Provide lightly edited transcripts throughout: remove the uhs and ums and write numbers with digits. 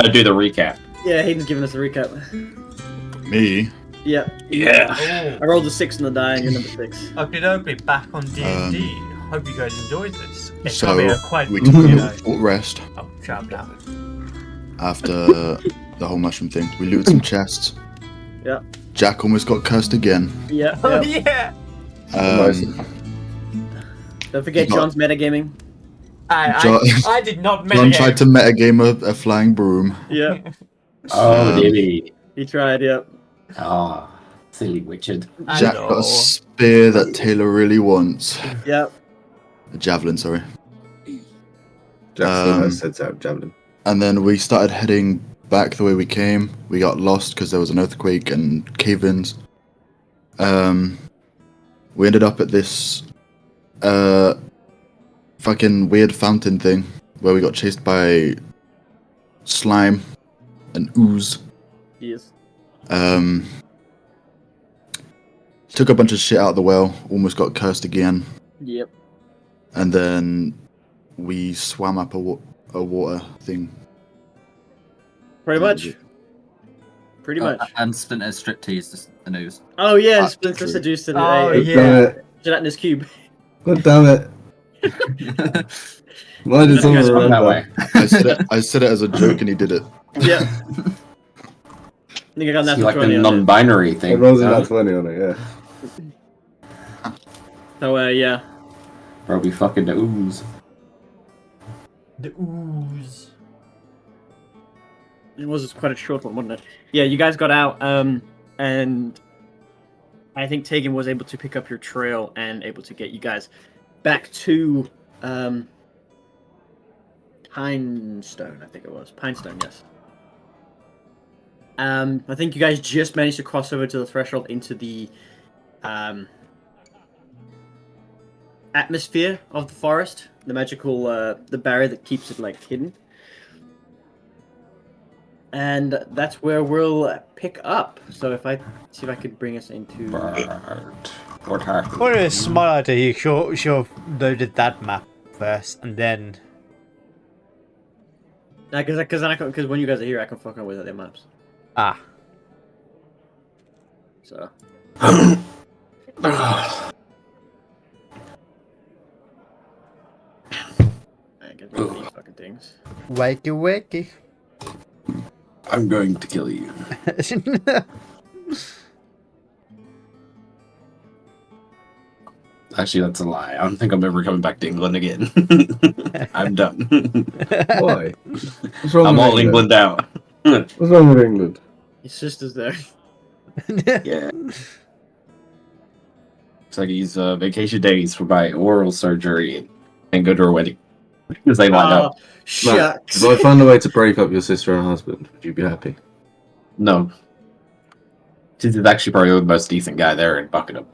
I'll do the recap. Yeah, Hayden's giving us a recap. Me? Yeah. Yeah. I rolled a 6 on the die, and you're number 6. Okay, dokie, back on D&D. Hope you guys enjoyed this. It's So, gonna be a quite, we took a short rest Oh, shut up now. after the whole mushroom thing. We looted some chests. Yeah. Jack almost got cursed again. Yeah. Oh, yeah. yeah! Don't forget Not- John's metagaming. I did not John tried metagame. to metagame a flying broom. Yeah. Oh, did he? He tried, yeah. Oh, silly Richard. Jack got a spear that Taylor really wants. Yeah. A javelin, sorry. Jackson sets out javelin. And then we started heading back the way we came. We got lost because there was an earthquake and cave-ins. We ended up at this fucking weird fountain thing where we got chased by slime and ooze. Yes. Took a bunch of shit out of the well, almost got cursed again, Yep. and then we swam up a water thing. Pretty much. Pretty much. And Splinter striptease the news. Oh yeah, That's Splinter true. seduced it. Oh, God yeah. damn it. Gelatinous cube. God damn it. Why did You someone guys went that remember? way. I said it as a joke, and he did it. Yeah. I think I got It's that like a 20 on it. non-binary thing. It rolls no? about 20 on it, yeah. So yeah. Probably fucking the ooze. The ooze. It was quite a short one, wasn't it? Yeah, you guys got out, and I think Tegan was able to pick up your trail and able to get you guys back to Pinestone, I think it was. Pinestone, yes. I think you guys just managed to cross over to the threshold into the atmosphere of the forest, the magical the barrier that keeps it like hidden. And that's where we'll pick up. So if I see if I could bring us into What a smart idea. You should have loaded that map first, and then. because when you guys are here, I can fuck on with other maps. Ah. So I get rid of these fucking things. Wakey wakey. I'm going to kill you. Actually, that's a lie. I don't think I'm ever coming back to England again. I'm done. Why? What's wrong I'm with all England out. What's wrong with England? His sister's there. Yeah. It's like he's vacation days for my oral surgery and go to her wedding. Because they lined up. Shucks. If I found a way to break up your sister and husband, would you be happy? No. He's actually probably the most decent guy there in Buckingham.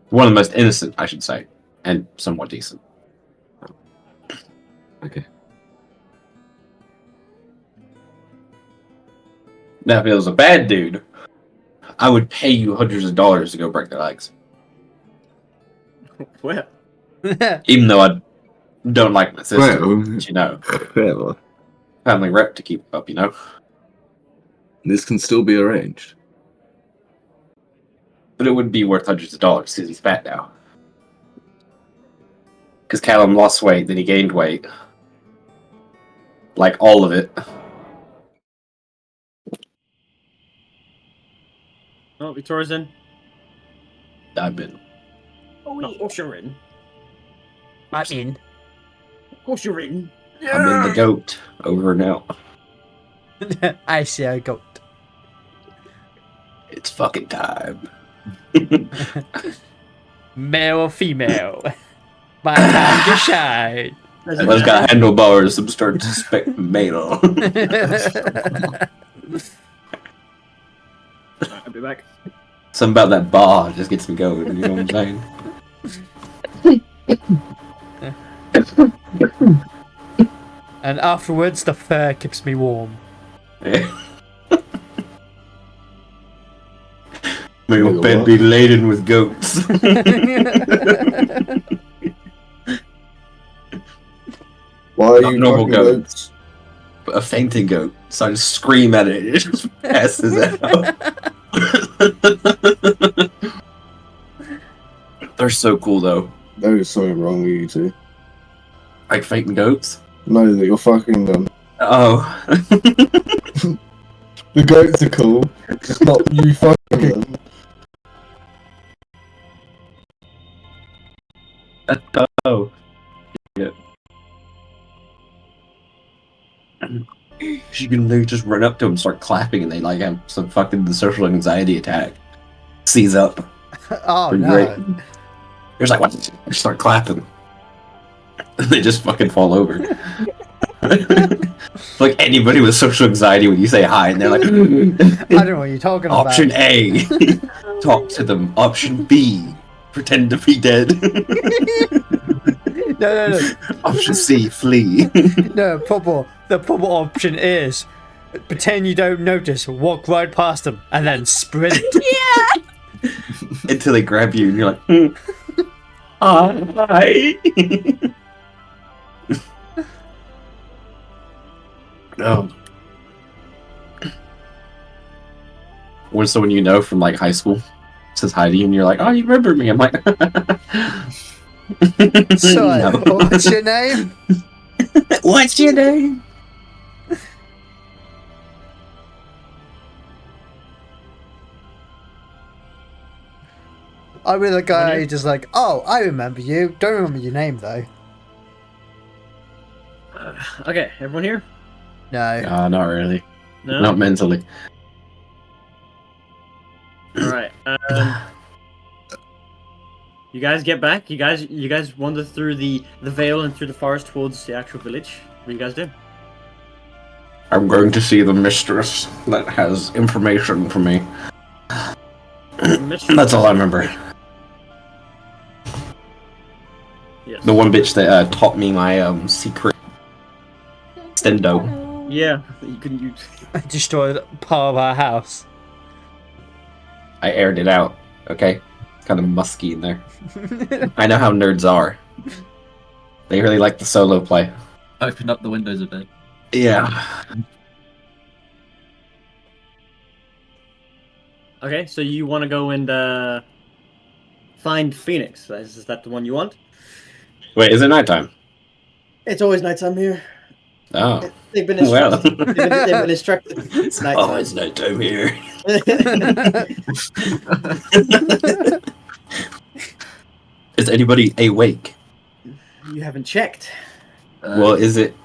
One of the most innocent, I should say. And somewhat decent. Okay. Now, if it was a bad dude, I would pay you hundreds of dollars to go break their legs. Well, Even though I don't like my sister, Well, but, you know, well, family rep to keep up, you know. this can still be arranged. But it would be worth hundreds of dollars because he's fat now. Because Callum lost weight, then he gained weight. Like all of it. oh, Victoria's in. I've been. No, of course you're in. I'm in. Of course you're in. I'm in the goat. Over and out. I see a goat. It's fucking time. Male or female? My time to shine. Everyone's got handlebars. I'm starting to suspect male. I'll be back. Something about that bar just gets me going. You know what I'm saying? And afterwards, the fur keeps me warm. Yeah. May your bed be laden with goats. Why are you Not normal fucking goats. a fainting goat. So I just scream at it. It just passes out. They're so cool though. There is something wrong with you two. Like fainting goats. No, that you're fucking them. Oh. The goats are cool. It's not you fucking them. Oh. Yeah. You can literally just run up to them, and start clapping, and they like have some fucking social anxiety attack. Seize up. Oh Pretty no! great. You're just like, what? Just start clapping. They just fucking fall over. Like anybody with social anxiety when you say hi, and they're like, I don't know what you're talking about. Option A, talk to them. Option B, pretend to be dead. No. Option C, flee. No, the proper option is pretend you don't notice, walk right past them, and then sprint. Until they grab you, and you're like, hi. No. When someone you know from like high school says hi to you, and you're like, "Oh, you remember me?" I'm like, So, No. what's your name? What's your name? I'm with a guy who's just like, oh, I remember you. Don't remember your name though. Okay, everyone here? No. Not really. No. Not mentally. All right. You guys get back. You guys wander through the vale and through the forest towards the actual village. What do you guys do? I'm going to see the mistress that has information for me. That's all I remember. Yes. The one bitch that taught me my secret stendo. Yeah, you couldn't use. Destroyed part of our house. I aired it out. Okay, it's kind of musky in there. I know how nerds are. They really like the solo play. Open up the windows a bit. Yeah. Okay, so you want to go and find Phoenix? Is that the one you want? Wait, is it nighttime? It's always nighttime here. Oh. They've been Well. instructed. they've been instructed. It's nighttime. Oh, it's nighttime here. Is anybody awake? You haven't checked. Well, is it?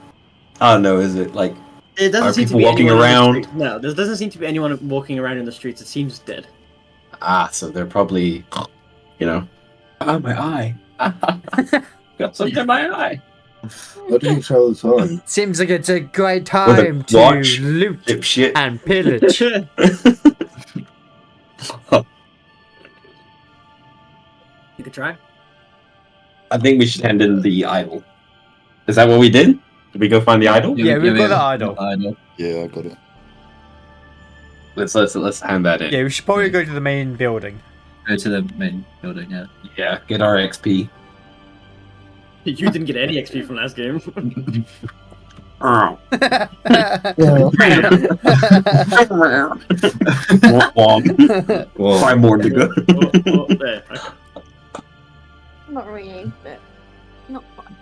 I don't know. Is it like? It doesn't Are seem to people be walking anyone in the around? street. No, there doesn't seem to be anyone walking around in the streets. It seems dead. So they're probably, you know. Oh, my eye. Got something in my eye. What do you tell the time? Seems like it's a great With time a to watch. loot Dipshit. and pillage. You could try. I think we should hand in the idol. Is that what we did? Did we go find the idol? Yeah, we've got the idol. Yeah, I got it. Let's hand that in. Yeah, we should probably go to the main building. Go to the main building, yeah. Yeah, get our XP. You didn't get any XP from last game. Oh. Well, 5 more to go. There. Okay. Not really, but not fun.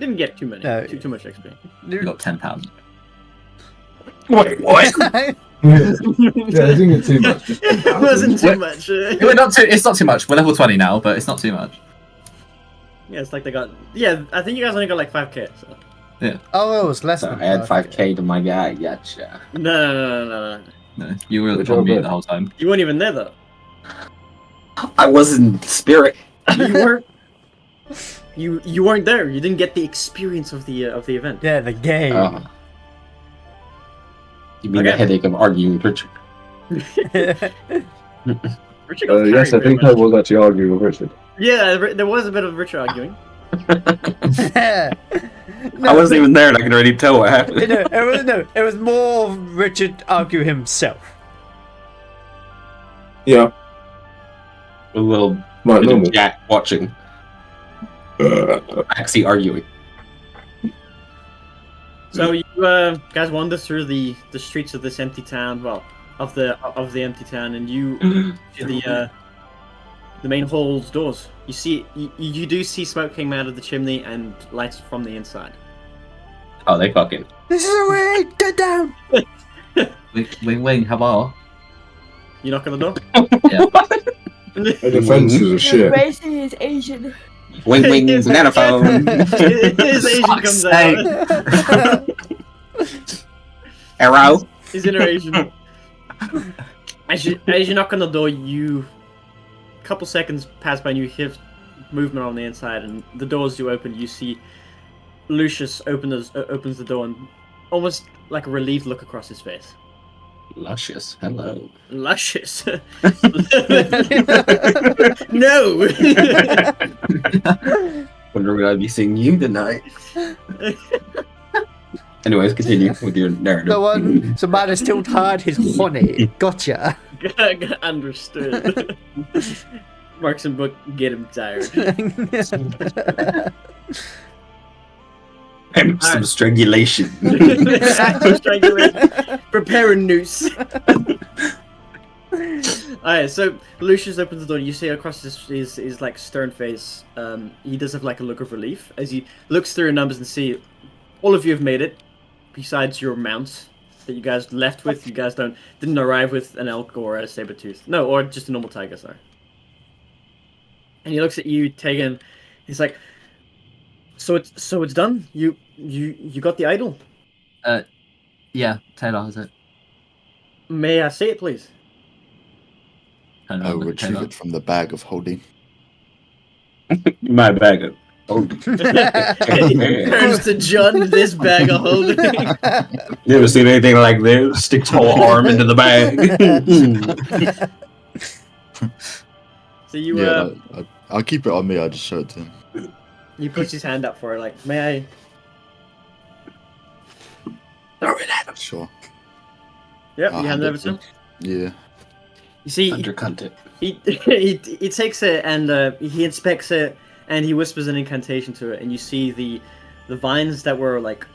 Didn't get too many. No. Too much XP. You got £10. Wait, what? yeah, I think it's too much. Just It wasn't too much. It's not too much. We're level 20 now, but it's not too much. Yeah, it's like they got. Yeah, I think you guys only got like 5k. So. Oh, it was less So than I add 5K. 5k to my guy. Gotcha. No. No, you were Which on one mute bit? the whole time. You weren't even there though. I was in spirit. You weren't. You weren't there. You didn't get the experience of the event. Yeah, the game. Oh. You mean Okay. the headache of arguing with Richard? Richard got yes, I carried think very I much. was actually arguing with Richard. Yeah, there was a bit of Richard arguing. I wasn't even there, and I can already tell what happened. It was more Richard argue himself. Yeah, A little like bit normal. of Jack watching, actually arguing. So you guys wander through the streets of this empty town. Well, of the empty town, and you to the main hall's doors. You see, you do see smoke came out of the chimney and lights from the inside. Oh, they fucking. This is a raid! Get down! Wing, hello. You knock on the door. The defenses are shit. Racing is Asian. Wing wing nanophone. His Asian comes out. Arrow. He's in Asian. As you knock on the door, a couple seconds pass by and you hear movement on the inside, and the doors do open. You see Lucius opens the door, and almost like a relieved look across his face. Luscious. Hello. Luscious. No. Wonder when I'd be seeing you tonight. Anyways, continue with your narrative. No one. So man has still tied his honey. Gotcha. Understood. Marks and Book get him tired. And some strangulation. Strangulation. Prepare a noose. Alright, so Lucius opens the door. You see across his like stern face. He does have like a look of relief as he looks through your numbers and see all of you have made it, besides your mounts that you guys left with. You guys didn't arrive with an elk or a saber tooth. No, or just a normal tiger. Sorry. And he looks at you, Tegan. He's like, So it's done. You got the idol. Yeah, Taylor has it. May I see it, please? I will retrieve it from the bag of holding. My bag of. Oh. Turns to John. This bag of holding. You ever seen anything like this? Sticks whole arm into the bag. So you Yeah, I'll keep it on me. I'll just show it to him. He puts his hand up for it, like, may I? Sure. Yep, I'll you hand it hand over to him. Yeah. You see, Undercunt it. he takes it and he inspects it and he whispers an incantation to it, and you see the vines that were like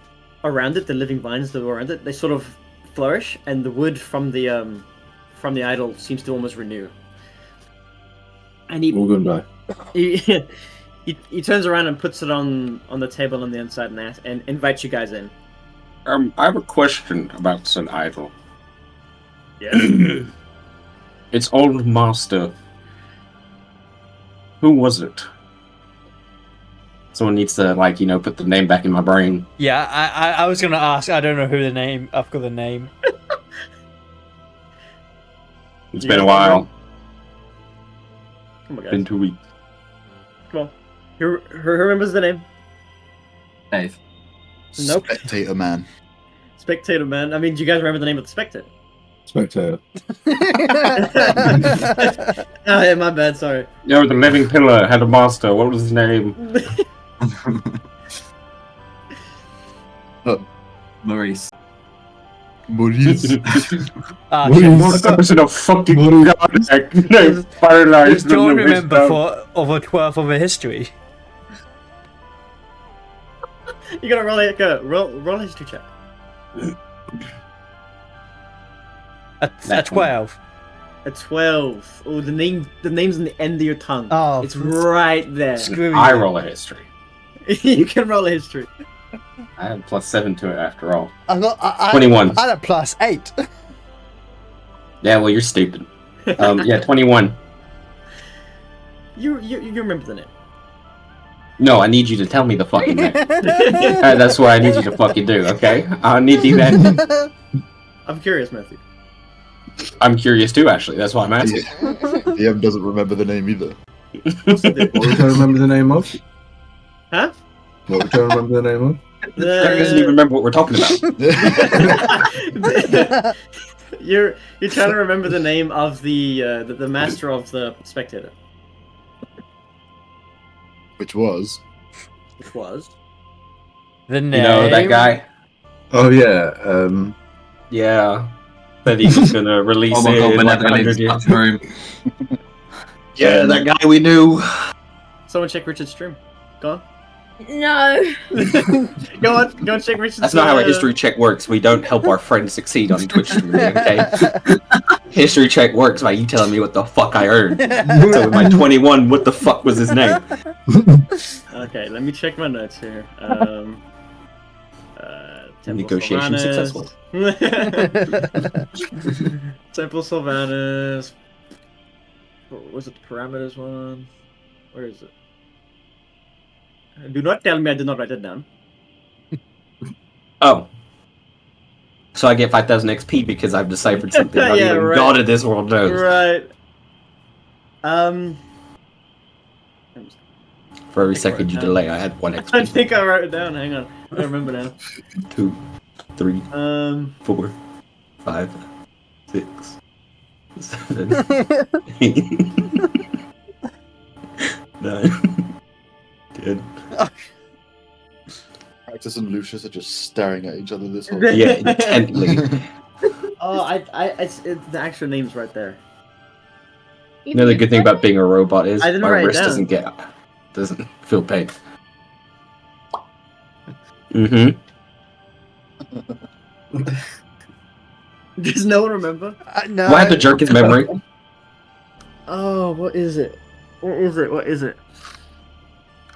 around it, the living vines that were around it, they sort of flourish, and the wood from the idol seems to almost renew. And All good, bye. he turns around and puts it on the table on the inside and invites you guys in. I have a question about said idol. Yes. Its old master. Who was it? Someone needs to, put the name back in my brain. Yeah, I was gonna ask. I don't know who the name. I've got the name. It's been a while. Come on, guys. Been 2 weeks. Come on. Who remembers the name? Dave. Nope. Spectator man. Spectator Man. I mean, do you guys remember the name of the Spectator? Spectator. Oh, yeah, my bad, sorry. The living pillar had a master. What was his name? Maurice. Maurice. Ah, What shit. is- What up to the fucking What god? Does Paralyzed. John remember of a 12th of a history? You gotta roll a history check. A 12. A 12. Oh, the name's on the end of your tongue. Oh, It's right there. Screw you. I roll a history. You can roll a history. I had +7 to it after all. I got 21. I had a +8. Yeah, well, you're stupid. 21. You remember the name. No, I need you to tell me the fucking name. That's what I need you to fucking do, okay? I need the event. I'm curious, Matthew. I'm curious too, actually. That's why I'm asking. DM doesn't remember the name either. What we can't remember the name of? Huh? What we can't remember the name of? Derek doesn't even remember what we're talking about. You're trying to remember the name of the master of the Spectator. Which was. Which was? The name. You know, that guy? Oh yeah. Yeah. Said he was gonna release Oh my it god, we're in never gonna 100 leave years. this room. Yeah, that guy we knew. Someone check Richard's stream. Go on. No. Go on, check Richard's. That's not how a history check works. We don't help our friends succeed on Twitch streaming, okay? History check works by you telling me what the fuck I earned. So with my 21, what the fuck was his name? Okay, let me check my notes here. Temple Negotiation Sylvanas. successful. Temple Sylvanas. What was it? The parameters one? Where is it? Do not tell me I did not write it down. Oh. So I get 5,000 XP because I've deciphered something not Yeah, even right. God of this world knows. Right. For every I think second you we're delay, I had 1 I XP. think I wrote it down. Hang on. I don't remember now. 2, 3, 4, 5, 6, 7, 8, 9, 10. Practice and Lucius are just staring at each other this whole Yeah, intently. Oh, it's the actual name's right there. You know the good thing about being a robot is I didn't my write it wrist down. doesn't feel pain. Mm-hmm. Does no one remember? No. Do I have to jerk his memory? Oh, what is it? What is it?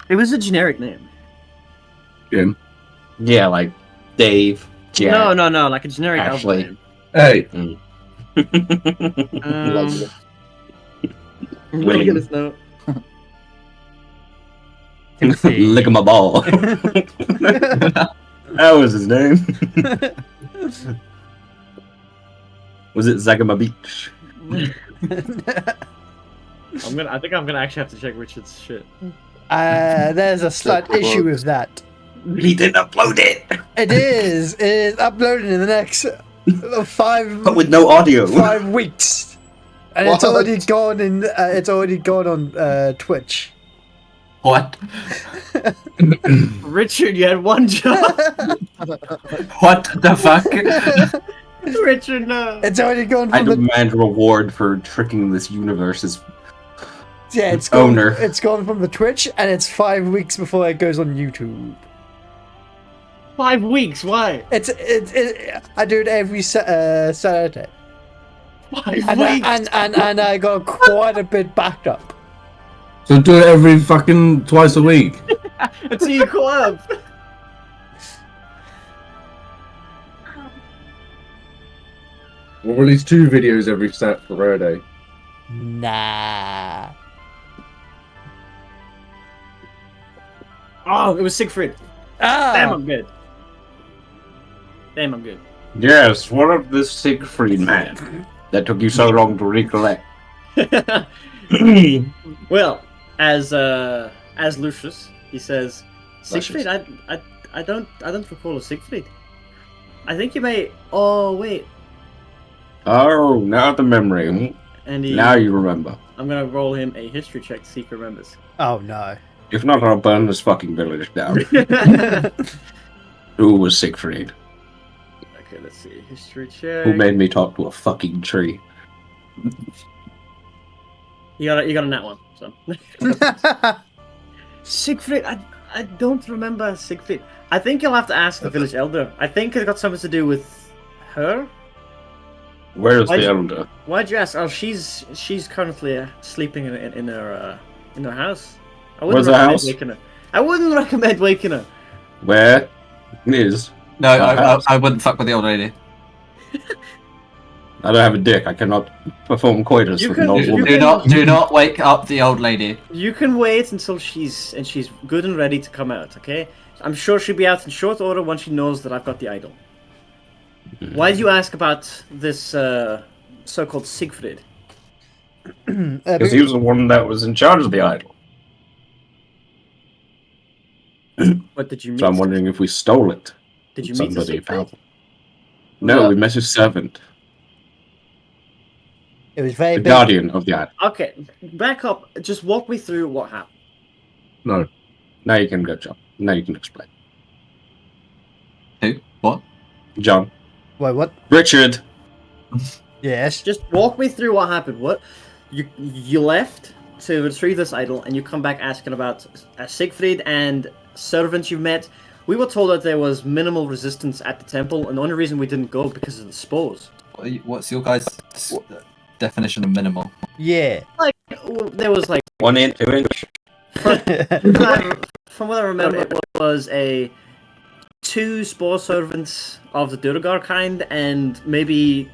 It was a generic name. Yeah, like Dave, Jack. No, like a generic Ashley. album Hey, name. Lovely. Look at this note. Lick my ball. That was his name. Was it Zagama Beach? I think I'm gonna actually have to check Richard's shit. There's a slight issue with that. He didn't upload it, It is uploaded in the next 5 but with no audio. 5 weeks, and it's What? already gone in. It's already gone on Twitch. What? Richard, you had one job. What the fuck? Richard, no. It's already gone I from the demand reward for tricking this universe's it's gone, owner. It's gone from the Twitch, and it's 5 weeks before it goes on YouTube. 5 weeks. Why? I do it every Saturday, 5 and weeks. and I got quite a bit backed up. so do it every fucking twice a week. Until you call up. We'll release 2 videos every Friday. Nah. Oh, it was Siegfried. Damn, I'm good. Damn, I'm good. Yes, what of this Siegfried man that took you so long to recollect? Well, as Lucius, he says, Siegfried. I don't recall a Siegfried. I think you may. Oh wait, Oh, now the memory. and he. Now you remember. I'm gonna roll him a history check to see if he remembers. Oh no. If not, I'll burn this fucking village down. Who was Siegfried? Okay, let's see. History check. Who made me talk to a fucking tree? You got a nat one. So. Siegfried. I don't remember Siegfried. I think you'll have to ask the village elder. I think it got something to do with her. Where's Why'd the you- elder? Why'd you ask? Oh, she's currently sleeping in her house. I Where's the recommend house? waking her. I wouldn't recommend waking her. Where is? No, house. I wouldn't fuck with the old lady. I don't have a dick. I cannot perform coitus You with can- an old you woman. Do not wake up the old lady. You can wait until she's good and ready to come out. Okay, I'm sure she'll be out in short order once she knows that I've got the idol. Why did you ask about this so-called Siegfried? Because he was the one that was in charge of the idol. What did you meet? So I'm wondering if we stole it. Did you meet the Somebody Siegfried? found. No, we met his servant, It was very the big. guardian of the idol. Okay, back up. Just walk me through what happened. No. Now you can go, John. Now you can explain. Who? What? John. Wait, what? Richard. Yes. Just walk me through what happened. What you left to retrieve this idol, and you come back asking about Siegfried and servants you've met. We were told that there was minimal resistance at the temple, and the only reason we didn't go because of the spores. What's your guys' definition of minimal? Yeah. There was like 1 inch, 2 inch. from what I remember, it was a 2 spore servants of the Durgar kind, and maybe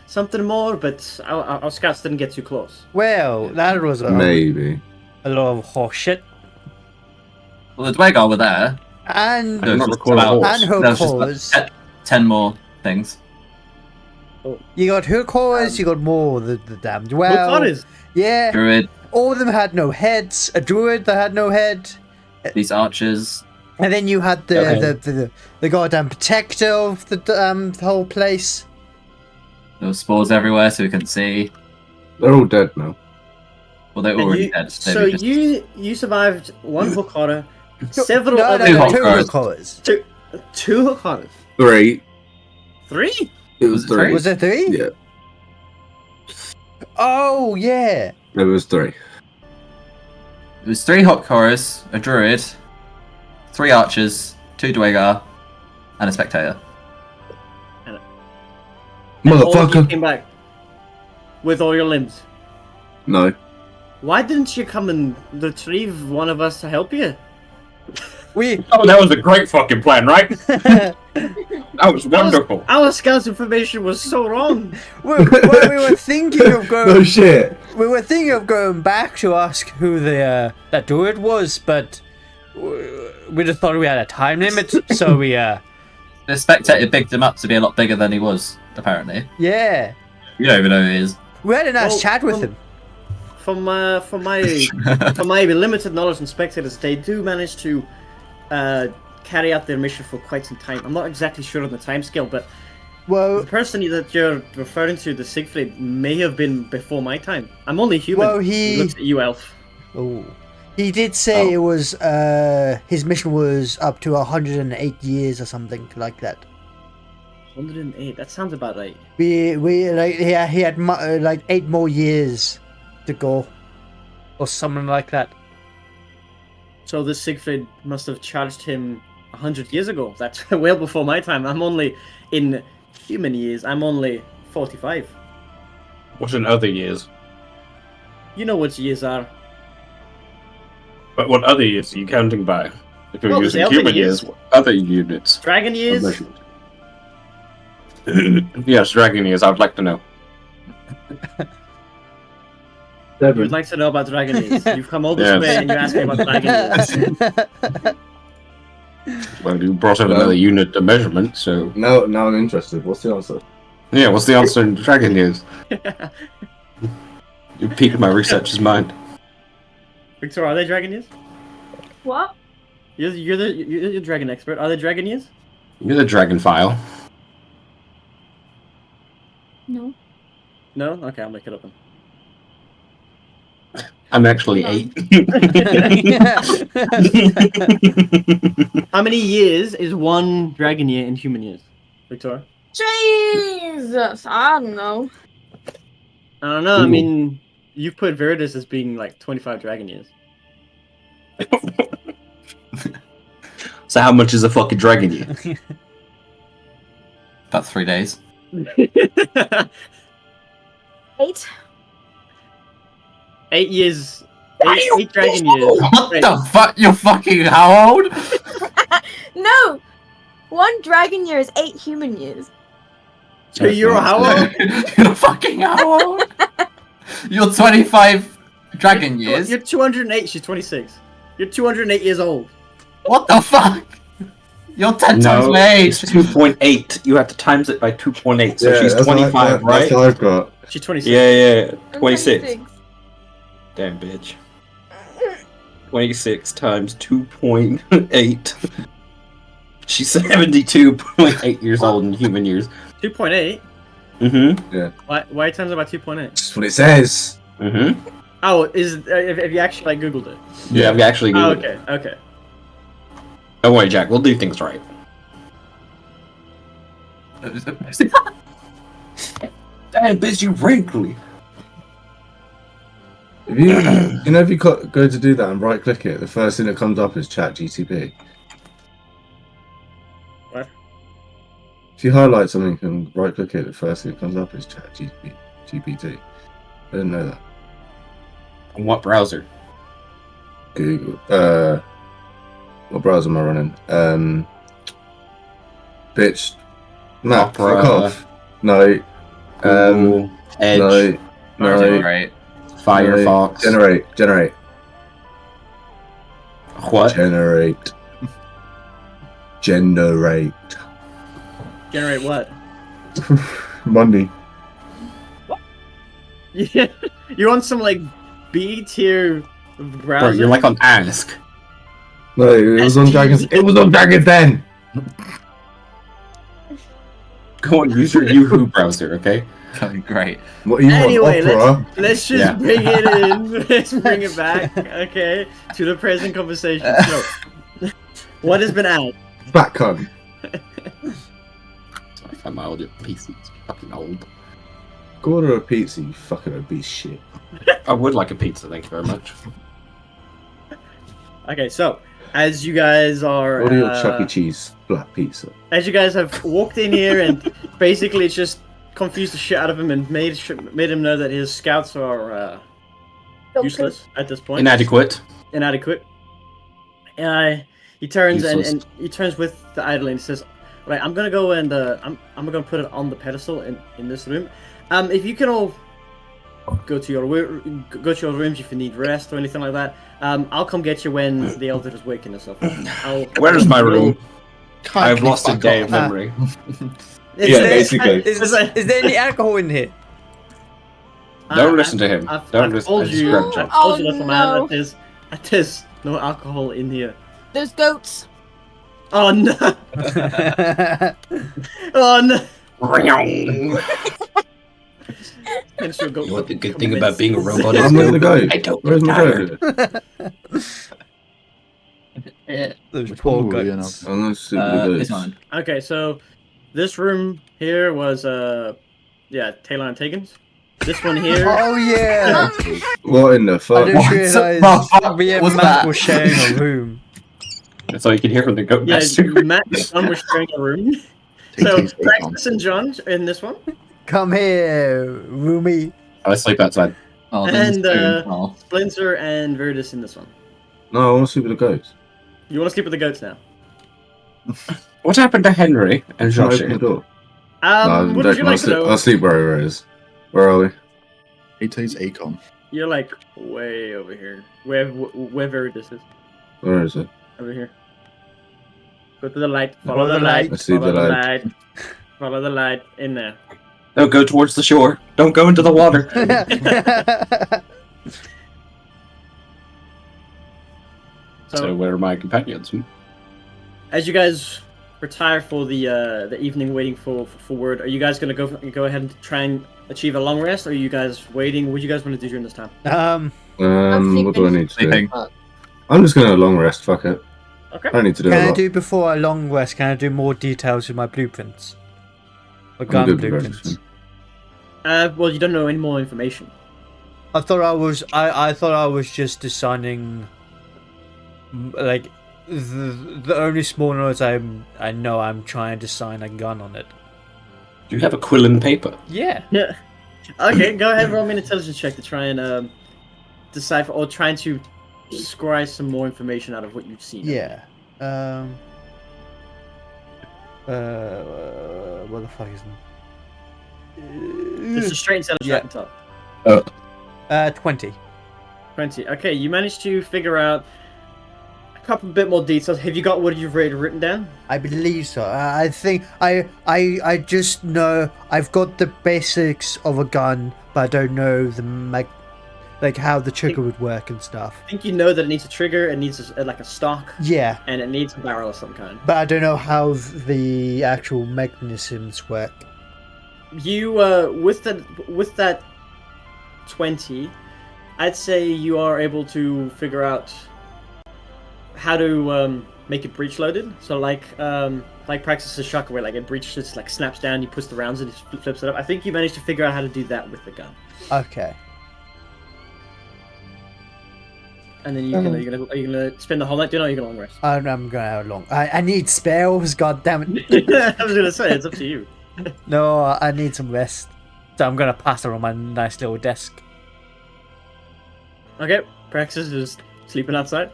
something more, but our scouts didn't get too close. Well, that was Maybe. a lot of horseshit. Well, the Dwagar were there. And There was not just recording about- horse. and there was just Hokors. about 10 more things. You got Hokors, you got more the damned Well, well. is Yeah. Druid, All of them had no heads. A druid that had no head. these archers. And then you had Okay. the goddamn protector of the whole place. There were spores everywhere, so we couldn't see. They're all dead now. Well, they're And already you- dead. They So were just... you survived 1 Hokora, several No, other Two no, guys- two Hokors. Hokors. 2 Hokoras. 3. 3? It Was was it 3. Was there 3? Yeah, Oh, yeah. it was 3. It was 3 hot chorus, a druid, 3 archers, 2 Dwagar, and a spectator. All of you Motherfucker. came back with all your limbs. No. Why didn't you come and retrieve one of us to help you? We Oh, that was a great fucking plan, right? That was wonderful. Our scouts information was so wrong. we were thinking of No going. shit. We were thinking of going back to ask who the that druid was, but we just thought we had a time limit, so we The spectator bigged him up to be a lot bigger than he was, apparently. yeah. You don't even know who he is. We had a nice Well, chat with well, him. From my limited knowledge on spectators, they do manage to carry out their mission for quite some time. I'm not exactly sure on the timescale, but the Well, person that you're referring to, the Siegfried, may have been before my time. I'm only human. Well, he- looks at you, elf. oh, he did say it was his mission was up to 108 years or something like that. 108. That sounds about right. We like he had like 8 more years to go, or something like that. So this Siegfried must have charged him 100 years ago. That's well before my time. I'm only in human years. I'm only 45. What in other years? You know what years are. But what other years are you counting by? If you're Well, there's using elven human years. years, what other units. Dragon of years. measurement? Yes, dragon years. I would like to know. You 7. would like to know about dragon years. You've come all this Yes. way and you ask me about dragon years. Well, you brought in another unit of measurement, so Now I'm interested. What's the answer? yeah. What's the answer in dragon years? You piqued my researcher's mind. Victoria, are they dragon years? What? You're the dragon expert. Are they dragon years? You're the dragon file. No. No? Okay, I'll make it up then. I'm actually No. 8. How many years is 1 dragon year in human years? Victoria? Jesus! I don't know. I don't know. I Ooh. mean, you've put Veritas as being like 25 dragon years. So how much is a fucking dragon year? About 3 days. 8. 8 years. 8 dragon years. What Wait, the fuck? You're fucking how old? No! 1 dragon year is 8 human years. So you're how old? You're fucking how old? You're 25 dragon years. You're 208. She's 26. You're 208 years old. What the fuck? You're 10 times No, my age. it's 2.8. You have to times it by 2.8. So she's that's what 25, right? That's what I've got. She's 26. Yeah, I'm 26. Damn, bitch. 26 times 2.8. She's 72.8 years old in human years. 2.8. Mm-hmm. Why times it by 2.8? That's what it says. Mm-hmm. Oh, have you actually like googled it? Yeah, I've actually Oh, Googled it. okay. Don't worry, Jack. We'll do things right. Damn, bitch, you wrinkly. If if you go to do that and right click it, the first thing that comes up is Chat GTP. What? If you highlight something and right click it, the first thing that comes up is Chat GPT. I didn't know that. On what browser? Google. What browser am I running? Bitch. Matt, Opera. fuck off. No. Google, Edge, No. No. Generate. Firefox. Generate. What? Generate. Generate what? Money. Yeah, you're on some like B tier browser. Bro, you're like on Ask. No, it was on Dragons. It was on Dragons Den. Go on, use your Yahoo browser, okay? Great. What you Anyway, want? Opera? let's just Yeah. bring it in. Let's bring it back, okay, to the present conversation. So, what has been out? Back cunt. Sorry if I'm old, your PC's fucking old. Go order a pizza, you fucking obese shit. I would like a pizza, thank you very much. Okay, so as you guys are, Order your Chuck E. Cheese black pizza. as you guys have walked in here and basically it's just confused the shit out of him and made him know that his scouts are useless at this point. Inadequate. Inadequate. He turns Useless. and he turns with the idol and says, "Right, I'm gonna go and I'm gonna put it on the pedestal in this room. If you can all go to your rooms if you need rest or anything like that. I'll come get you when the elder is waking us up. Where's my room? Can't I've keep lost a fuck day off. of memory. Yeah, basically. Is there any alcohol in here? Don't listen to him. I've Don't listen. told I just you, grabbed I've Jack. told you, Oh, little man, no. that there's no alcohol in here. There's goats. Oh no! Oh no! You know what the good thing about being a robot is? I'm not gonna go. I don't Where's my tired. go? Those Which poor one were we in goats. I'm not super This good. one. Okay, so this room here was Taylor and Tagan's. This one here. Oh yeah! What in the I fuck? didn't What realise the fuck me and was Matt that? were sharing a room. That's all you can hear from the goat Yeah, master. Matt and John were sharing a room. So Praxis and John in this one, Come here, roomie. I sleep outside. Oh, then and spoon. Oh. Splinter and Verdus in this one. No, I want to sleep with the goats. You want to sleep with the goats now? What happened to Henry and Can I open the Josh? door? What would you like to know? I'll sleep wherever it is. Where are we? It Acon. You're like way over here. Where Verdus is. Where is it? Over here. Go to the light. Follow the the light. light. I see Follow the the light. light. Follow the light in there. No, go towards the shore. Don't go into the water. So where are my companions? As you guys retire for the evening, waiting for word, are you guys gonna go ahead and try and achieve a long rest? Or are you guys waiting? What do you guys want to do during this time? What do I need to do? Sleeping. I'm just gonna long rest. Fuck it. Okay. I don't need to do Can a I lot. do before a long rest? Can I do more details with my blueprints? Or I'm gun good with blueprints? everything. Well, you don't know any more information. I thought I thought I was just designing like the only small notes I know I'm trying to sign a gun on it. Do you have a quill and paper? Yeah. Yeah. Okay, go ahead. Roll me an intelligence check to try and decipher or trying to scry some more information out of what you've seen. Yeah. What the fuck is It's a it? straight intelligence Yeah. I can tell. 20. 20. Okay, you managed to figure out a couple bit more details. Have you got what you've already written down? I believe so. I think I just know I've got the basics of a gun, but I don't know the like how the trigger would work and stuff. I think you know that it needs a trigger, it needs like a stock, Yeah, and it needs a barrel of some kind. but I don't know how the actual mechanisms work. You with that 20, I'd say you are able to figure out how to make it breech loaded. So like Praxis' shock where like it breech just like snaps down, he puts the rounds in, he flips it up. I think you managed to figure out how to do that with the gun. Okay. and then are you gonna spend the whole night doing it, or are you gonna long rest? I'm gonna have a long. I need spells. God damn it. I was gonna say it's up to you. No, I need some rest. So I'm gonna pass her on my nice little desk. Okay, Praxis is sleeping outside.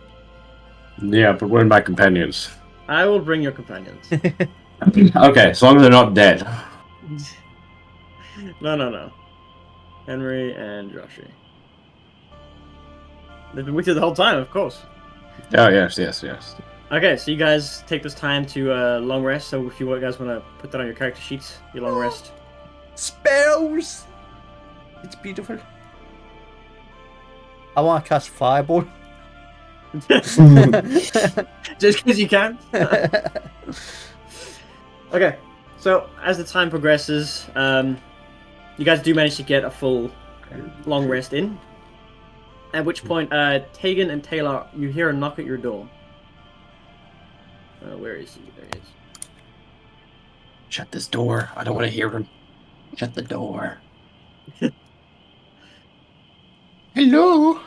Yeah, but where are my companions? I will bring your companions. Okay, as long as they're not dead. No. Henry and Joshi. They've been with you the whole time, of course. Oh, yes. Okay, so you guys take this time to long rest. So if you guys want to put that on your character sheets, your long rest. Spells. It's beautiful. I want to cast Fireball. Just because you can. Okay, so as the time progresses, you guys do manage to get a full long rest in. At which point, Tegan and Taylor, you hear a knock at your door. Where is he? There he is. Shut this door. I don't want to hear him. Shut the door. Hello.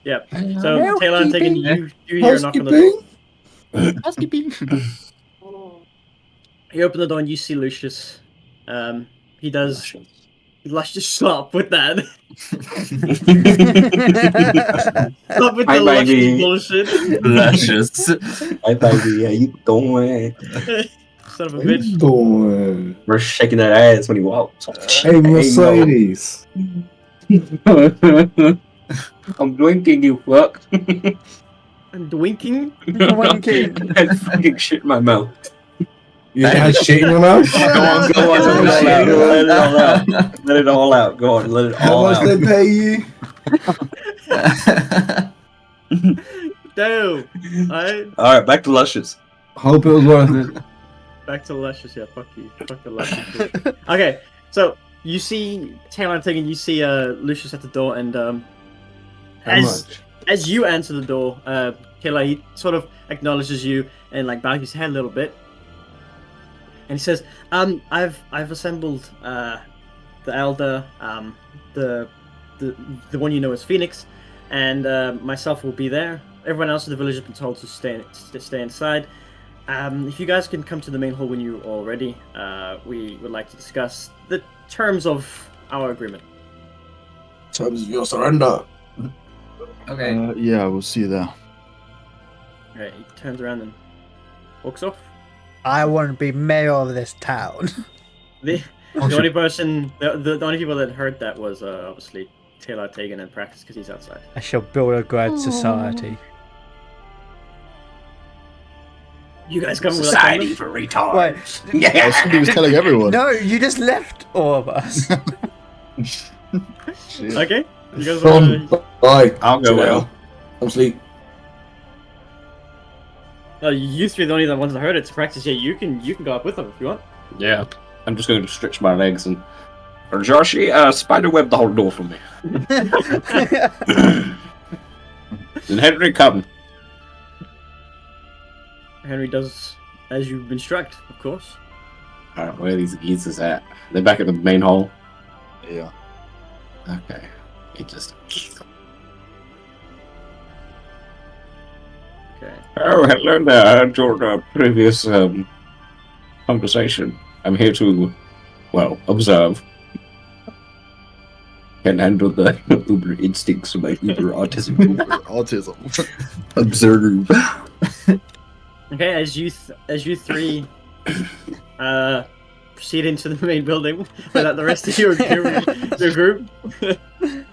Yep. So Taylor and Tegan, you hear a knock on the door. Housekeeping. You open the door and you see Lucius. He does. Let's just stop with that. Stop with Hi, the baby. luscious bullshit. Luscious. Hi, baby. How you doing? Son of a bitch. Doing. We're shaking that ass when he walks. Hey, Mercedes. I'm drinking, you fuck. I'm winking. Winking. I had fucking shit in my mouth. You had shit in your mouth? Go on, let it all out. Go on, let it How all much out. they pay you? Damn. Alright, Alright, back to Luscious. Hope it was worth it. back to Luscious. Yeah, fuck you. Fuck the Luscious. Okay, so you see Taylor and Tegan, you see Lucius at the door, and How as much? as you answer the door, Taylor, he sort of acknowledges you and like bows his head a little bit. And he says, I've assembled the elder, the one you know as Phoenix, and myself will be there. Everyone else in the village has been told to stay inside. If you guys can come to the main hall when you are ready, we would like to discuss the terms of our agreement. Terms of your surrender. Okay. Yeah, we'll see you there. Alright, he turns around and walks off. I want to be mayor of this town. The only person, the only people that heard that was obviously Taylor, Tegan, and Praxis because he's outside. I shall build a great society. You guys come with Society for retards. Wait, I think he was telling everyone. no, you just left all of us. Shit. Okay. You guys Come. Bye. I'll go well. I'm sleep. You three are the only ones that heard it. To Praxis, yeah, you can go up with them if you want. Yeah. I'm just going to stretch my legs and... Or Joshi, spiderweb the whole door for me. And Henry, come. Henry does as you've instruct, of course. Alright, where are these geezers at? They're back at the main hall. Yeah. Okay. He just... Okay. Oh, hello there. I heard your previous conversation. I'm here to, well, observe. Can handle the uber instincts of my uber autism. Autism. Observe. Okay, as you three proceed into the main building without the rest of your group.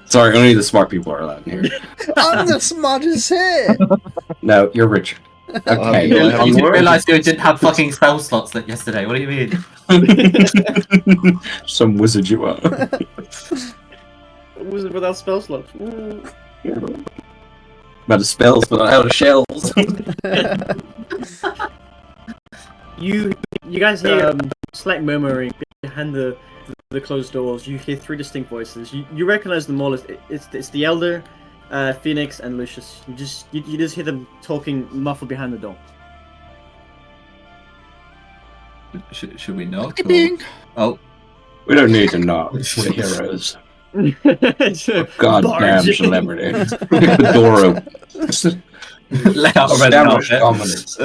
Sorry, only the smart people are allowed in here. I'm the smartest here. No, you're Richard. Okay. Yeah, You I'm didn't worried. realise you didn't have fucking spell slots like yesterday. What do you mean? Some wizard you are. Wizard without spell slots. About the spells, but out of shells. You guys hear slight murmuring behind the closed doors. You hear three distinct voices. You recognize them all. It's the Elder, Phoenix, and Lucius. You just hear them talking muffled behind the door. Should we knock? Housekeeping. Oh, We don't need to knock. We're heroes. Goddamn celebrity. The door open. Let out a red Establish carpet. dominance.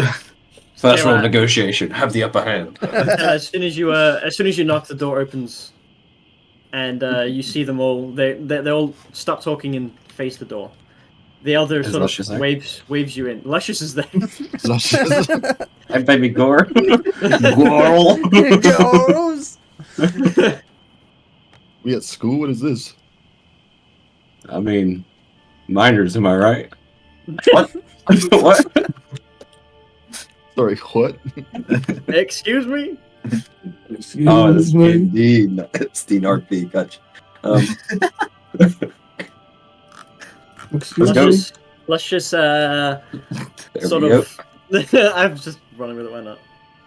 First rule Yeah, of negotiation. Have the upper hand. As soon as you knock, the door opens, and you see them all. They all stop talking and face the door. The elder Is sort Luscious there? of waves you in. Luscious is there. Luscious. And baby Gore. Girls. We at school? What is this? I mean, minors, am I right? What? What? Sorry, what? Excuse me. Oh, it's indeed. It's the RP. Gotcha. Let's go. Luscious, There sort we go. of. I'm just running with it. Why not?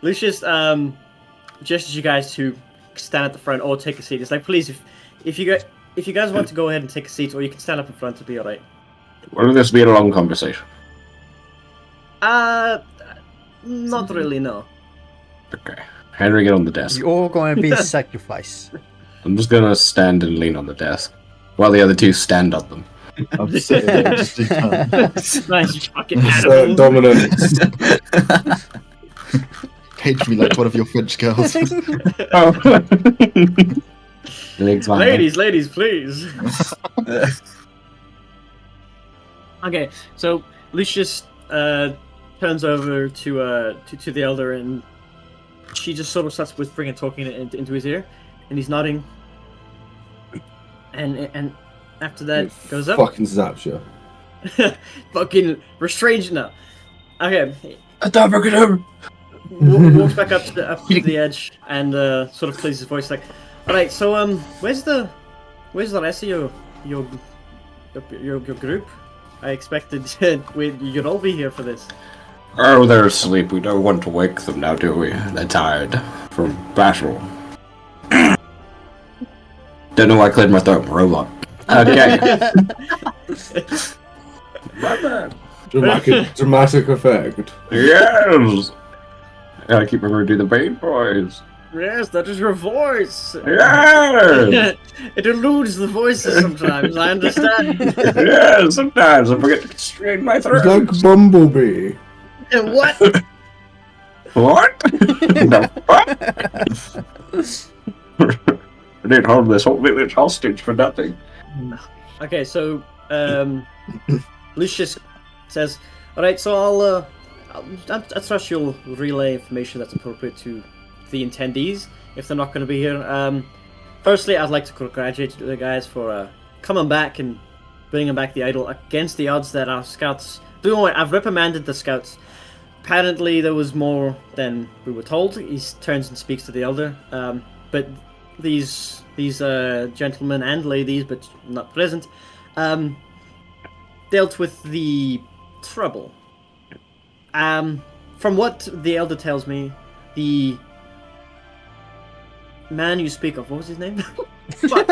Lucius gestures you guys to stand at the front or take a seat. It's like, please, if you guys want to go ahead and take a seat, or you can stand up in front to be alright. Will this be a long conversation? Not really, no. Okay. Henry, get on the desk. You're going to be sacrificed. I'm just gonna stand and lean on the desk, while the other two stand on them. I'm sitting there just in time. Nice, you fucking Assert animal. dominance. Cage me like one of your French girls. Legs wide. Ladies, please. Okay, so Lucius turns over to the elder, and she just sort of starts whispering and talking into his ear, and he's nodding. And after that goes up. Fucking zaps you. Fucking restrained now. Okay, Abracadabra. walks back up to the edge and sort of clears his voice like, all right. So where's the rest of your group? I expected you'd all be here for this. Oh, they're asleep. We don't want to wake them now, do we? They're tired from battle. Don't know why I cleared my throat. Robot. Okay. My bad. Dramatic effect. Yes. I gotta keep remembering to do the Bane voice. Yes, that is your voice. Yes. It eludes the voices sometimes. I understand. Yeah. Sometimes I forget to constrain my It's throat. like Bumblebee. What? What? The fuck? I didn't hold this whole village hostage for nothing. Okay, so Lucius says, "All right, so I trust you'll relay information that's appropriate to the attendees if they're not going to be here. Firstly, I'd like to congratulate the guys for coming back and bringing back the idol against the odds that our scouts. Don't worry, I've reprimanded the scouts. Apparently, there was more than we were told." He turns and speaks to the elder, but these gentlemen and ladies, but not present, dealt with the trouble. From what the elder tells me, the man you speak of, what was his name?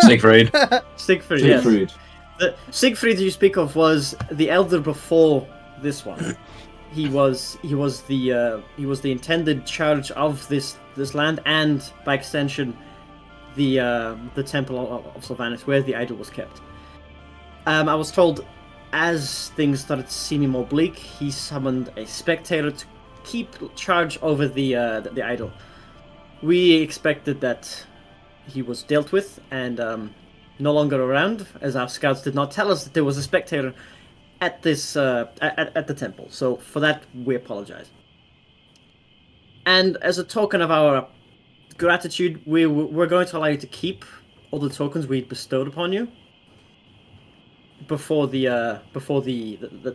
Siegfried. Siegfried, yes. Siegfried. The Siegfried you speak of was the elder before this one. He was the intended charge of this land, and by extension, the temple of Sylvanus, where the idol was kept. I was told, as things started seeming more bleak, he summoned a spectator to keep charge over the idol. We expected that he was dealt with and no longer around, as our scouts did not tell us that there was a spectator at this at the temple. So for that, we apologize. And as a token of our gratitude, we're going to allow you to keep all the tokens we bestowed upon you before the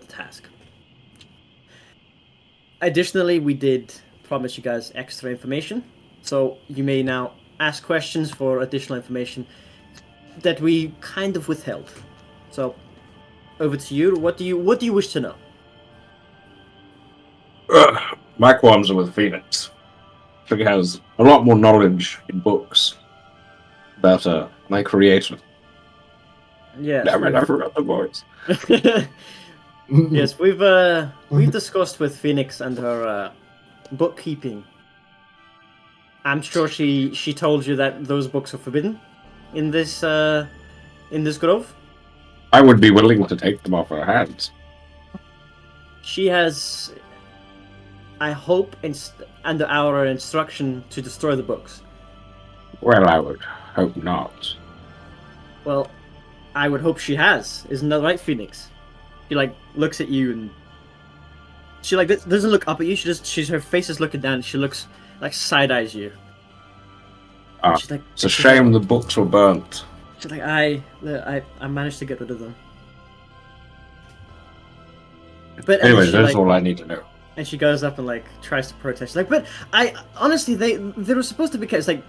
task. Additionally, we did promise you guys extra information, so you may now ask questions for additional information that we kind of withheld. So, over to you. What do you wish to know? My qualms are with Phoenix. I think he has a lot more knowledge in books about my creator. Yes. Damn it, I forgot the voice. Yes, we've discussed with Phoenix and her bookkeeping. I'm sure she told you that those books are forbidden in this in this grove? I would be willing to take them off her hands. She has, I hope, under our instruction to destroy the books. Well, I would hope not. Well, I would hope she has. Isn't that right, Phoenix? She looks at you and she doesn't look up at you. Her face is looking down. She looks side eyes you. Ah, She's it's a shame the books were burnt. She's like, I managed to get rid of them. But Anyways, that's all I need to know. And she goes up and tries to protest. She's like, but I honestly, they were supposed to be. It's like,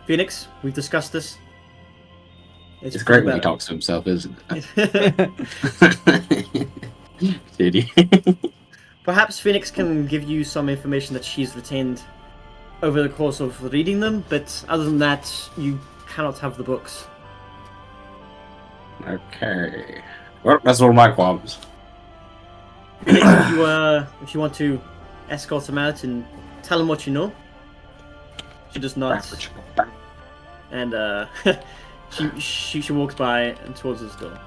Phoenix, we've discussed this. It's great when he talks to himself, isn't it? Did he? Perhaps Phoenix can give you some information that she's retained over the course of reading them, but other than that, you cannot have the books. Okay. Well, that's all my qualms. If you want to escort him out and tell him what you know, she does not. And she walks by and towards his door.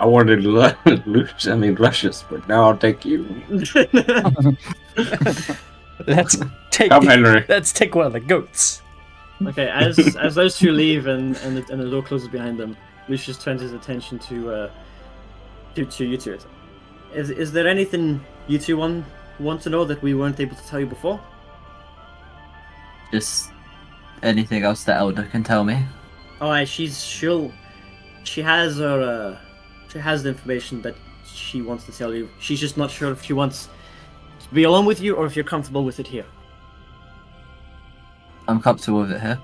I wanted Luscious, but now I'll take you. Let's take Come, Henry. Let's take one of the goats. Okay, as those two leave and the door closes behind them, Lucius turns his attention to you two. Is there anything you two want to know that we weren't able to tell you before? Just anything else the Elder can tell me. Oh, she has the information that she wants to tell you. She's just not sure if she wants to be alone with you or if you're comfortable with it here. I'm comfortable with it here.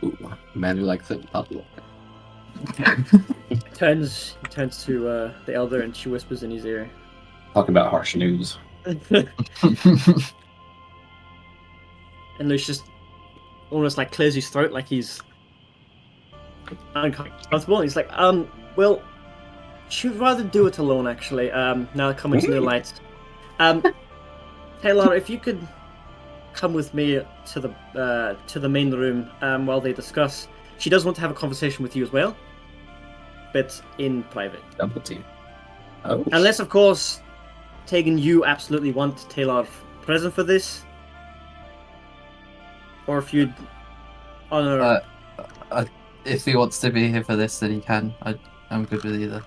Ooh, man who likes it. He turns to the Elder and she whispers in his ear. Talking about harsh news. And Lucius almost clears his throat like he's uncomfortable. He's like, well, she'd rather do it alone, actually. Now coming to the light. Taylor, if you could come with me to the main room while they discuss. She does want to have a conversation with you as well, but in private. Double team. Oh. Unless, of course, Tegan, you absolutely want Taylor present for this. Or if you'd honor... If he wants to be here for this, then he can. I'm good with either.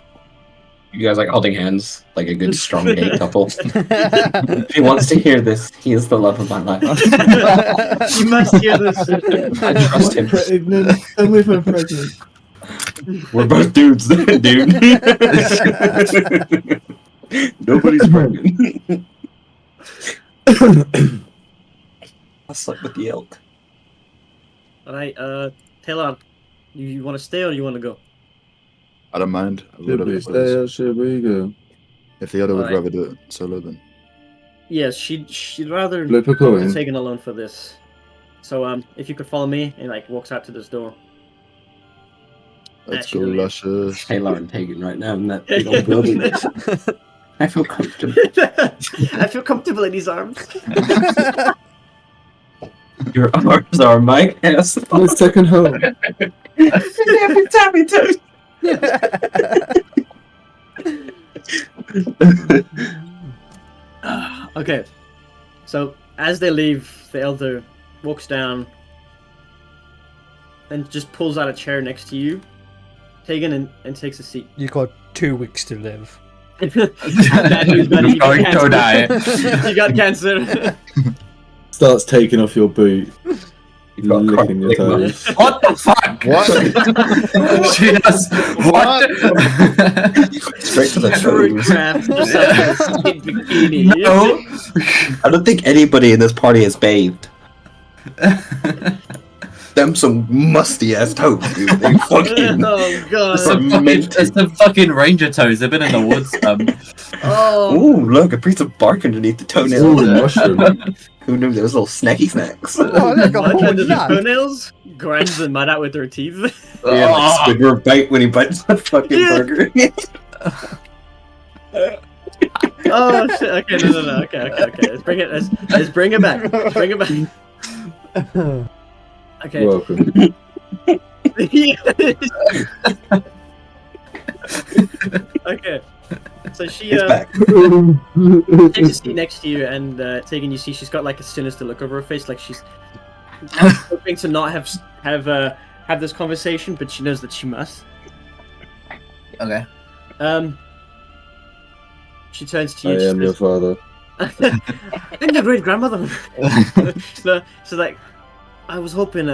You guys holding hands like a good strong gay couple. If he wants to hear this, he is the love of my life. You must hear this. I trust him. I'm with my pregnant. We're both dudes, dude. Nobody's pregnant. I slept with the elk. Alright, Taylor, you want to stay or you want to go? I don't mind. Should we stay or should we go? If the other would Alright. rather do it solo, then. Yes, she'd rather Flip a go coin. taken alone for this. So if you could follow me, and walks out to this door. Let's she go, leaves. Luscious. Taylor and Tegan right now in that big old building. I feel comfortable. I feel comfortable in his arms. Your arms are my ass. My second home. Every time he does. Okay, so as they leave, the Elder walks down and just pulls out a chair next to you, Tegan, and takes a seat. You got 2 weeks to live. Daddy's better, you got Going to cancer. die. You got cancer. Starts taking off your boot. You've got Licking your chronic toes. What the fuck? What? She does. What? Straight to the Covered toes. crap, just a skin bikini. No. I don't think anybody in this party has bathed. Them some musty ass toes, dude. They fucking. Oh god. It's some fucking ranger toes. They've been in the woods. Oh. Ooh, look, a piece of bark underneath the toenail. Ooh, mushroom. Who knew there was little snacky snacks? Oh, look, a Mud whole under the nut. toenails, grinds the mud out with her teeth. Yeah, like Squidward bite when he bites the fucking burger. Oh shit! Okay, no. Okay. Let's bring it. Let's bring it back. Bring it back. Okay. Welcome. Okay. So she It's back. takes a seat next to you, and Tegan, you see she's got like a sinister look over her face, like she's hoping to not have this conversation, but she knows that she must. Okay. She turns to I you. She am your says, father. I'm your great grandmother. So like, I was hoping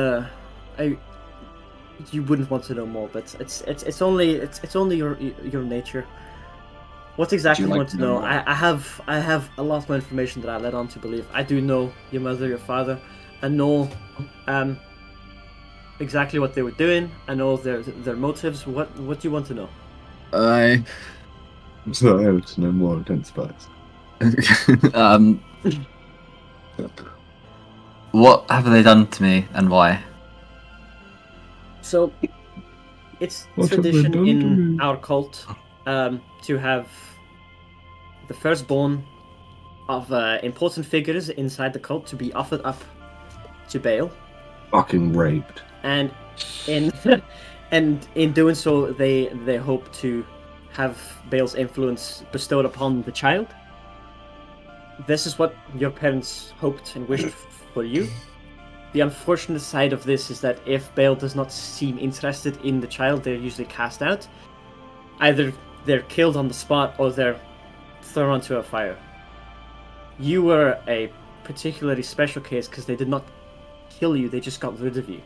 you wouldn't want to know more, but it's only your nature. What exactly Would you you want like to to know know? more? I have a lot more information that I led on to believe. I do know your mother, your father. I know exactly what they were doing. I know their motives. What do you want to know? So I have to know more intense spies. What have they done to me and why? So, it's What have they tradition done to in me? our cult to have the firstborn of important figures inside the cult to be offered up to Baal, Fucking raped. and in and in doing so, they hope to have Baal's influence bestowed upon the child. This is what your parents hoped and wished for you. The unfortunate side of this is that if Baal does not seem interested in the child, they're usually cast out. Either they're killed on the spot or they're thrown onto a fire. You were a particularly special case because they did not kill you, they just got rid of you.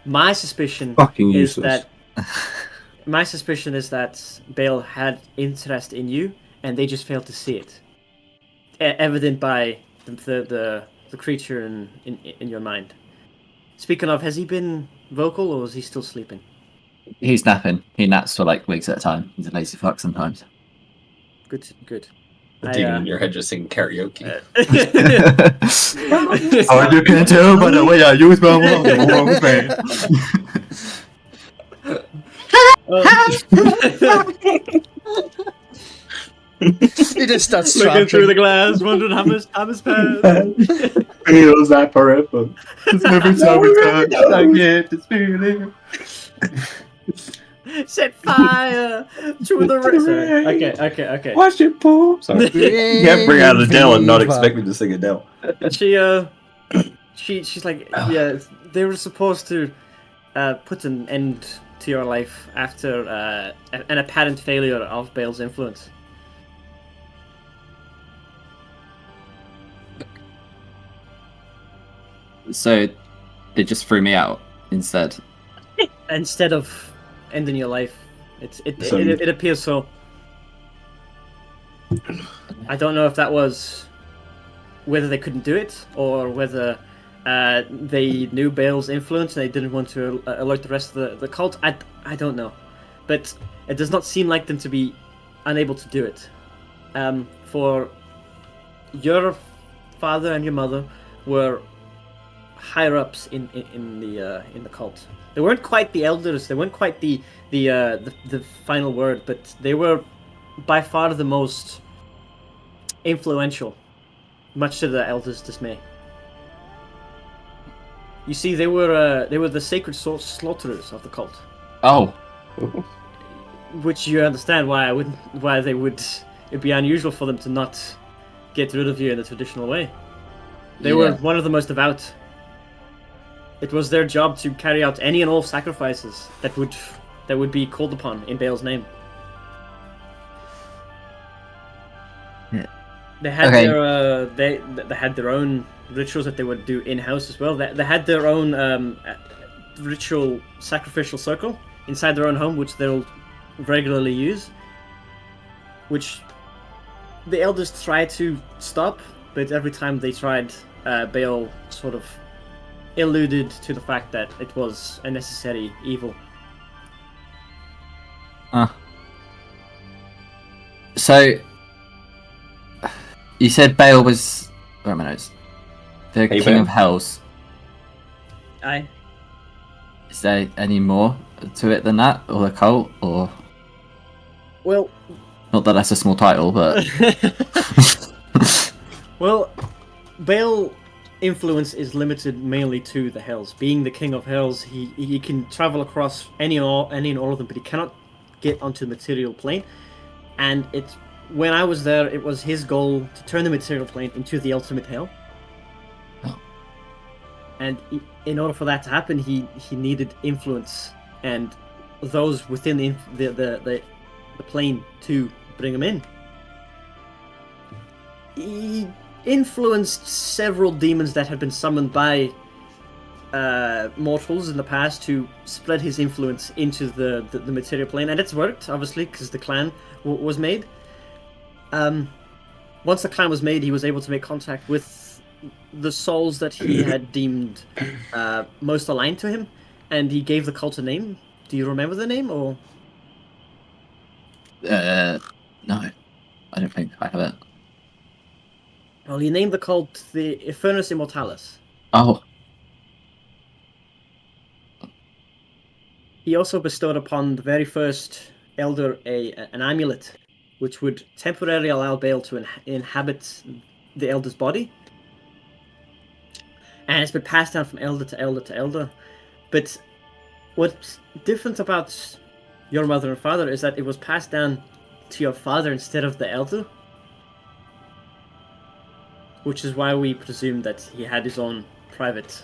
My suspicion Fucking is useless. that Baal had interest in you and they just failed to see it. Evident by the creature in your mind. Speaking of, has he been vocal or is he still sleeping? He's napping. He naps for like weeks at a time. He's a lazy fuck sometimes. Good. Tegan in your head just singing karaoke. Oh, you can tell by the way I use my He just starts Looking through the tramping. glass, wondering how much time has passed. Feels that forever. Every time we touch, I get this feeling. Set fire to the rain. Okay. Watch it pour. Sorry. You can't bring out Adele and not expect me to sing Adele. She's like, yeah, they were supposed to put an end to your life after an apparent failure of Baal's influence. So they just threw me out instead. Instead of ending your life, So- it appears so. I don't know if that was whether they couldn't do it or whether they knew Baal's influence and they didn't want to alert the rest of the cult. I don't know, but it does not seem like them to be unable to do it. For your father and your mother were higher ups in the cult. They weren't quite the elders. They weren't quite the final word, but they were by far the most influential, much to the elders' dismay. You see, they were the sacred slaughterers of the cult, Oh, which you understand why it'd be unusual for them to not get rid of you in the traditional way. They were Yeah. one of the most devout. It was their job to carry out any and all sacrifices that would be called upon in Baal's name. Yeah. They had Okay. they had their own rituals that they would do in house as well. They had their own ritual sacrificial circle inside their own home, which they'll regularly use. Which the elders tried to stop, but every time they tried, Baal sort of alluded to the fact that it was a necessary evil. so you said Baal was. Where are my notes? The Hey, king Baal. of hells. Aye. Is there any more to it than that, or the cult, or Well, not that that's a small title, but well, Baal influence is limited mainly to the Hells. Being the king of Hells, he can travel across any and all of them, but he cannot get onto the material plane. And it's when I was there, it was his goal to turn the material plane into the ultimate Hell. Oh. And in order for that to happen, he needed influence and those within the plane to bring him in. He influenced several demons that had been summoned by mortals in the past to spread his influence into the material plane, and it's worked, obviously, because the clan was made. Once the clan was made, he was able to make contact with the souls that he had deemed most aligned to him, and he gave the cult a name. Do you remember the name, or? No, I don't think I have it. Well, he named the cult the Infernus Immortalis. Oh, He also bestowed upon the very first elder an amulet, which would temporarily allow Baal to inhabit the elder's body. And it's been passed down from elder to elder to elder. But what's different about your mother and father is that it was passed down to your father instead of the elder. Which is why we presume that he had his own private.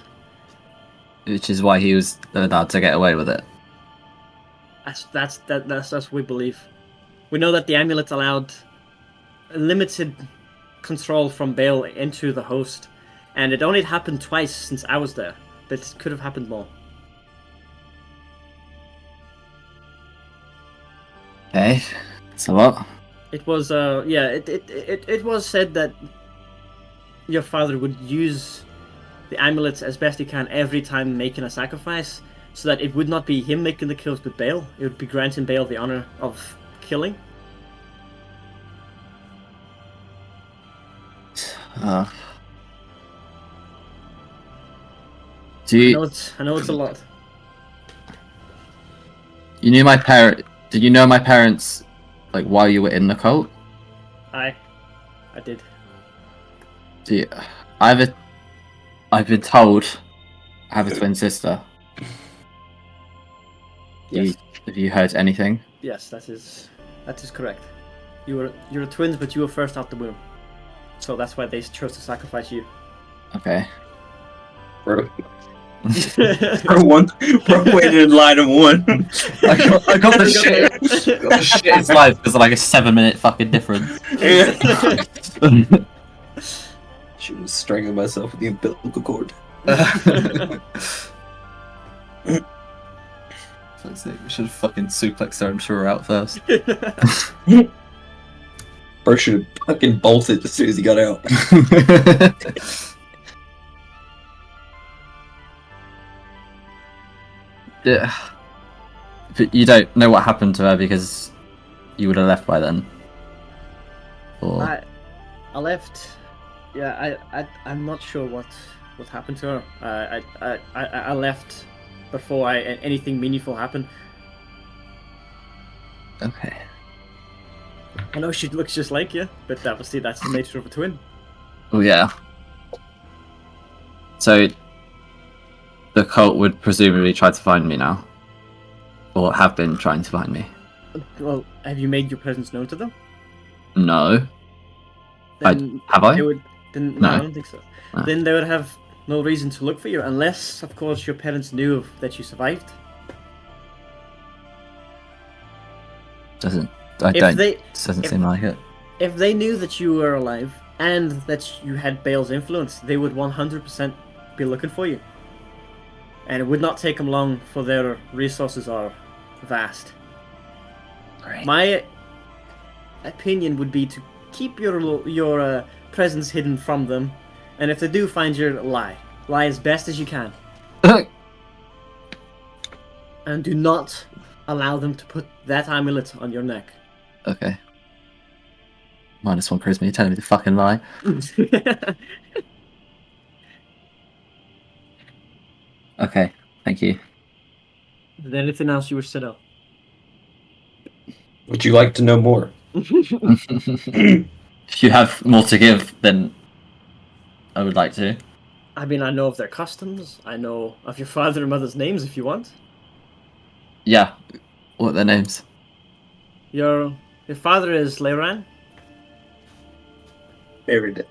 which is why he was allowed to get away with it. That's what we believe. We know that the amulet allowed limited control from Baal into the host, and it only happened twice since I was there, but it could have happened more. Okay, so what? It was it was said that your father would use the amulets as best he can every time making a sacrifice, so that it would not be him making the kills but Baal. It would be granting Baal the honor of killing. Do you? I know it's a lot. You knew my parent. Did you know my parents, like, while you were in the cult? I did. Do you? I've been told I have a twin sister. Yes. Have you heard anything? Yes, that is correct. You're twins, but you were first out the womb, so that's why they chose to sacrifice you. Okay. Bro, bro waited in line of one. I got the shit. Got the shit. It's live because of like a 7-minute fucking difference. She was strangling myself with the umbilical cord. Fuck's sake, we should have fucking suplexed her and threw her out first. Bro should have fucking bolted as soon as he got out. Yeah. But you don't know what happened to her because you would have left by then. Or I left. Yeah, I'm not sure what happened to her. I left before anything meaningful happened. okay. I know she looks just like you, but obviously that's the nature of a twin. Oh yeah. So the cult would presumably try to find me now, or have been trying to find me. Well, have you made your presence known to them? No. Then Have I? They would, then, no, No. I don't think so. No. Then they would have no reason to look for you, unless, of course, your parents knew that you survived. Doesn't If seem like it. If they knew that you were alive and that you had Baal's influence, they would 100% be looking for you. And it would not take them long, for their resources are vast. Great. My opinion would be to keep your presence hidden from them, and if they do find you, lie as best as you can, and do not allow them to put that amulet on your neck. Okay. -1 charisma, you're telling me to fucking lie. Okay, thank you. Is there anything else you wish to know? Would you like to know more? If you have more to give, then I would like to. I mean, I know of their customs. I know of your father and mother's names if you want. Yeah. What are their names? Your father is Leiran, Very good.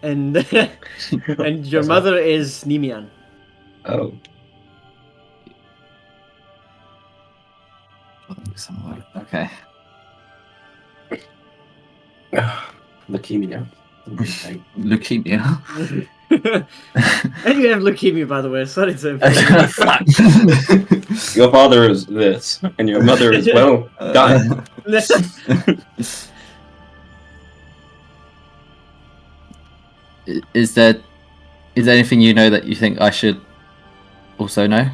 and and your mother is Nimian. Oh. Okay. Leukemia. Leukemia. And you have leukemia, by the way. Sorry to. Your father is this, and your mother is, well, dying. Is there anything you know that you think I should also know?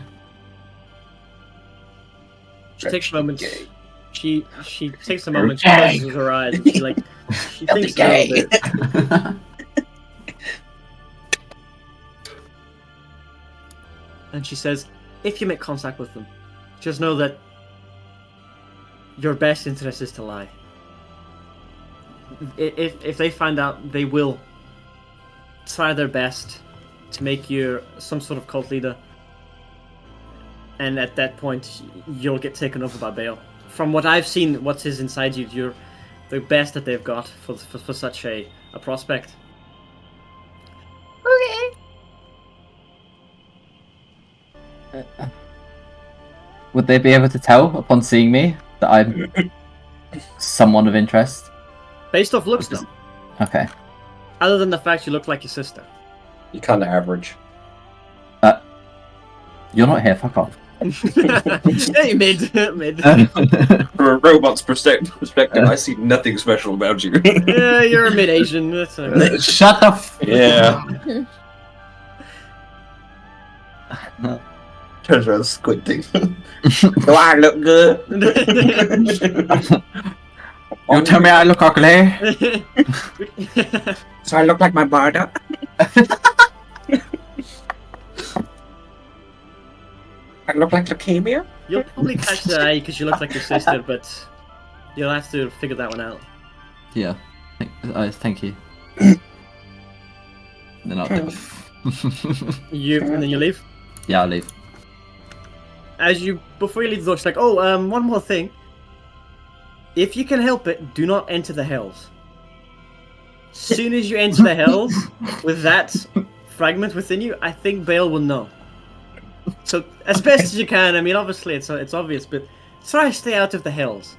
She takes a moment. She takes a moment. She closes her eyes. And she thinks a little bit. And she says, "If you make contact with them, just know that your best interest is to lie. If they find out, they will try their best to make you some sort of cult leader. And at that point, you'll get taken over by Bale. From what I've seen, what is inside you, you're the best that they've got for such a prospect." Okay. Would they be able to tell upon seeing me that I'm someone of interest? Based off looks, though. Okay. Other than the fact you look like your sister. You're kind of average. You're not here. Fuck off. Hey, mid. From a robot's perspective, I see nothing special about you. Yeah, you're a mid-Asian. That's okay. Shut the. Yeah. Turns around squinting. Do I look good? You tell me I look ugly. So I look like my brother? I look like leukemia? You'll probably catch the eye because you look like your sister, but you'll have to figure that one out. Yeah. Thank you. Then I'll do. And then you leave. Yeah, I'll leave. Before you leave the door, she's like, "Oh, one more thing. If you can help it, do not enter the hells. Soon as you enter the hells with that fragment within you, I think Bale will know. So as best as you can. I mean, obviously it's obvious, but try to stay out of the hells."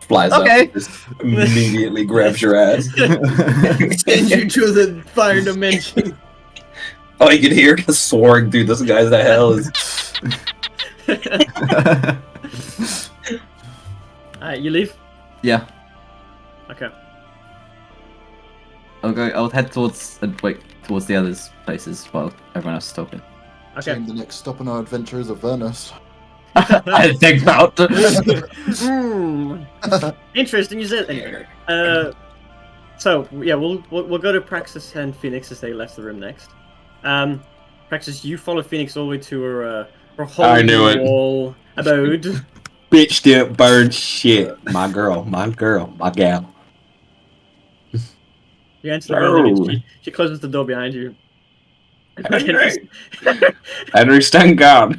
Flies Okay. up, just immediately grabs your ass. Send you to the fire dimension. All you can hear is soaring through this guy's the hell is. Alright, you leave? Yeah. Okay. I'll head towards the others' places while everyone else is talking. Okay. The next stop on our adventure is Avernus. I think not. Interesting you said. Anyway, so yeah, we'll go to Praxis and Phoenix as they left the room next. Praxis, you follow Phoenix all the way to her I knew it. wall abode. Bitch didn't burn shit. My girl, my gal. You enter the building. She closes the door behind you. Henry, stand guard.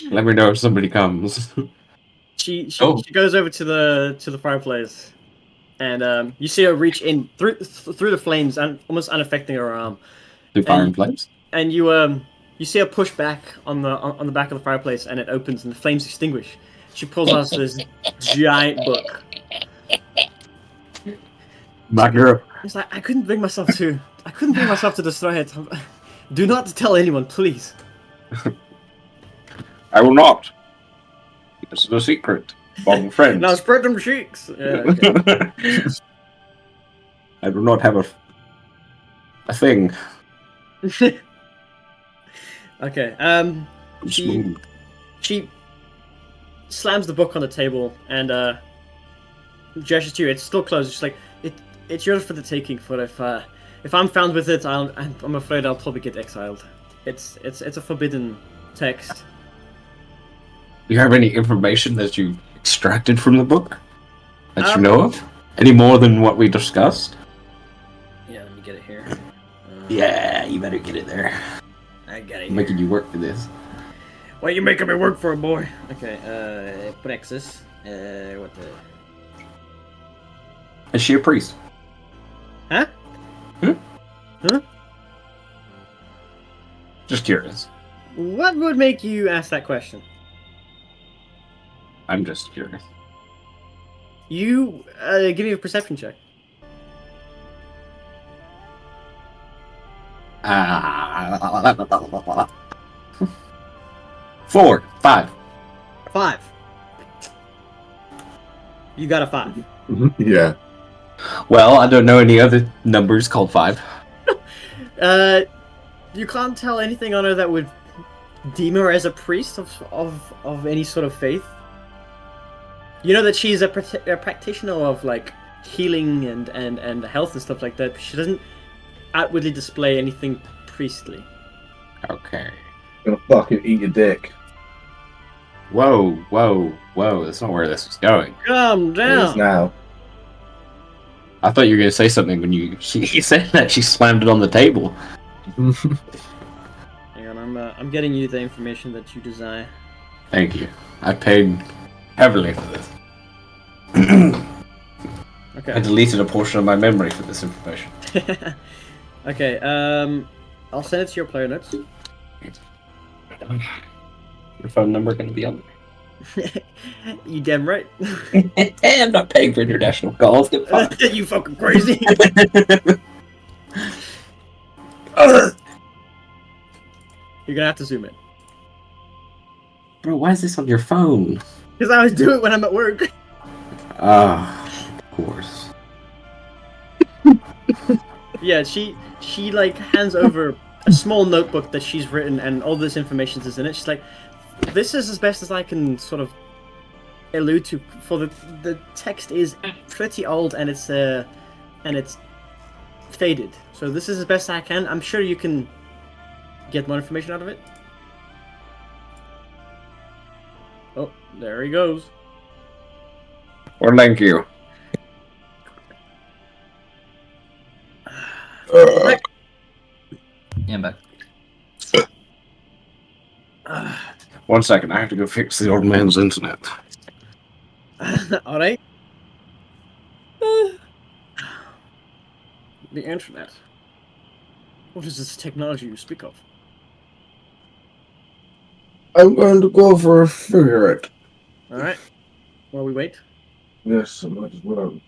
Let me know if somebody comes. She goes over to the fireplace, and you see her reach in through the flames and almost unaffecting her arm. Do fire in flames? And you see her push back on the back of the fireplace, and it opens and the flames extinguish. She pulls out this giant book. My girl. It's like I couldn't bring myself to destroy it. Do not tell anyone, please. I will not. This is a secret. Among friends. Now spread them cheeks. Yeah, okay. I do not have a thing. Okay. She slams the book on the table and gestures to you. It's still closed. She's like, it's yours for the taking. For if I'm found with it, I'm afraid I'll probably get exiled. It's a forbidden text. Do you have any information that you extracted from the book that you know of? Any more than what we discussed? Yeah, let me get it here. Yeah, you better get it there. I get it. I'm making you work for this. What you making me work for, boy? Okay, Praxis. What the? Is she a priest? Huh? Huh? Just curious. What would make you ask that question? I'm just curious. You, give me a perception check. Four, five. 5. You got a 5. Yeah. Well, I don't know any other numbers called five. You can't tell anything on her that would deem her as a priest of any sort of faith. You know that she's a practitioner of like healing and health and stuff like that. But she doesn't outwardly display anything priestly. Okay. Gonna fucking eat your dick. Whoa, whoa, whoa. That's not where this was going. Calm It is down. now. I thought you were going to say something when you said that. She slammed it on the table. Hang on, I'm getting you the information that you desire. Thank you. I paid heavily for this. I Okay. deleted a portion of my memory for this information. Okay. I'll send it to your player notes. Your phone number going to be on You damn right. there. I'm not paying for international calls. Get fucked. You fucking crazy. You're gonna have to zoom in. Bro, why is this on your phone? Because I always do it when I'm at work. Ah, of course. Yeah, she like hands over a small notebook that she's written and all this information is in it. She's like, this is as best as I can sort of allude to, for the text is pretty old and it's faded. So this is as best I can. I'm sure you can get more information out of it. Oh, there he goes. Well, thank you. Yeah, I'm back. 1 second, I have to go fix the old man's internet. All right. The internet. What is this technology you speak of? I'm going to go for a cigarette. All right. While we wait. Yes, I might as well.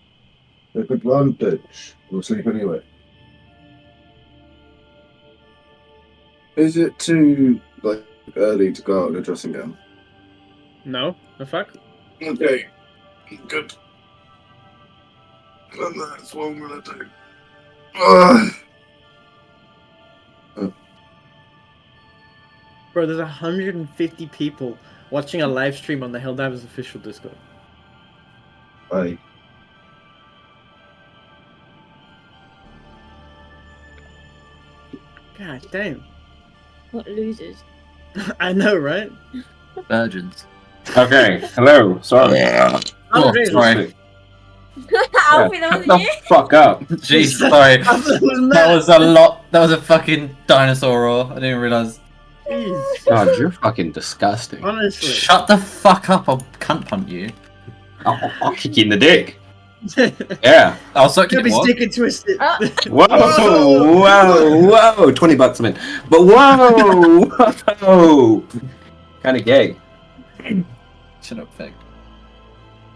Take advantage. We'll sleep anyway. Is it too early to go out in a dressing gown? No. The fuck? Okay. Good. And that's what I'm gonna do. Bro, there's 150 people watching a live stream on the Helldivers official Discord. Bye. God damn. What losers? I know, right? Virgins. Okay, hello. Sorry. Oh, Jesus. sorry. Alfie, that Shut was you? the fuck up. Jeez, sorry. That That was a lot. That was a fucking dinosaur roar. I didn't realize. Jeez. God, you're fucking disgusting. Honestly. Shut the fuck up! I'll cunt punt you. I'll kick you in the dick. Yeah. I'll suck you Could be more. stick and twisted. Whoa, whoa, whoa. 20 bucks a minute. But whoa, whoa. Kind of gay. Shut up, Fig.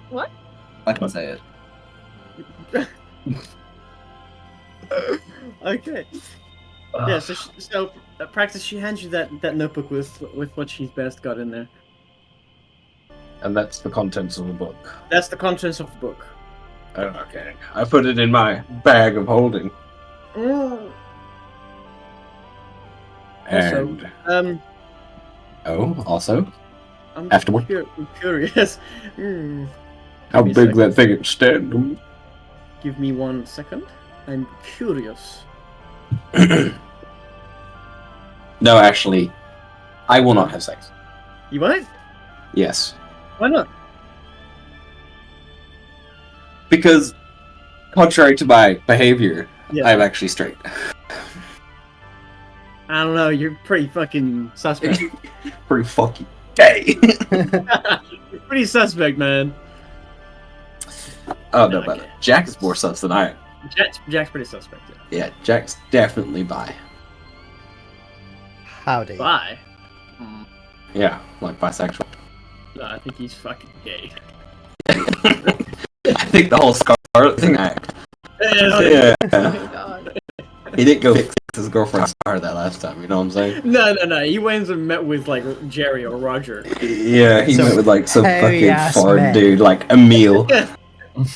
What? I can say it. Okay. Yeah, so Practice, she hands you that notebook with what she's best got in there. And that's the contents of the book. That's the contents of the book. Oh, okay. I put it in my bag of holding. And Also? I'm Afterward? I'm curious. how Give me a big second. that thing extend? Give me 1 second. I'm curious. No, actually, I will not have sex. You want it? Yes. Why not? Because, contrary to my behavior, Yeah. I'm actually straight. I don't know. You're pretty fucking suspect. Pretty fucking gay. You're pretty suspect, man. Oh no, but Jack is more sus than I am. Jack's pretty suspect. Yeah. Yeah, Jack's definitely bi. Howdy. Bye. Yeah, like bisexual. No, I think he's fucking gay. I think the whole Scarlet thing act. Yeah. Yeah. Oh my god. He didn't go fix his girlfriend's car that last time, you know what I'm saying? No. He went and met with like Jerry or Roger. Yeah, he So, met with like some hairy fucking ass foreign man. dude, like Emil. Yeah. Ain't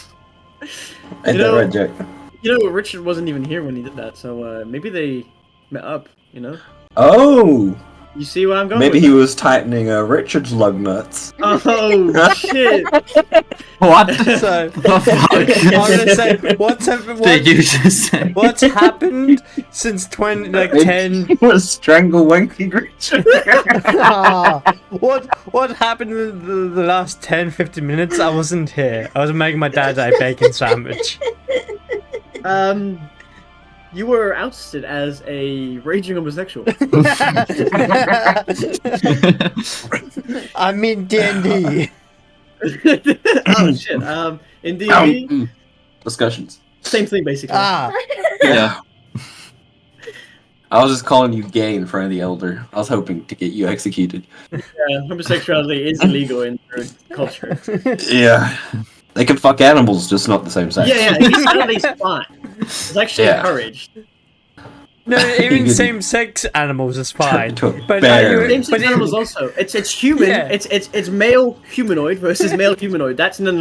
You know- that right, Jack? You know, Richard wasn't even here when he did that, so maybe they met up. You know. Oh! You see where I'm going? Maybe with he was tightening Richard's lug nuts. that? Oh shit! What? So, The I'm fuck? gonna say, Did you just say? what's happened since 10? He was strangle Winky Richard. What happened in the last 10-15 minutes? I wasn't here. I was making my dad a bacon sandwich. You were ousted as a raging homosexual. I'm in D&D. Oh shit. In D&D, Discussions. same thing basically. Yeah. I was just calling you gay in front of the elder. I was hoping to get you executed. Yeah, homosexuality is illegal in their culture. Yeah. They can fuck animals, just not the same sex. Yeah, homosexuality's fine. It's actually Yeah. encouraged. No, even can- same-sex animals is fine. To a But bear. Same sex in- animals also. It's human. Yeah. It's male humanoid versus male humanoid. That's no.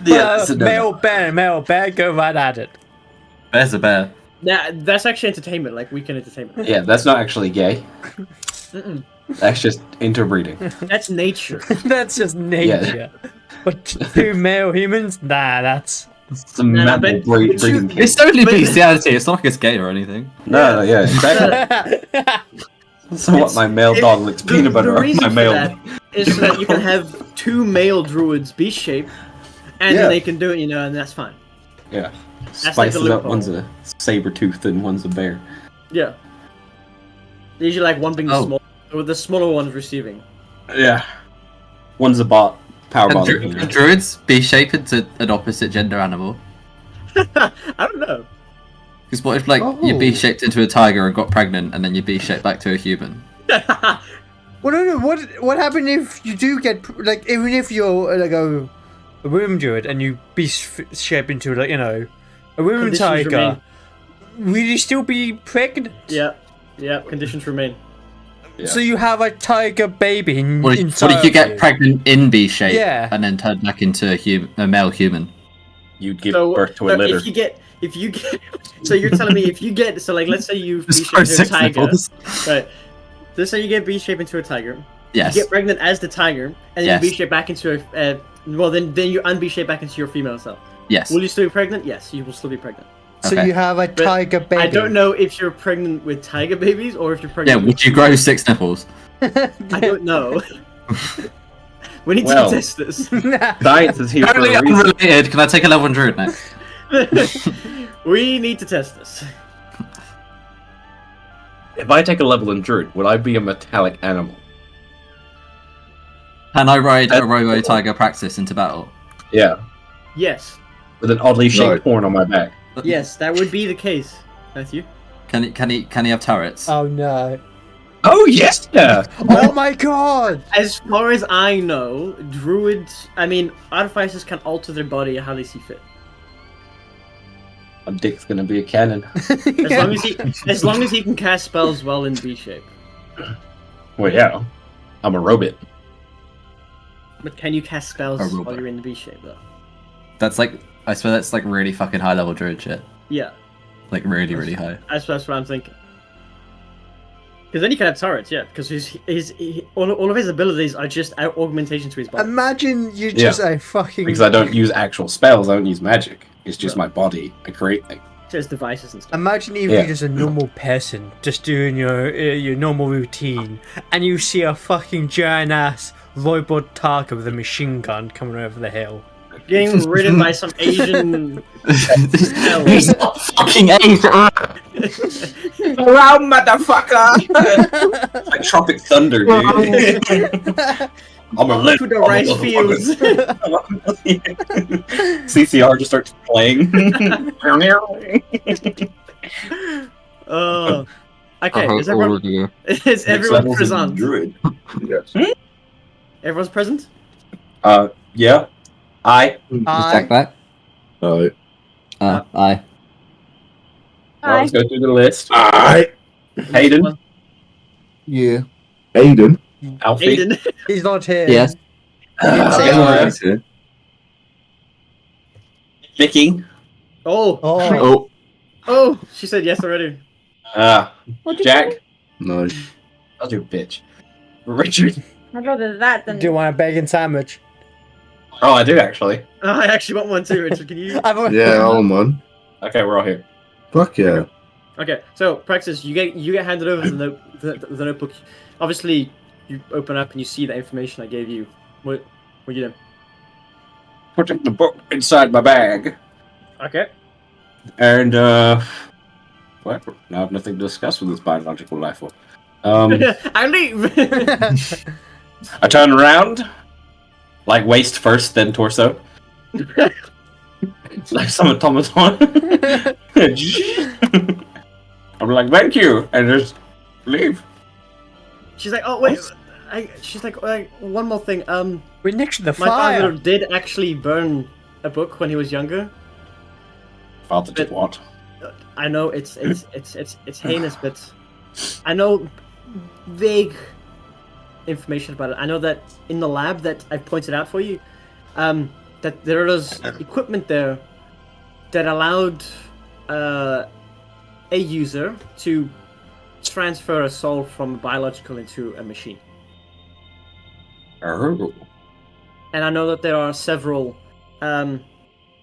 Yeah, so no. male bear, go right at it. Bear's a bear. That's actually entertainment, like weekend entertainment. Yeah, that's not actually gay. Mm-mm. That's just interbreeding. That's nature. That's just nature. But two male humans? Nah, that's... It's a mammal but- breeding case. It's totally But- bestiality. It's not like it's gay or anything. No, yeah, exactly. So what, my male It- dog licks peanut butter the off reason my for male... that is so that you can have two male druids beast shape, and Yeah. then they can do it, and that's fine. Yeah. like Spices the up, one's loophole. a saber-toothed and one's a bear. Yeah. Usually, like one being the Oh. small, with the smaller one receiving. Yeah. One's a bot. Power Can bot. can druids be shaped into an opposite gender animal? I don't know. Because what if, like, you be shaped into a tiger and got pregnant, and then you be shaped back to a human? Well, no. What happened if you do get like even if you're like a women druid and you be shaped into like a women Conditions tiger? Will you still be pregnant? Yeah. Conditions remain. Yeah. So you have a tiger baby in, What inside if you of get pregnant in B shape, Yeah. and then turn back into a male human? You'd give So, birth to a so litter. if you get, so you're telling me if you get, so like let's say you've Just beast grow shaped into a 6 tiger, nipples. right? So let's say you get beast shaped into a tiger. Yes. You get pregnant as the tiger, and then Yes. you be shaped back into a. Well, then you unbe shaped back into your female self. Yes. Will you still be pregnant? Yes, you will still be pregnant. So Okay. you have a But tiger baby. I don't know if you're pregnant with tiger babies or if you're Yeah, pregnant. would you grow 6 nipples? I don't know. We need Well. to test this. Science is here for Totally a reason. unrelated. Can I take a level 1 druid next? We need to test this. If I take a level in Druid, would I be a metallic animal? Can I ride a robo tiger praxis into battle? Yeah. Yes, With an oddly shaped horn on my back. yes, that would be the case, Matthew. Can he have turrets? Oh no! Oh, yes! Yeah! Oh my god! As far as I know, druids, artificers can alter their body how they see fit. My dick's gonna be a cannon. As long as he can cast spells well in B shape. Well, yeah. I'm a robot. But can you cast spells A while robot. you're in the B shape though? That's like, I swear that's like really fucking high level druid shit. Yeah, Like really, really high. that's what I'm thinking. Because then he can have turrets, yeah. Because all of his abilities are just augmentation to his body. Imagine you just a fucking. Because I don't use actual spells, I don't use magic. It's just my body. I create things. Just devices and stuff. Imagine if Yeah. you're just a normal person, just doing your normal routine, and you see a fucking giant ass robot tiger with a machine gun coming over the hill. Getting ridden by some Asian. He's not fucking Asian! Around, motherfucker! It's like Tropic Thunder, dude. I'm a To the rice fields. CCR just starts playing. Oh. Okay, Uh-huh, is everyone, over is everyone present? Druid. Yes. Everyone's present? Yeah. I. Just check back. Alright. Aye. Well, Hi. let's go through the list. Alright. Hayden. Yeah. Aiden. Alfie. Aiden. He's not here. Yes. Everyone's here. Vicky. Oh. Oh. Oh, she said yes already. Jack. No. I'll do bitch. Richard. I'd rather that than. Do you want a bacon sandwich? Oh, I do actually. Oh, I actually want one too, Richard. Can you? Yeah, oh man. Okay, we're all here. Fuck yeah. Okay, so Praxis, you get handed over the notebook. Obviously, you open up and you see the information I gave you. What you doing? Putting the book inside my bag. Okay. And, what? I have nothing to discuss with this biological life form. I leave. I turn around, like waist first, then torso. Like some automaton. I'm like, thank you, and just leave. She's like, oh wait. She's like, one more thing. We're next to the My fire. father did actually burn a book when he was younger. Father did what? I know it's heinous, but I know vague information about it. I know that in the lab that I pointed out for you, that there was equipment there that allowed a user to transfer a soul from a biological into a machine. Oh. And I know that there are several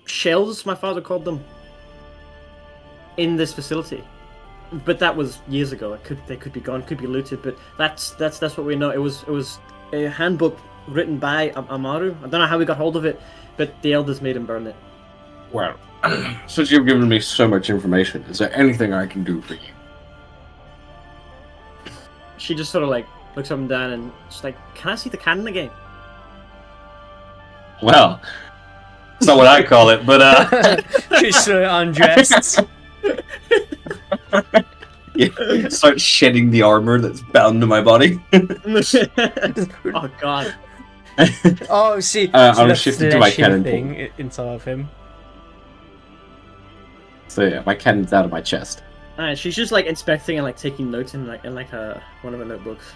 shells, my father called them, in this facility. But that was years ago. They could be gone, could be looted. But that's what we know. It was a handbook written by Amaru. I don't know how we got hold of it, but the elders made him burn it. Well, since you've given me so much information, is there anything I can do for you? She just sort of like looks up and down and she's like, "Can I see the cannon again?" Well, it's not what I call it, but She's so undressed. yeah, start shedding the armor that's bound to my body. Oh god. Oh, see, I'm the shifting to my fleshy cannon thing inside of him. So yeah, my cannon's out of my chest. Alright, she's just like inspecting and like taking notes in one of her notebooks.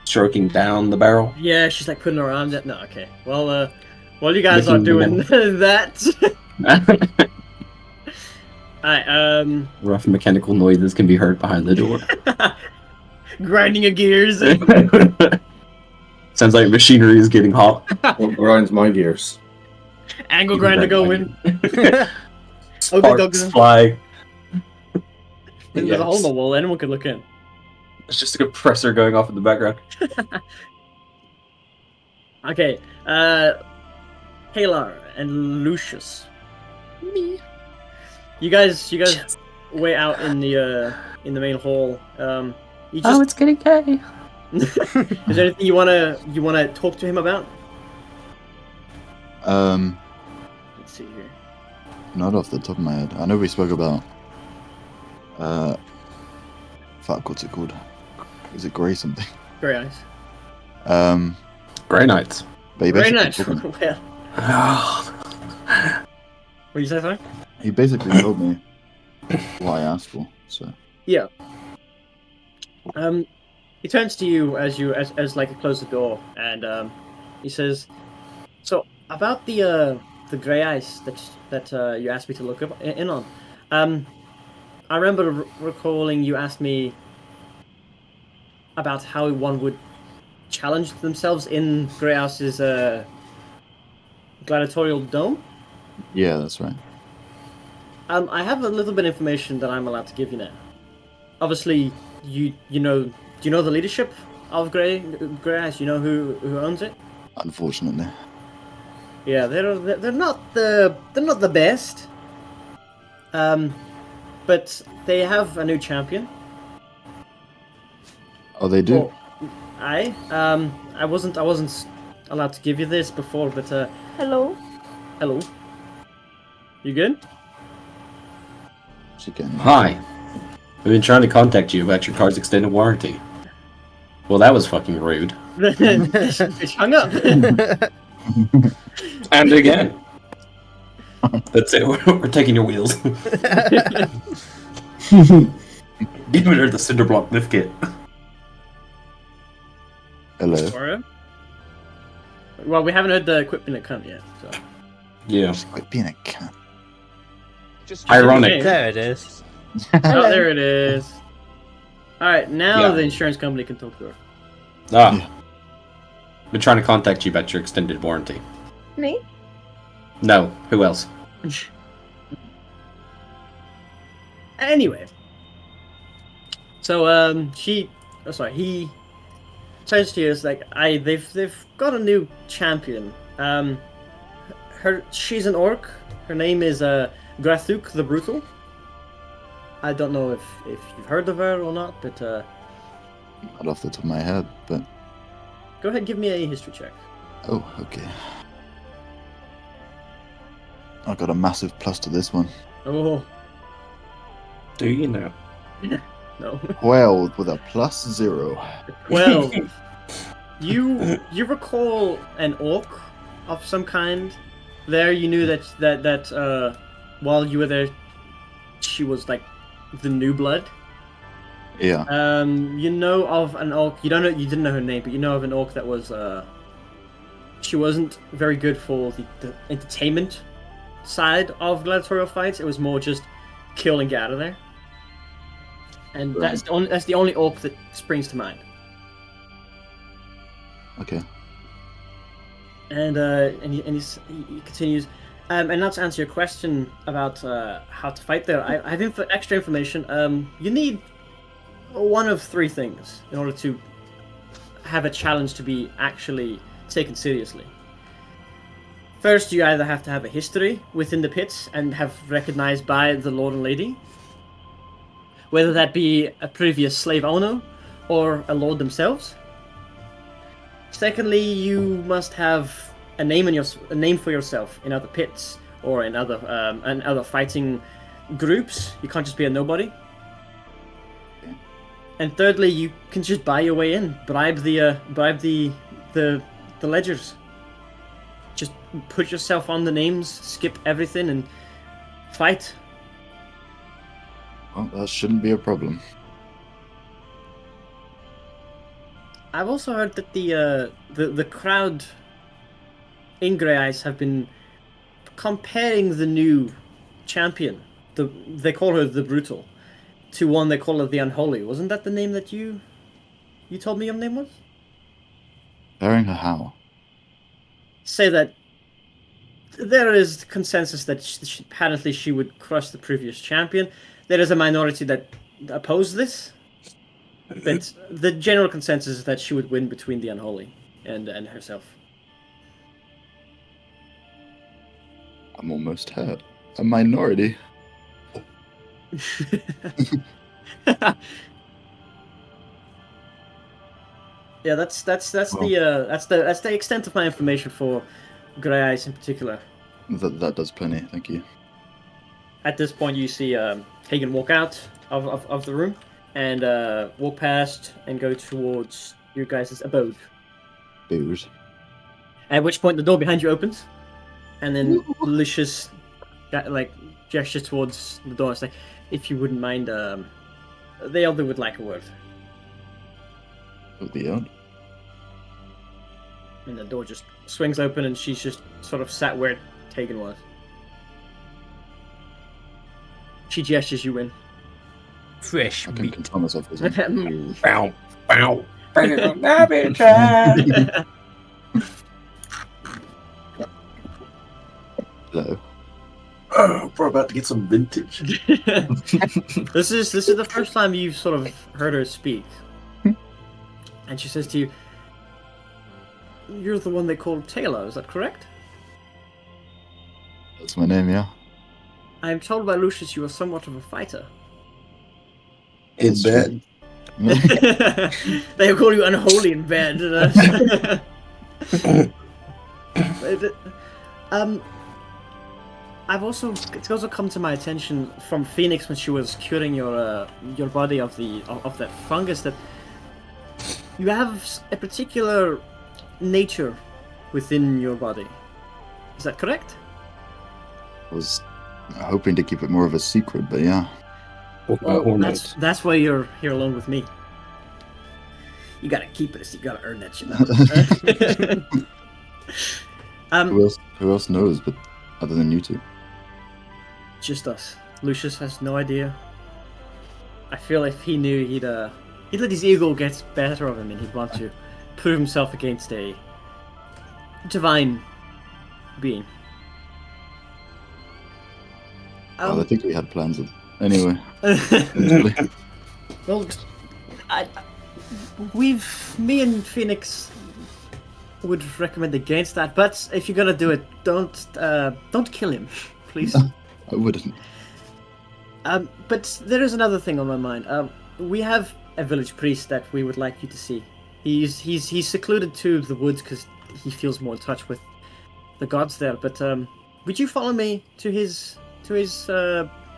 Stroking down the barrel. Yeah, she's like putting her arms out. No, okay. Well, while you guys are Licking doing that. Alright, Rough mechanical noises can be heard behind the door. grinding of gears. Sounds like machinery is getting hot. What grinds my gears? Angle grinder going. Sparks fly. There's a hole in the wall. Anyone could look in. It's just a compressor going off in the background. Okay, Halar and Lucius. Me. You guys wait out in the main hall. You just, it's getting gay. is there anything you wanna talk to him about? Let's see here. Not off the top of my head. I know we spoke about fuck, what's it called? Is it Grey something? Grey eyes. Grey Knights. But he Grey basically Knight. told me- Well, what did you say, sorry? he basically told me what I asked for. So Yeah. He turns to you as like you close the door, and he says, "So about the grey ice that you asked me to look up in on. I remember recalling you asked me about how one would challenge themselves in Greyhouse's gladiatorial dome. yeah, that's right. I have a little bit of information that I'm allowed to give you now. Obviously, you know, do you know the leadership of Greyhouse? You know who owns it? Unfortunately. Yeah, they're not the best. but they have a new champion. Oh, they do. I wasn't allowed to give you this before, but Hello. hello. You good? She can. Hi. I've been trying to contact you about your car's extended warranty. Well, that was fucking rude. It's hung up. And again. That's it. We're taking your wheels. Even her the cinder block lift kit. Hello. Alright. Well, we haven't heard the equipment come yet, so. Yeah. Quit being a cat. Ironic. There it is. Oh, there it is. Alright, now Yeah. the insurance company can talk to her. Ah. Been trying to contact you about your extended warranty. Me? No. Who else? Anyway. So, he turns to you, it's like, they've got a new champion. She's an orc. Her name is, Grathuk the Brutal. I don't know if you've heard of her or not, but, Not off the top of my head, but go ahead and give me a history check. oh, okay. I got a massive plus to this one. Oh, Do you know? no. 12 with a +0. Well, you recall an orc of some kind. There, you knew that while you were there, she was like the new blood. Yeah. You know of an orc. You didn't know her name, but you know of an orc that was she wasn't very good for the entertainment side of gladiatorial fights. It was more just kill and get out of there. And Right. that's the only orc that springs to mind. Okay. And he continues. And now to answer your question about how to fight there, I have extra information. You need one of three things in order to have a challenge to be actually taken seriously. First, you either have to have a history within the pits and have recognized by the Lord and Lady, whether that be a previous slave owner or a lord themselves. Secondly, you must have a name for yourself in other pits or in other fighting groups. You can't just be a nobody. And thirdly, you can just buy your way in, bribe the ledgers. Just put yourself on the names, skip everything, and fight. Well, that shouldn't be a problem. I've also heard that the crowd in Grey Ice have been comparing the new champion, they call her the Brutal, to one they call her the Unholy. Wasn't that the name that you told me your name was? Bearing her how? Say that there is consensus that apparently she would crush the previous champion. There is a minority that oppose this, but the general consensus is that she would win between the Unholy and herself. I'm almost hurt. A minority. Yeah, that's the extent of my information for Grey Ice in particular. That does plenty, thank you. At this point, you see Hagen walk out of the room and walk past and go towards your guys' abode. Booze. At which point, the door behind you opens, and then Lucius gestures towards the door and say, "If you wouldn't mind, the elder would like a word." At the end. And the door just swings open, and she's just sort of sat where Tegan was. She gestures you in. Fresh I can meat. control myself as well. Bow, bow. Hello. Oh, we're about to get some vintage. This is the first time you've sort of heard her speak. And she says to you, "You're the one they called Taylor, is that correct? That's my name, yeah? I am told by Lucius you are somewhat of a fighter." In It's bed. They call you unholy in bed. It's also come to my attention from Phoenix when she was curing your body of that fungus that you have a particular nature within your body. Is that correct? I was hoping to keep it more of a secret, but yeah. Talk about hormones. That's why you're here alone with me. You gotta keep it. You gotta earn that shit. Who else knows? But other than you two, Just us. Lucius has no idea. I feel if he knew, he'd let his ego get better of him, and he'd want to prove himself against a divine being. well, I think we had plans of. Anyway, Well, me and Phoenix would recommend against that. But if you're gonna do it, don't kill him, please. I wouldn't. But there is another thing on my mind. We have a village priest that we would like you to see. He's secluded to the woods because he feels more in touch with the gods there. But would you follow me to his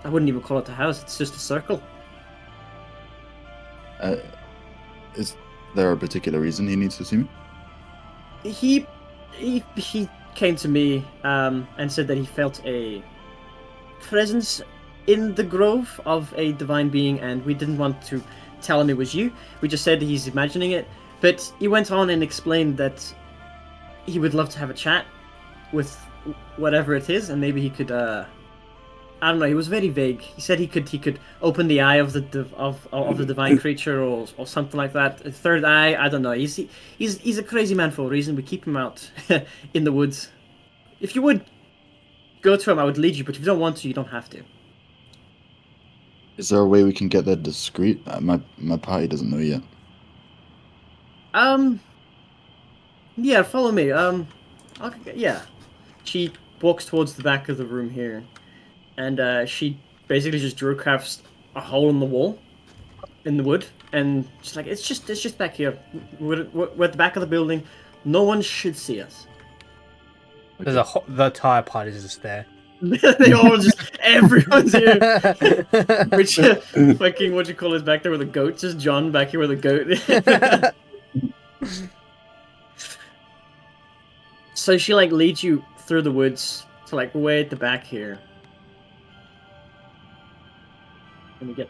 I wouldn't even call it a house. It's just a circle. Is there a particular reason he needs to see me? He came to me and said that he felt a presence in the grove of a divine being, and we didn't want to tell him it was you. We just said he's imagining it. But he went on and explained that he would love to have a chat with whatever it is, and maybe he could. I don't know. He was very vague. He said he could open the eye of the divine creature or something like that. A third eye. I don't know. He's a crazy man for a reason. We keep him out in the woods. If you would go to him, I would lead you. But if you don't want to, you don't have to. Is there a way we can get there discreet? My party doesn't know yet. Yeah. Follow me. Okay, yeah. She walks towards the back of the room here. And she basically just crafts a hole in the wall, in the wood, and she's like, "It's just back here. We're at the back of the building. No one should see us." There's the entire party is just there. They all everyone's here. Which fucking what you call is back there with a goat? Just John back here with a goat. So she leads you through the woods to way at the back here. I need to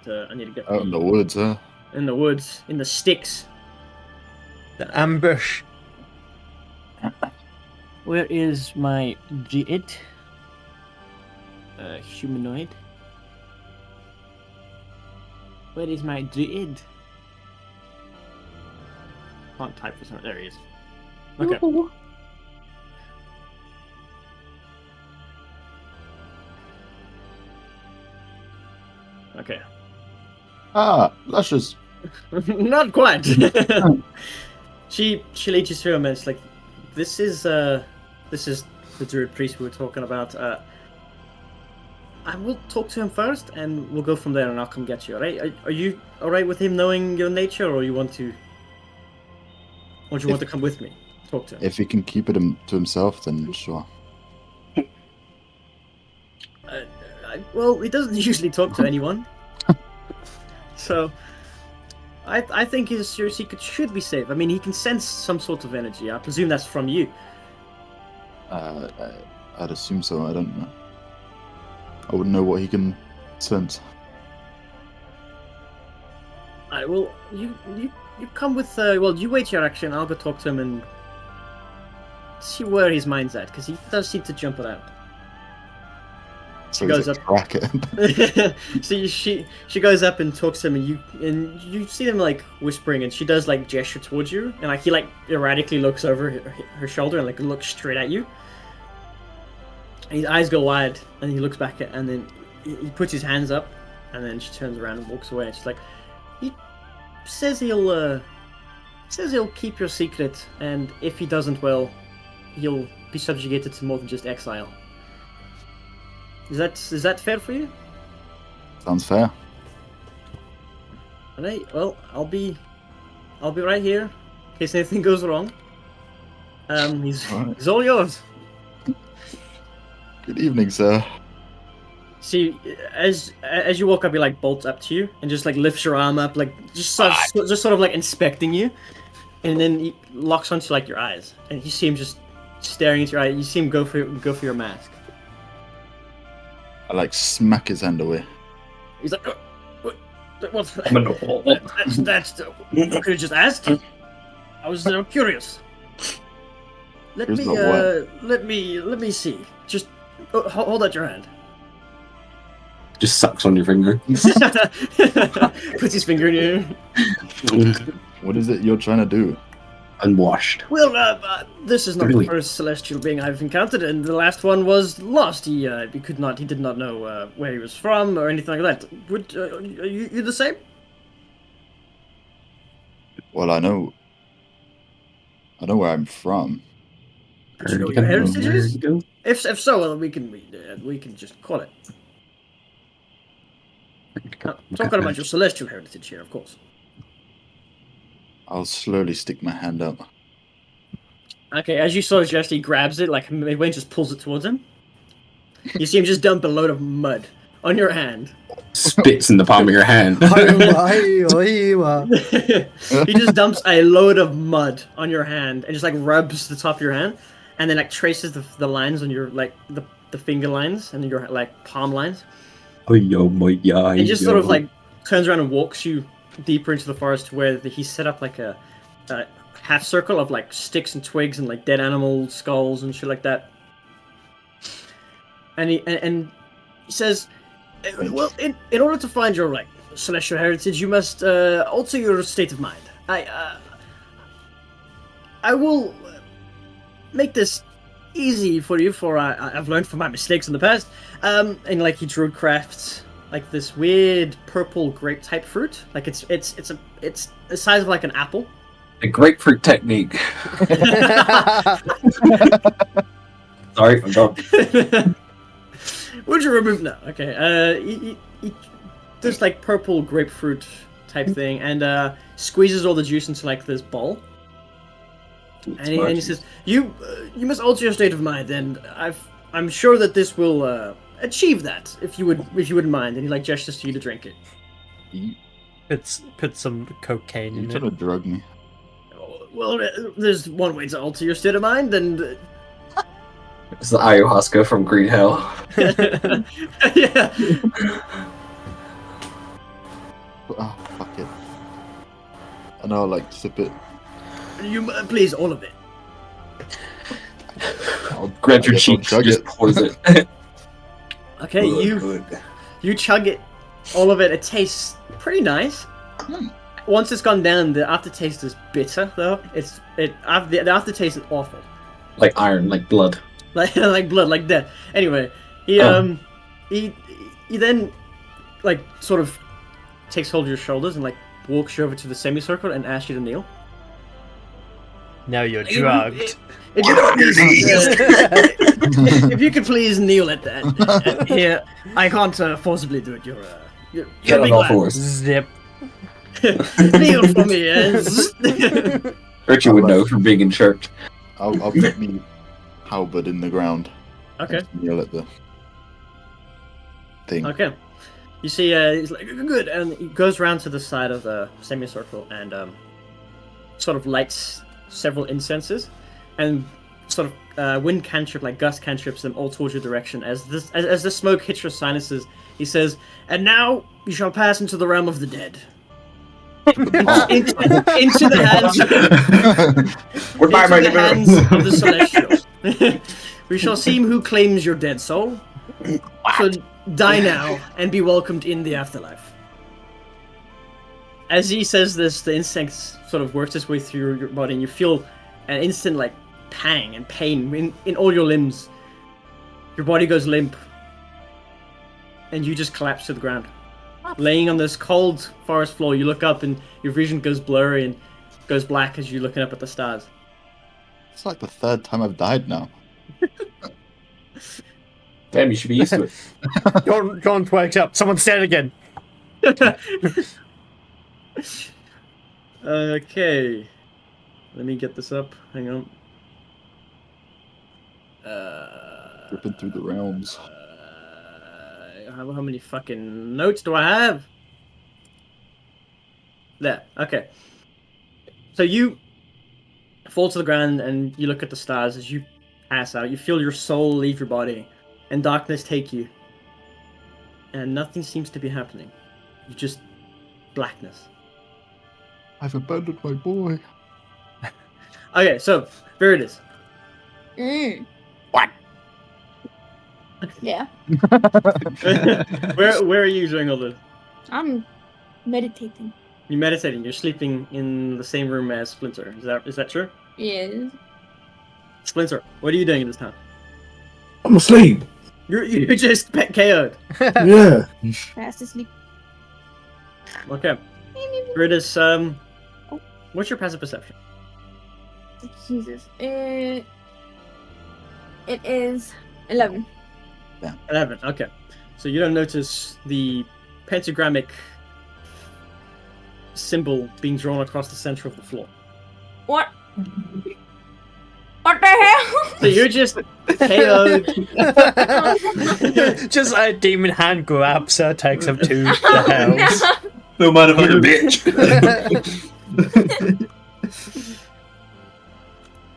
get Out in the woods, huh? in the woods, in the sticks. The ambush. Where is my druid? Humanoid. Where is my druid? Can't type for some. There he is. Okay. Okay. Ah, luscious. Not quite. She leads you through him, and it's like, this is the druid priest we were talking about. I will talk to him first, and we'll go from there, and I'll come get you. All right? Are you all right with him knowing your nature, or you want to? Or do you want to come with me? Talk to him. If he can keep it to himself, then sure. Well, he doesn't usually talk to anyone. So, I think his secret should be safe. I mean, he can sense some sort of energy. I presume that's from you. I'd assume so. I don't know. I wouldn't know what he can sense. Alright, well, you come with. You wait your action. I'll go talk to him and see where his mind's at, because he does seem to jump around. So She goes he's a up. crackhead. So she goes up and talks to him, and you see them whispering, and she does gesture towards you, and he erratically looks over her shoulder and looks straight at you. And his eyes go wide, and he looks back at, and then he puts his hands up, and then she turns around and walks away. And she's like, he says he'll keep your secret, and if he doesn't, well, he'll be subjugated to more than just exile. Is that fair for you? Sounds fair. Alright, well, I'll be right here in case anything goes wrong. He's all yours. Good evening, sir. See, as you walk up, he like bolts up to you and just like lifts your arm up, like just sort of like inspecting you, and then he locks onto like your eyes, and you see him just staring at your eye. You see him go for your mask. I like smack his hand away. He's like, what's that's you could have just asked. I was curious. Let me see. Just hold out your hand. Just sucks on your finger. Puts his finger in you. What is it you're trying to do? Unwashed. Well, this is not Really? the first celestial being I've encountered, and the last one was lost. He did not know where he was from or anything like that. Would are you the same? Well, I know where I'm from. Do you know what your heritage is? If so, well, we can just call it. Talking about your celestial heritage here, of course. I'll slowly stick my hand up. Okay, as you sort of gesture, he grabs it, like midway, and just pulls it towards him. You see him just dump a load of mud on your hand. Spits in the palm of your hand. He just dumps a load of mud on your hand and just like rubs the top of your hand, and then like traces the lines on your like the finger lines and your like palm lines. He just sort of like turns around and walks you deeper into the forest where he set up like a half circle of like sticks and twigs and like dead animal skulls and shit like that. And he says, well, in order to find your like celestial heritage, you must alter your state of mind. I will make this easy for you, for I've learned from my mistakes in the past. And like he druid crafts like this weird purple grape type fruit. Like it's the size of like an apple. A grapefruit technique. Sorry, I'm done. Would you remove no? Okay. He does like purple grapefruit type thing and squeezes all the juice into like this bowl. And he says, "You must alter your state of mind, and I'm sure that this will achieve that if you wouldn't mind." And he like gestures to you to drink it. Put some cocaine You're in trying it. to drug me. Well, there's one way to alter your state of mind, and It's the ayahuasca from Green Hell. yeah. Oh, fuck it. And I'll like sip it. You please, all of it. I'll Grab your I guess I'll cheeks, chug just it. pours it. Okay, you chug it, all of it. It tastes pretty nice. Once it's gone down, the aftertaste is bitter though. The aftertaste is awful. Like iron, like blood. Like blood, like death. Anyway, he then like sort of takes hold of your shoulders and like walks you over to the semicircle and asks you to kneel. Now you're drugged. If you could please kneel at that here, I can't forcibly do it. You're Get a on big all lad. fours. Zip. Kneel for me, yes. Richard would know from being in church. I'll put me halberd in the ground. Okay. And kneel at the thing. Okay. You see, he's like, good, and he goes around to the side of the semicircle and sort of lights several incenses, and sort of wind cantrip, like gust cantrips them all towards your direction. As the smoke hits your sinuses, he says, "And now you shall pass into the realm of the dead." into the hands, Goodbye, into my the neighbor. hands of the celestials. We shall see who claims your dead soul. So die now and be welcomed in the afterlife. As he says this, the instinct sort of works its way through your body, and you feel an instant like pang and pain in all your limbs. Your body goes limp, and you just collapse to the ground. Laying on this cold forest floor, you look up and your vision goes blurry and goes black as you're looking up at the stars. It's like the third time I've died now. Damn, you should be used to it. John wakes up. Someone's dead again. Okay. Let me get this up. Hang on. Ripping through the realms. How many fucking notes do I have? There. Okay. So you fall to the ground and you look at the stars as you pass out. You feel your soul leave your body and darkness take you. And nothing seems to be happening. You just blackness. I've abandoned my boy. Okay, so there it is. What? Yeah. Where are you doing all this? I'm meditating. You're meditating. You're sleeping in the same room as Splinter. Is that true? Yes. Splinter, what are you doing at this time? I'm asleep. You just pet KO'd. Yeah. Fast asleep. Okay. Here it is. What's your passive perception? Jesus. It is 11. 11. Okay. So you don't notice the pentagrammic symbol being drawn across the center of the floor. What? What the hell? So you're just KO'd. Just a demon hand grabs her, takes her to the hells. No motherfucking bitch.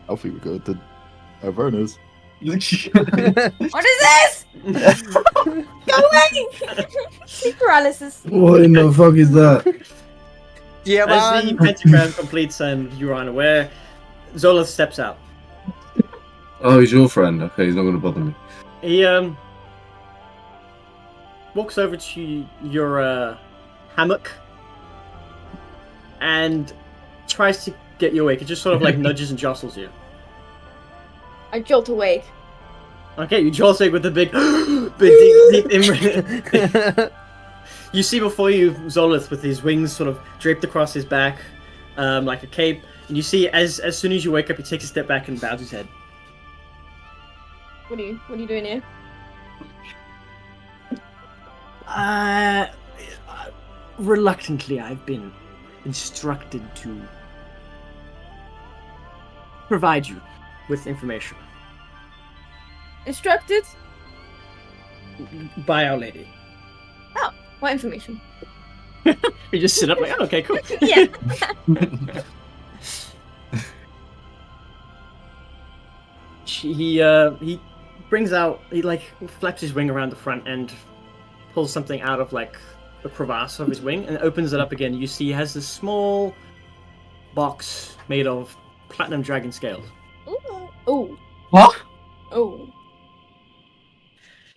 Alfie, we go to Avernus. What is this? Go away! Sleep paralysis. What in the fuck is that? Yeah, As the man. pentagram completes and you're unaware, Zola steps out. Oh, he's your friend. Okay, he's not going to bother me. He walks over to your hammock and tries to get you awake. It just sort of like nudges and jostles you. I jolt awake. Okay, you jolt awake with the big deep. You see before you Zolith with his wings sort of draped across his back, like a cape. And you see as soon as you wake up, he takes a step back and bows his head. What are you doing here? Reluctantly, I've been instructed to provide you with information Instructed? by Our Lady. What information? You just sit up like, oh, okay, cool. Yeah. He brings out, he like flaps his wing around the front and pulls something out of like the crevasse of his wing and opens it up again. You see he has this small box made of platinum dragon scales. Oh. What? Oh.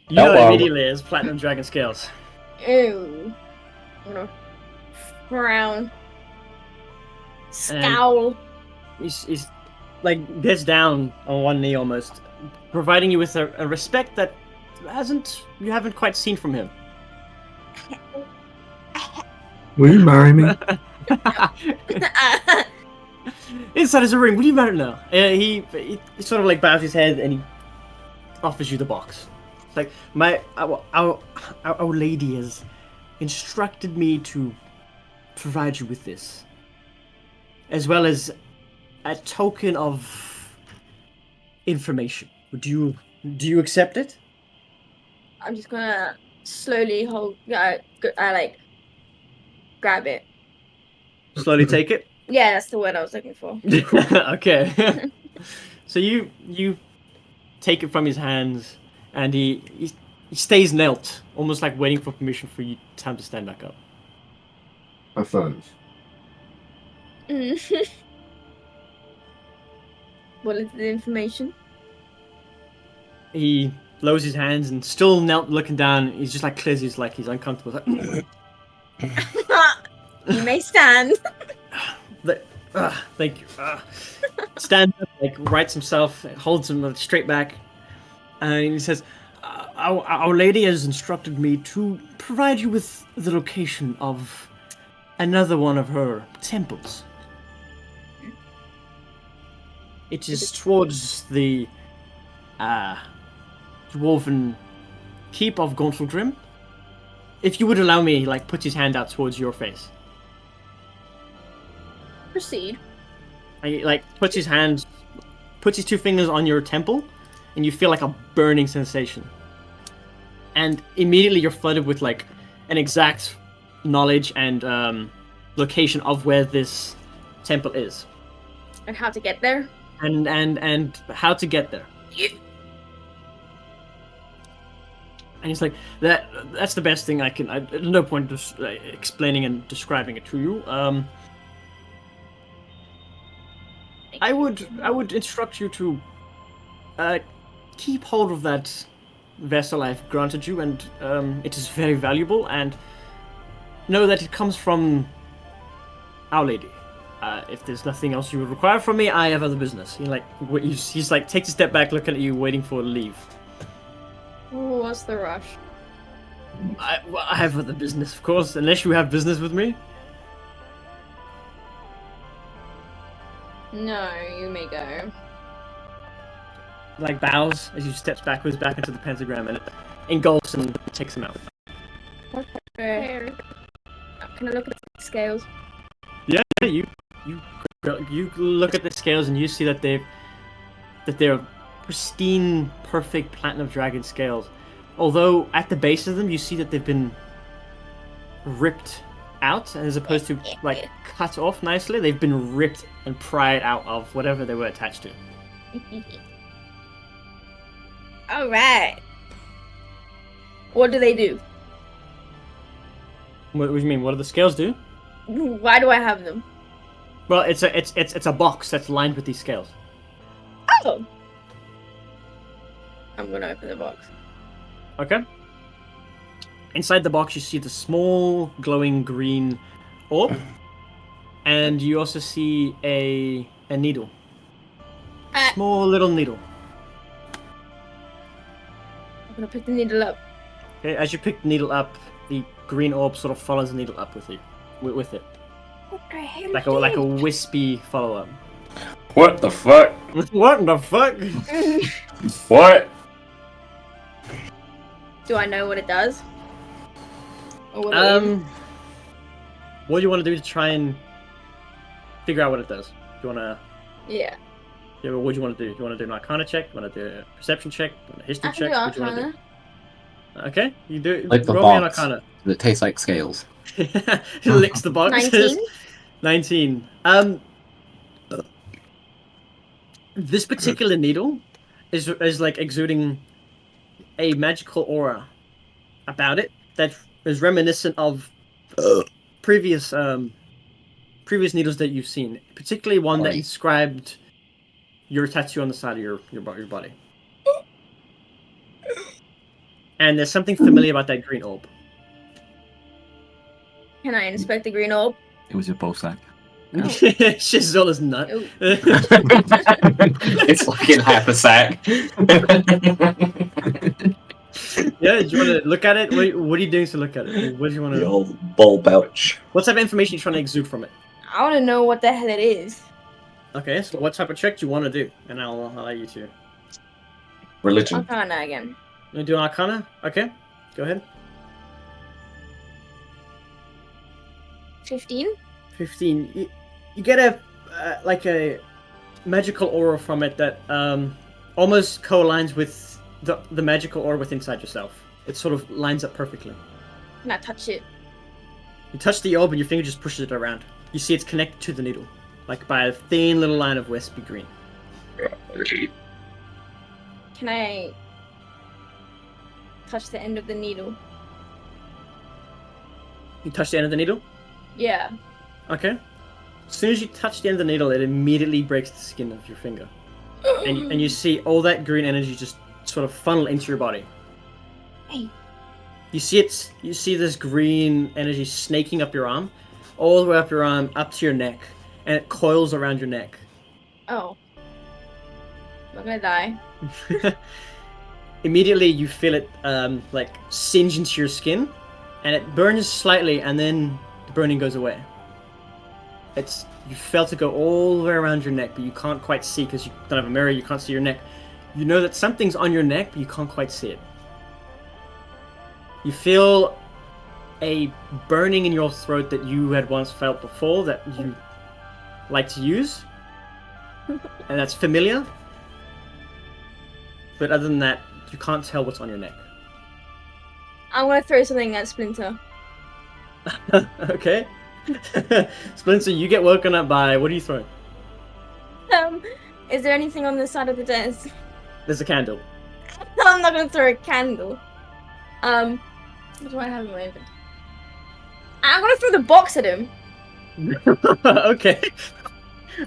You know wow. immediately as platinum dragon scales. Ew. I'm gonna frown. Scowl. He's like gets down on one knee almost, providing you with a respect that you haven't quite seen from him. Will you marry me? Inside is a ring. What do you matter now? He sort of like bows his head and he offers you the box. It's like our lady has instructed me to provide you with this, as well as a token of information. Do you accept it? I'm just gonna slowly grab it. Slowly take it. Yeah, that's the word I was looking for. Okay. So you take it from his hands, and he stays knelt, almost like waiting for permission for you time to stand back up. High five. What is the information? He lowers his hands and still knelt, looking down. He's just like clears his, like he's uncomfortable. Like, You may stand. Thank you. Stands up, like rights himself, holds him straight back, and he says, "Our Lady has instructed me to provide you with the location of another one of her temples. It is towards the dwarven keep of Gauntlgrim. If you would allow me, like, put his hand out towards your face." Proceed. And he like puts his two fingers on your temple, and you feel like a burning sensation. And immediately you're flooded with like an exact knowledge and location of where this temple is, And how to get there? and how to get there. And he's like, that's the best thing I can. There's no point just explaining and describing it to you. I would instruct you to keep hold of that vessel I've granted you, and it is very valuable. And know that it comes from Our Lady. If there's nothing else you would require from me, I have other business. He's like takes a step back, looking at you, waiting for to leave. Ooh, what's the rush? I have other business, of course, unless you have business with me. No, you may go. Like bows as he steps backwards back into the pentagram and engulfs and takes him out. Fair. Can I look at the scales? Yeah, you look at the scales and you see that they're pristine, perfect platinum dragon scales. Although at the base of them, you see that they've been ripped out, and as opposed to like cut off nicely, they've been ripped and pried out of whatever they were attached to. All right. What do they do? What do you mean? What do the scales do? Why do I have them? Well, it's a box that's lined with these scales. Oh. I'm gonna open the box. Okay. Inside the box, you see the small glowing green orb, and you also see a needle. Small little needle. I'm gonna pick the needle up. Okay, as you pick the needle up, the green orb sort of follows the needle up with you, with it, What the hell? like a wispy follow up. What the fuck? What the fuck? What? Do I know what it does? Or what it is? What do you want to do to try and figure out what it does? Do you want to? Yeah. Yeah, what do you want to do? Do you want to do an Arcana check? Do you want to do a Perception check? Do you want a History I can check? do What do you want to Arcana. do? Okay, you do. Like the roll me an box. Arcana. That tastes like scales. He licks the box. 19. 19. This particular needle is like exuding a magical aura about it that is reminiscent of previous needles that you've seen, particularly one that Right. inscribed your tattoo on the side of your body. And there's something familiar about that green orb. Can I inspect the green orb? It was your ball sack. Shizzola's nut. Oh. It's like in half a sack. Yeah, do you want to look at it? What are you doing to look at it? What do you want The to? old ball pouch. What type of information are you trying to exude from it? I want to know what the hell it is. Okay, so what type of check do you want to do? And I'll allow you to. Religion. Arcana again. You want to do an Arcana? Okay, go ahead. 15? 15. You get a like a magical aura from it that almost co-aligns with the magical aura within inside yourself. It sort of lines up perfectly. Can I touch it? You touch the orb and your finger just pushes it around. You see it's connected to the needle, like by a thin little line of wispy green. Can I touch the end of the needle? You touch the end of the needle? Yeah. Okay. As soon as you touch the end of the needle, it immediately breaks the skin of your finger. And you see all that green energy just sort of funnel into your body. Hey. You see this green energy snaking up your arm, all the way up your arm, up to your neck, and it coils around your neck. Oh. I'm gonna die. Immediately you feel it like singe into your skin, and it burns slightly, and then the burning goes away. You felt it go all the way around your neck, but you can't quite see because you don't have a mirror. You can't see your neck. You know that something's on your neck, but you can't quite see it. You feel a burning in your throat that you had once felt before, that like to use, and that's familiar. But other than that, you can't tell what's on your neck. I'm gonna throw something at Splinter. Okay. Splinter, you get woken up by, what are you throwing? Is there anything on the side of the desk? There's a candle. No, I'm not gonna throw a candle. What do I have in my inventory? I'm gonna throw the box at him. Okay.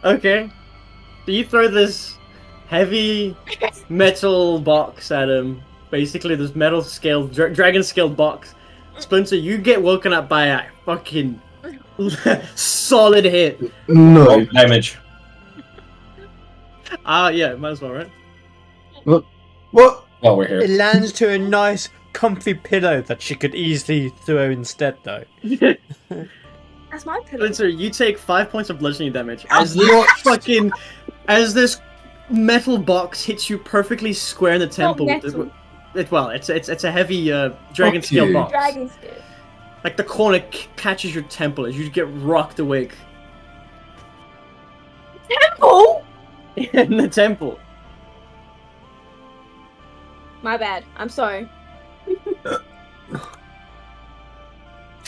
Okay. So you throw this heavy metal box at him. Basically, this metal scaled, dragon scaled box. Splinter, you get woken up by a fucking solid hit. No. Roll damage. Yeah, might as well, right? What? While we're here. It lands to a nice, comfy pillow that she could easily throw instead, though. That's my pillow. Splinter, you take 5 points of bludgeoning damage as this metal box hits you perfectly square in the temple. metal. It's a heavy dragon Fuck scale you. box. Dragon spear. Like the corner catches your temple as you get rocked awake Temple? in the temple. My bad. I'm sorry. I'm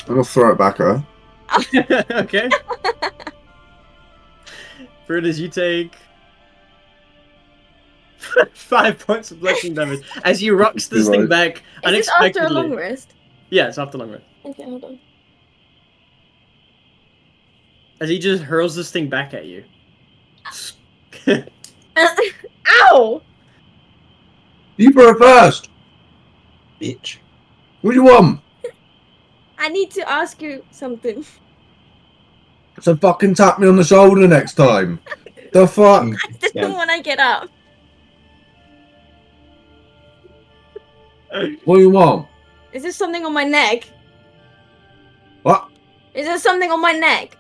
gonna throw it back at her. Okay. Brutus, you take 5 points of bludgeoning damage as he rocks this thing back Is this after a unexpectedly. long rest? Yeah, it's after long rest. Okay, hold on. As he just hurls this thing back at you. Ow! You throw it first. Bitch. What do you want? I need to ask you something. So fucking tap me on the shoulder next time. The fuck? Just when I get up. What do you want? Is there something on my neck? What? Is there something on my neck?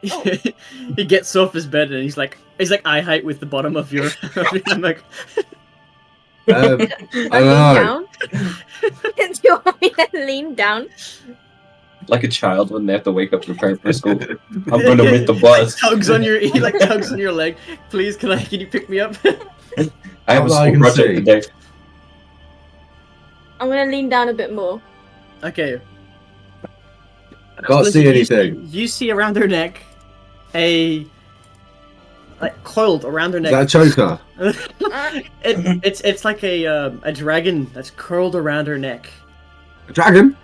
He gets off his bed and he's like eye height with the bottom of your. I'm like, I don't Lean know. down? Do you want me to lean down? Like a child when they have to wake up to prepare for school. I'm gonna miss the bus. tugs on your he like tugs on your leg. Please, can you pick me up? I have a All I school can project see. today. I'm gonna lean down a bit more. Okay. Can't see anything. You see around her neck coiled around her Is neck. that a choker? It's like a dragon that's curled around her neck, A dragon?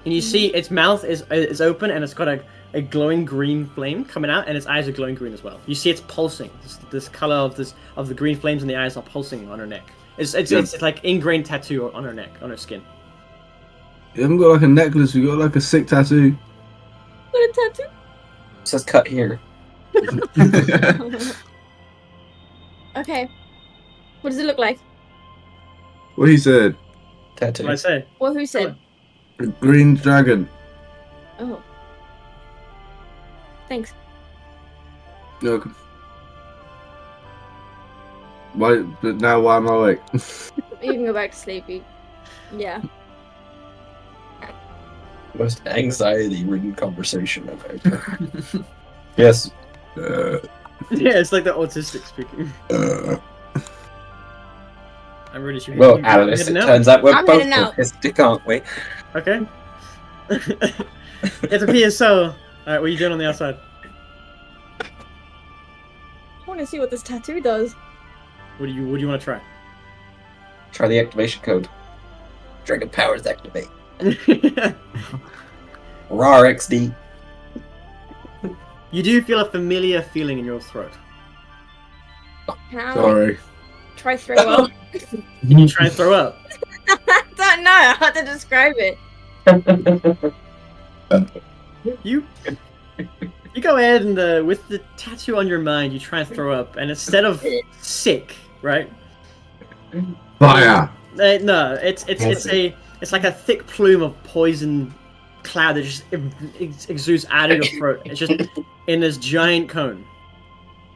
and you see its mouth is open and it's got a glowing green flame coming out, and its eyes are glowing green as well. You see it's pulsing. This color of the green flames in the eyes are pulsing on her neck. It's like ingrained tattoo on her neck, on her skin. You haven't got like a necklace, you got like a sick tattoo. What a tattoo? It says cut here. Okay. What does it look like? What he said? Tattoo. What I say? Well, who said? A green dragon. Oh. Thanks. Okay. Why? But now why am I awake? You can go back to sleepy. Yeah. Most anxiety-ridden conversation I've ever heard. Yes. Yeah, it's like the autistic speaking. I'm ready to. Well, Alice, it turns out we're I'm both heading out. autistic, aren't we? Okay. It appears so. Alright, what are you doing on the outside? I want to see what this tattoo does. What do you want to try? Try the activation code. Dragon powers activate. RAR XD. You do feel a familiar feeling in your throat. Can I Sorry. try throw up? You try and throw up. I don't know how to describe it. You go ahead and with the tattoo on your mind, you try and throw up, and instead of sick, right? Fire. No, it's like a thick plume of poison cloud that just exudes out of your throat. It's just in this giant cone.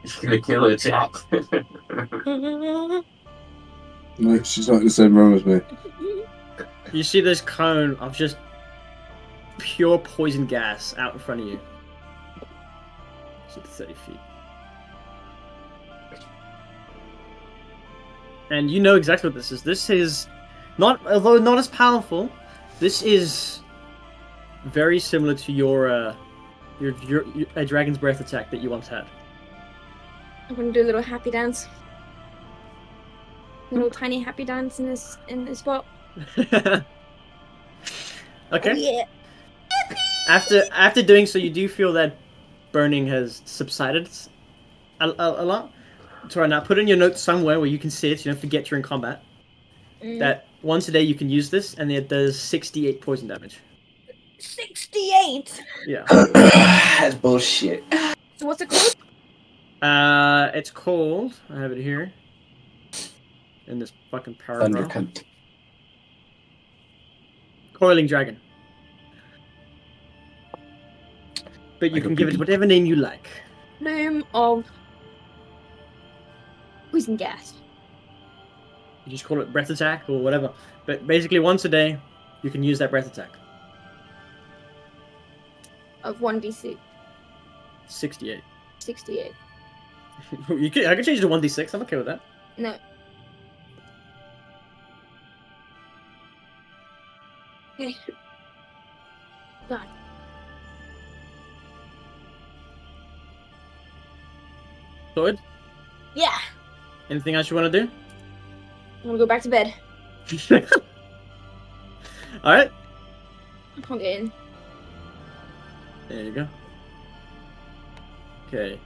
It's gonna kill its top. No, she's not in the same room as me. You see this cone of just pure poison gas out in front of you. So 30 feet. And you know exactly what this is. This is not, although not as powerful. This is very similar to your dragon's breath attack that you once had. I'm gonna do a little happy dance. A little tiny happy dance in this spot. Okay. Oh, yeah. After doing so, you do feel that burning has subsided a lot. So right now, put in your notes somewhere where you can see it. You don't forget you're in combat. That once a day you can use this, and it does 68 poison damage. 68. Yeah. That's bullshit. So what's it called? It's called. I have it here. In this fucking Thunder paragraph. cunt. Coiling Dragon. But you can give it whatever name you like. Plume of poison gas. You just call it breath attack or whatever. But basically, once a day, you can use that breath attack. Of 1d6. 68. 68. I could change it to 1d6. I'm okay with that. No. Okay. Done. Sorted? Yeah. Anything else you want to do? I'm gonna go back to bed. Alright. I can't get in. There you go. Okay.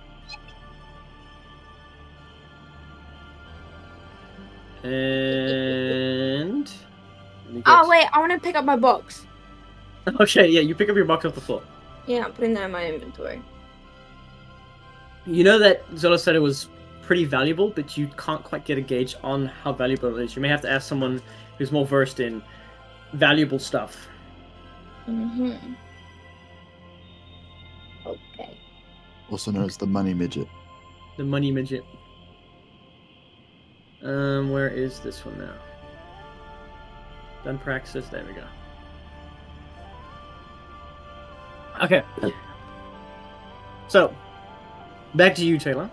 And... Oh wait, I want to pick up my box. Okay, yeah, you pick up your box off the floor. Yeah, I'm putting that in my inventory. You know that Zola said it was pretty valuable, but you can't quite get a gauge on how valuable it is. You may have to ask someone who's more versed in valuable stuff. Mm-hmm. Okay. Also known as the money midget. The money midget. Where is this one now? Done praxis. There we go. Okay. So, back to you, Taylor.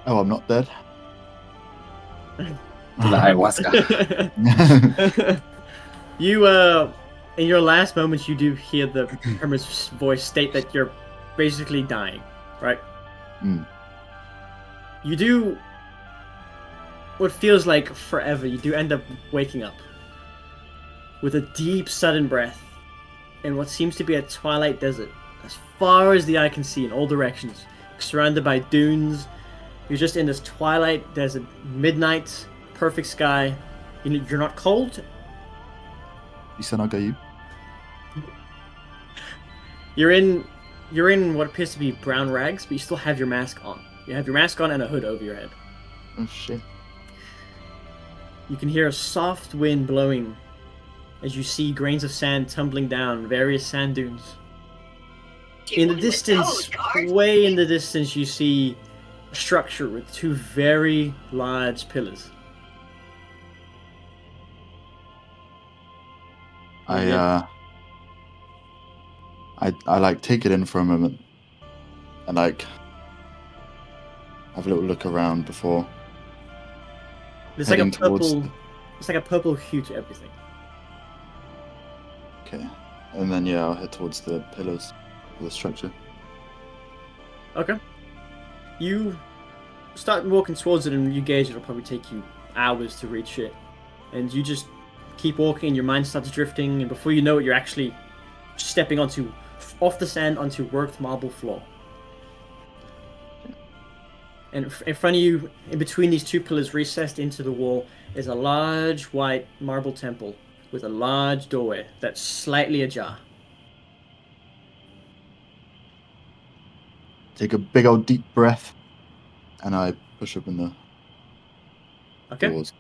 Oh, I'm not dead. The ayahuasca. You, in your last moments, you do hear the hermit's voice state that you're basically dying, right? Mm. You do what feels like forever. You do end up waking up with a deep, sudden breath in what seems to be a twilight desert, as far as the eye can see in all directions, surrounded by dunes. You're just in this twilight desert, midnight, perfect sky. You're not cold. You said I'll go you. You're in what appears to be brown rags, but you still have your mask on. You have your mask on and a hood over your head. Oh shit. You can hear a soft wind blowing as you see grains of sand tumbling down various sand dunes. In the distance, way in the distance, you see a structure with two very large pillars. I like take it in for a moment and like have a little look around before It's like a heading towards purple. It's like a purple hue to everything. Okay. And then yeah, I'll head towards the pillars of the structure. Okay. You start walking towards it, and you gauge it'll probably take you hours to reach it. And you just keep walking, and your mind starts drifting, and before you know it, you're actually stepping off the sand onto worked marble floor. And in front of you, in between these two pillars recessed into the wall, is a large white marble temple with a large doorway that's slightly ajar. Take a big old deep breath and I push open the Okay. doors.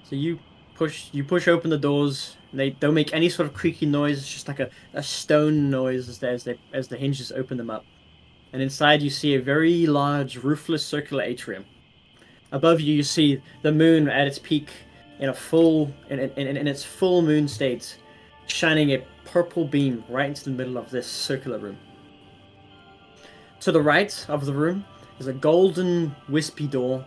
So you push open the doors. They don't make any sort of creaky noise. It's just like a stone noise as the hinges open them up. And inside you see a very large roofless circular atrium. Above you see the moon at its peak in its full moon state, shining a purple beam right into the middle of this circular room. To the right of the room is a golden wispy door,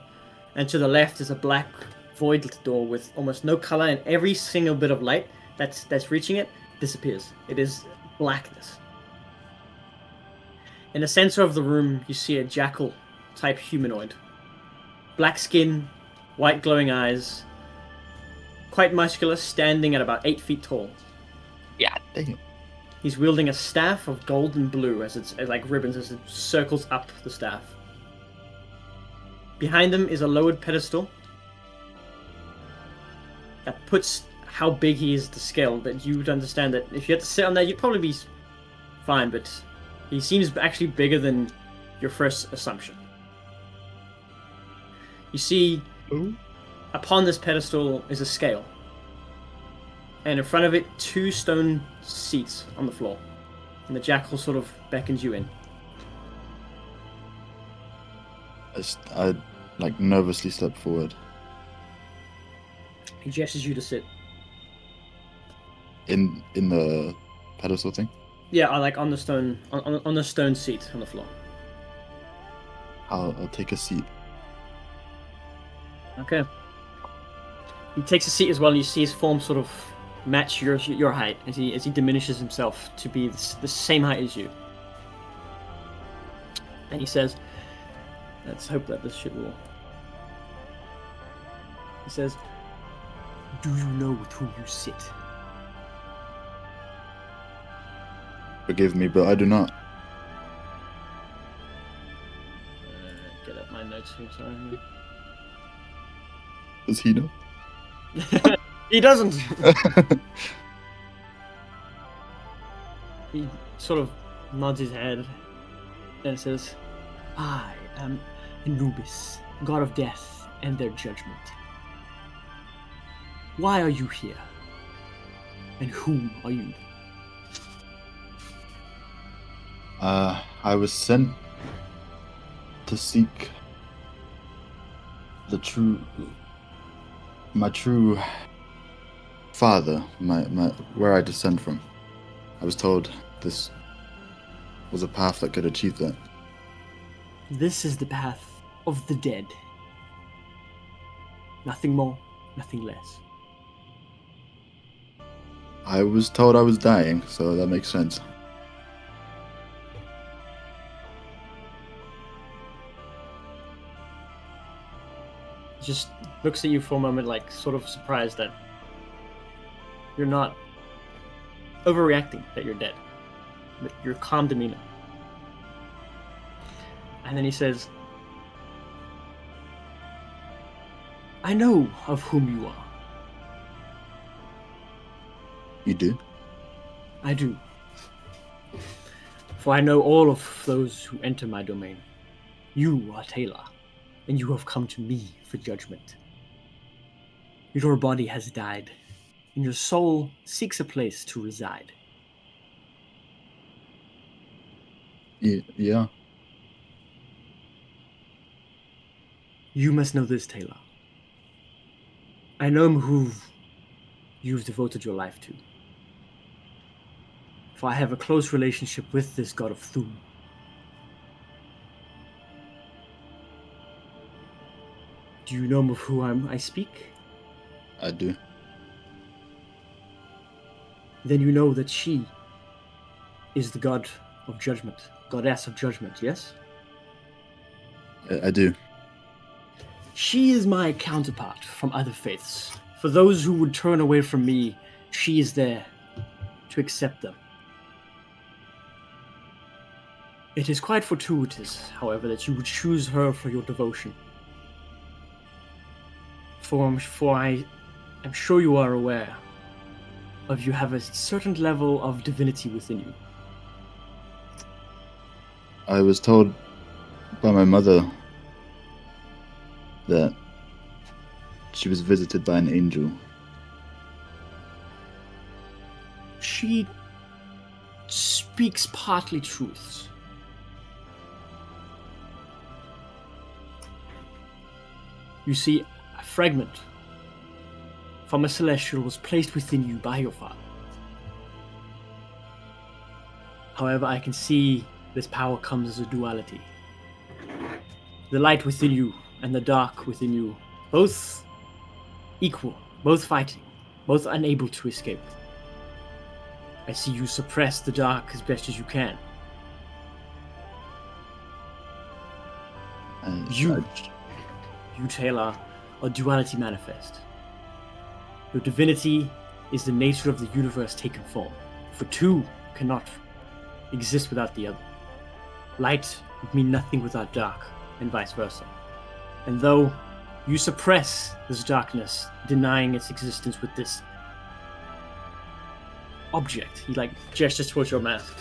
and to the left is a black void door with almost no color, and every single bit of light that's reaching it disappears. It is blackness. In the center of the room, you see a jackal-type humanoid. Black skin, white glowing eyes, quite muscular, standing at about 8 feet tall. Yeah, dang it. He's wielding a staff of gold and blue as it's like ribbons as it circles up the staff. Behind him is a lowered pedestal that puts how big he is to scale, but you would understand that if you had to sit on that, you'd probably be fine, but he seems actually bigger than your first assumption. You see, upon this pedestal is a scale, and in front of it, 2 stone seats on the floor, and the jackal sort of beckons you in. I like nervously step forward. He gestures you to sit. In the pedestal thing. Yeah, like on the stone, on the stone seat on the floor. I'll take a seat. Okay. He takes a seat as well, and you see his form sort of match your height as he diminishes himself to be the same height as you. And he says, "Let's hope that this shit will." He says, "Do you know with whom you sit?" Forgive me, but I do not. Get up my notes here, sorry. Does he know? He doesn't. He sort of nods his head and says, "I am Anubis, god of death and their judgment. Why are you here? And whom are you?" I was sent to seek my true father, my where I descend from. I was told this was a path that could achieve that. This is the path of the dead. Nothing more, nothing less. I was told I was dying, so that makes sense. He just looks at you for a moment, like sort of surprised that you're not overreacting, that you're dead. But your calm demeanor. And then he says, "I know of whom you are." You do? "I do. For I know all of those who enter my domain. You are Taylor, and you have come to me for judgment. Your body has died, and your soul seeks a place to reside. Yeah. You must know this, Taylor. I know who you've devoted your life to. For I have a close relationship with this god of Thum. Do you know of who I speak? I do. Then you know that she is the god of judgment, goddess of judgment, yes? I do. She is my counterpart from other faiths. For those who would turn away from me, she is there to accept them. It is quite fortuitous, however, that you would choose her for your devotion. For I am sure you are aware of you have a certain level of divinity within you. I was told by my mother that she was visited by an angel. She speaks partly truths. You see, fragment from a celestial was placed within you by your father. However, I can see this power comes as a duality. The light within you and the dark within you, both equal, both fighting, both unable to escape. I see you suppress the dark as best as you can. You, Taylor, are duality manifest. Your divinity is the nature of the universe taken form, for two cannot exist without the other. Light would mean nothing without dark, and vice versa. And though you suppress this darkness, denying its existence with this object, he gestures towards your mask.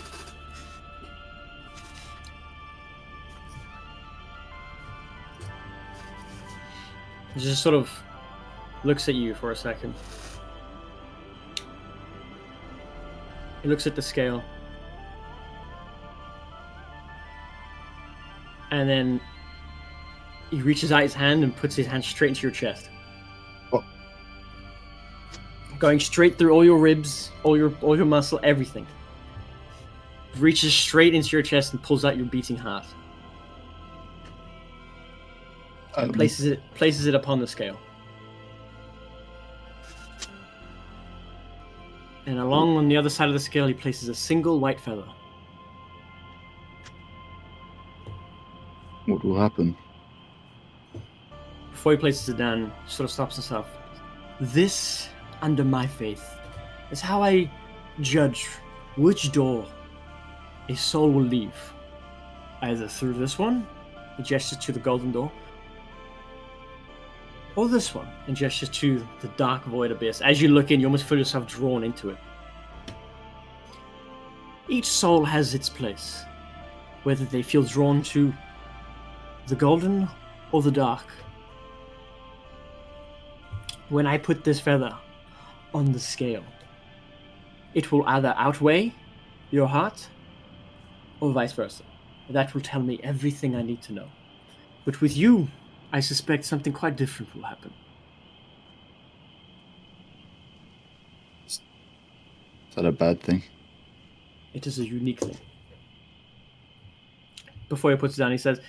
He just sort of looks at you for a second. He looks at the scale. And then he reaches out his hand and puts his hand straight into your chest. Oh. Going straight through all your ribs, all your muscle, everything. Reaches straight into your chest and pulls out your beating heart. And places it upon the scale. And along on the other side of the scale, he places a single white feather. What will happen? Before he places it down, he sort of stops himself. This, under my faith, is how I judge which door a soul will leave. Either through this one, he gestures to the golden door, or this one, and gestures to the dark void abyss. As you look in, you almost feel yourself drawn into it. Each soul has its place, whether they feel drawn to the golden or the dark. When I put this feather on the scale, it will either outweigh your heart or vice versa. That will tell me everything I need to know. But with you, I suspect something quite different will happen. Is that a bad thing? It is a unique thing. Before he puts it down, he says,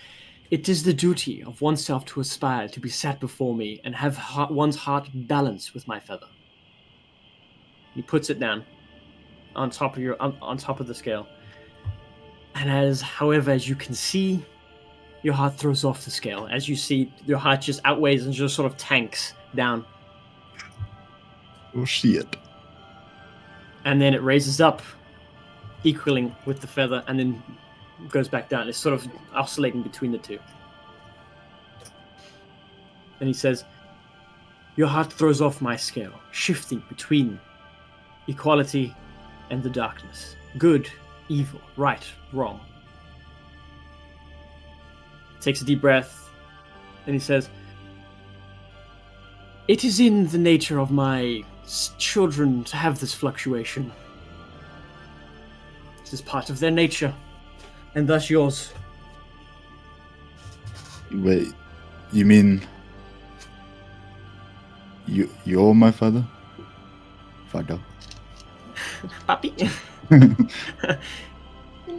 "It is the duty of oneself to aspire to be sat before me and have one's heart balanced with my feather." He puts it down on top of the scale. And however, as you can see, your heart throws off the scale. As you see, your heart just outweighs and just sort of tanks down. Oh shit. And then it raises up, equaling with the feather, and then goes back down. It's sort of oscillating between the two. And he says, "Your heart throws off my scale, shifting between equality and the darkness. Good, evil, right, wrong." Takes a deep breath, and he says, "It is in the nature of my children to have this fluctuation. This is part of their nature, and thus yours." Wait, you mean you're my father? Father. Papi.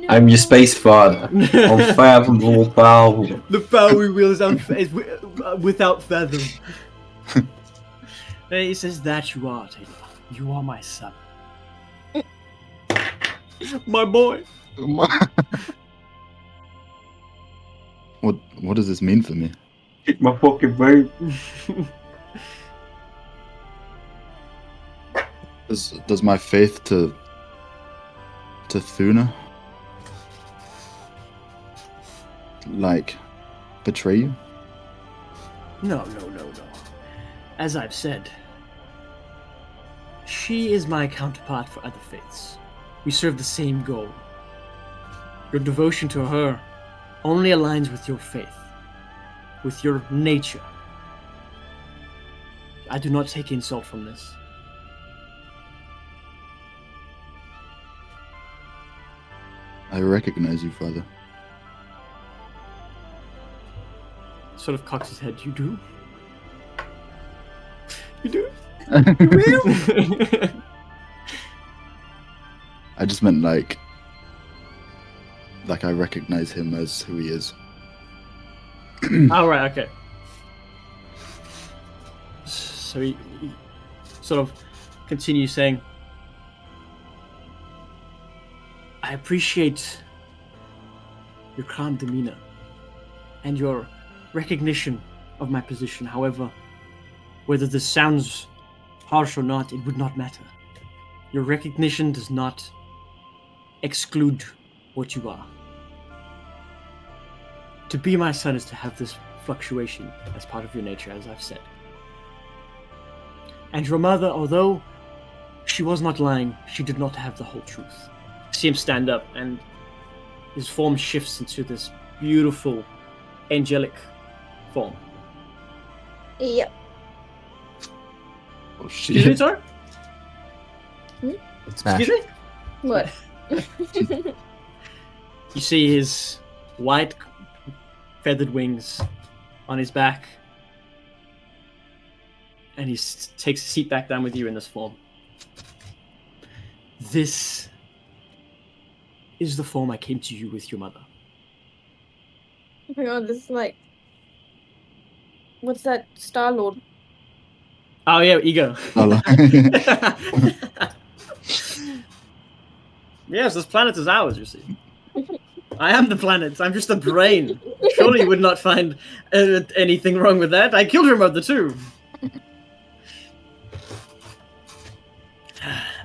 I'm your space father. Unfathomable power. The power we wield is without fathom. And he says, "That you are, Taylor. You are my son. My boy." What does this mean for me? Kick my fucking brain. Does my faith to Thuna betray you? No. As I've said, she is my counterpart for other faiths. We serve the same goal. Your devotion to her only aligns with your faith, with your nature. I do not take insult from this. I recognize you, Father. Sort of cocks his head. You do? You do? I just meant like I recognize him as who he is. Oh, right, okay. So he sort of continues saying, I appreciate your calm demeanor and your recognition of my position. However, whether this sounds harsh or not, it would not matter. Your recognition does not exclude what you are. To be my son is to have this fluctuation as part of your nature, as I've said. And your mother, although she was not lying, she did not have the whole truth. See him stand up, and his form shifts into this beautiful, angelic form. Yep. Oh Excuse me, shit! sorry? Smash. Excuse me? What? You see his white feathered wings on his back, and he takes a seat back down with you in this form. This is the form I came to you with your mother. Oh my god, this is like... What's that? Star-Lord. Oh yeah, ego. Hello. Yes, this planet is ours, you see. I am the planet. I'm just a brain. Surely you would not find anything wrong with that. I killed your mother too.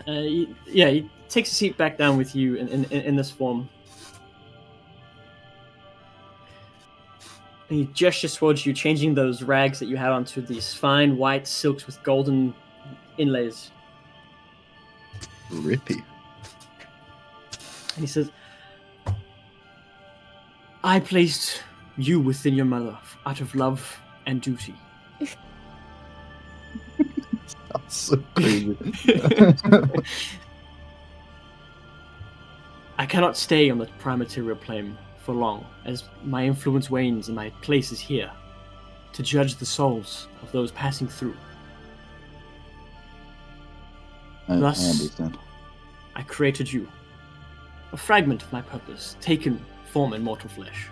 He takes a seat back down with you in this form. And he gestures towards you, changing those rags that you had onto these fine white silks with golden inlays. Rippy. And he says, I placed you within your mother out of love and duty. That's so crazy. I cannot stay on the prime-material plane for long, as my influence wanes and my place is here, to judge the souls of those passing through. I Thus- understand. I created you, a fragment of my purpose, taken form in mortal flesh.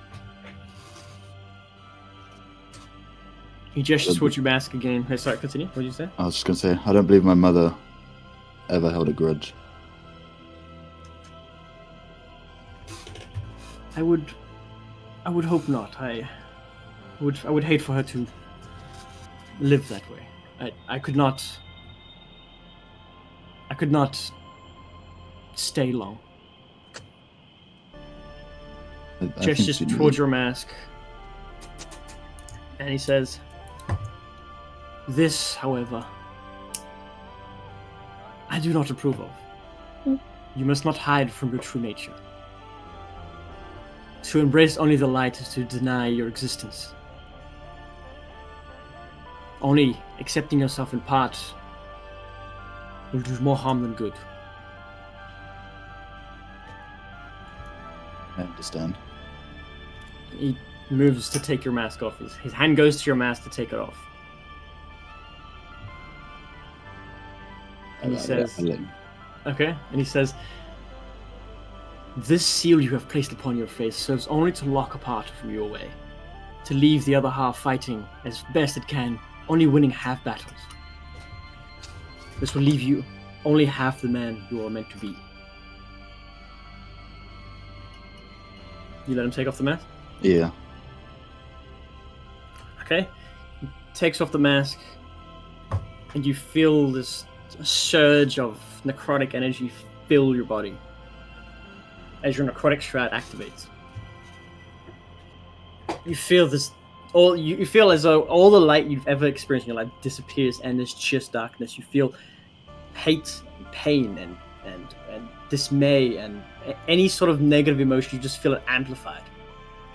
He gestures towards your mask again. Hey, sorry, continue. What did you say? I was just gonna say, I don't believe my mother ever held a grudge. I would hope not. I would hate for her to live that way. I could not stay long. I think Gestures she knew towards that. your mask, and he says, "This, however, I do not approve of. You must not hide from your true nature. To embrace only the light is to deny your existence. Only accepting yourself in part will do more harm than good." I understand. He moves to take your mask off. His hand goes to your mask to take it off. And he says, I let you- okay, and he says, "This seal you have placed upon your face serves only to lock a part from you away, to leave the other half fighting as best it can, only winning half battles. This will leave you only half the man you are meant to be." You let him take off the mask? Yeah. Okay. He takes off the mask, and you feel this surge of necrotic energy fill your body as your necrotic shroud activates. You feel this. You feel as though all the light you've ever experienced in your life disappears, and there's just darkness. You feel hate, and pain, and dismay, and any sort of negative emotion. You just feel it amplified.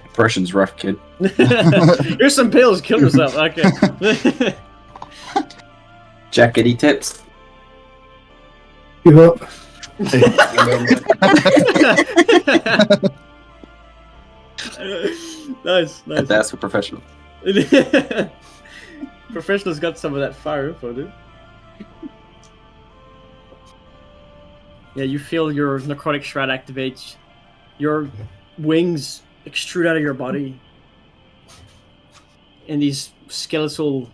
Depression's rough, kid. Here's some pills. Kill yourself. Okay. Jack, any tips? Give up. Nice. That's a professional. Professional's got some of that fire info, dude. Yeah, you feel your necrotic shroud activates. Your wings extrude out of your body, and these skeletal,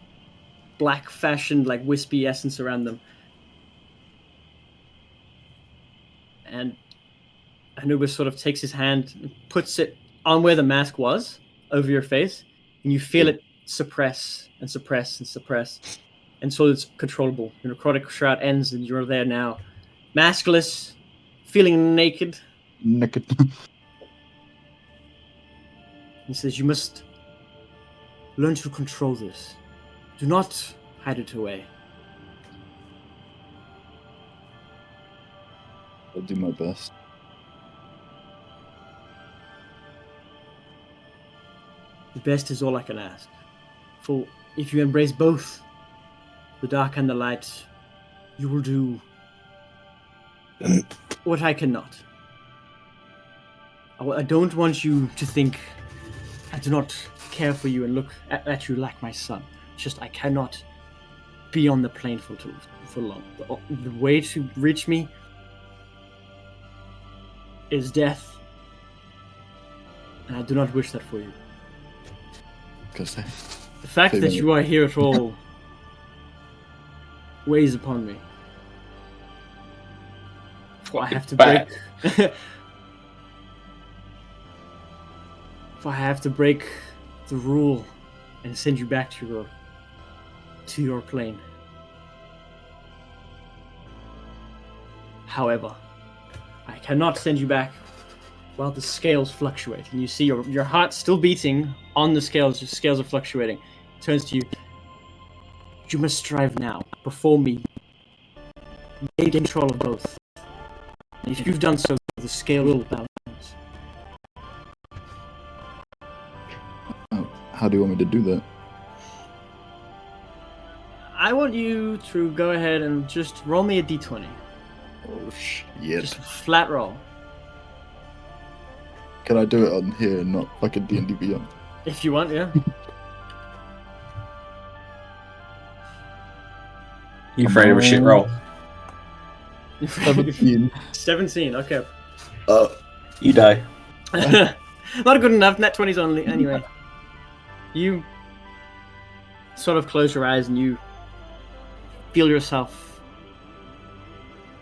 black-fashioned, like wispy essence around them. And Anubis sort of takes his hand and puts it on where the mask was, over your face, and you feel it suppress and suppress and suppress, and so it's controllable. Your necrotic shroud ends, and you're there now, maskless, feeling naked. Naked. He says, "You must learn to control this. Do not hide it away." I'll do my best. The best is all I can ask. For if you embrace both the dark and the light, you will do what I cannot. I don't want you to think I do not care for you and look at you like my son. It's just I cannot be on the plane for long. The way to reach me is death, and I do not wish that for you. Say. The fact that you are here at all weighs upon me. For I have to break. If I have to break the rule and send you back to your plane. However, I cannot send you back while the scales fluctuate, and you see your heart still beating on the scales. Your scales are fluctuating. It turns to you. You must strive now, before me. Gain control of both. And if you've done so, the scale will balance. How do you want me to do that? I want you to go ahead and just roll me a d20. Oh shit. Just flat roll. Can I do it on here and not like a D&D Beyond? If you want, yeah. You afraid of a shit roll? 17. 17, okay. You die. Not good enough, net 20s only, anyway. You sort of close your eyes and you feel yourself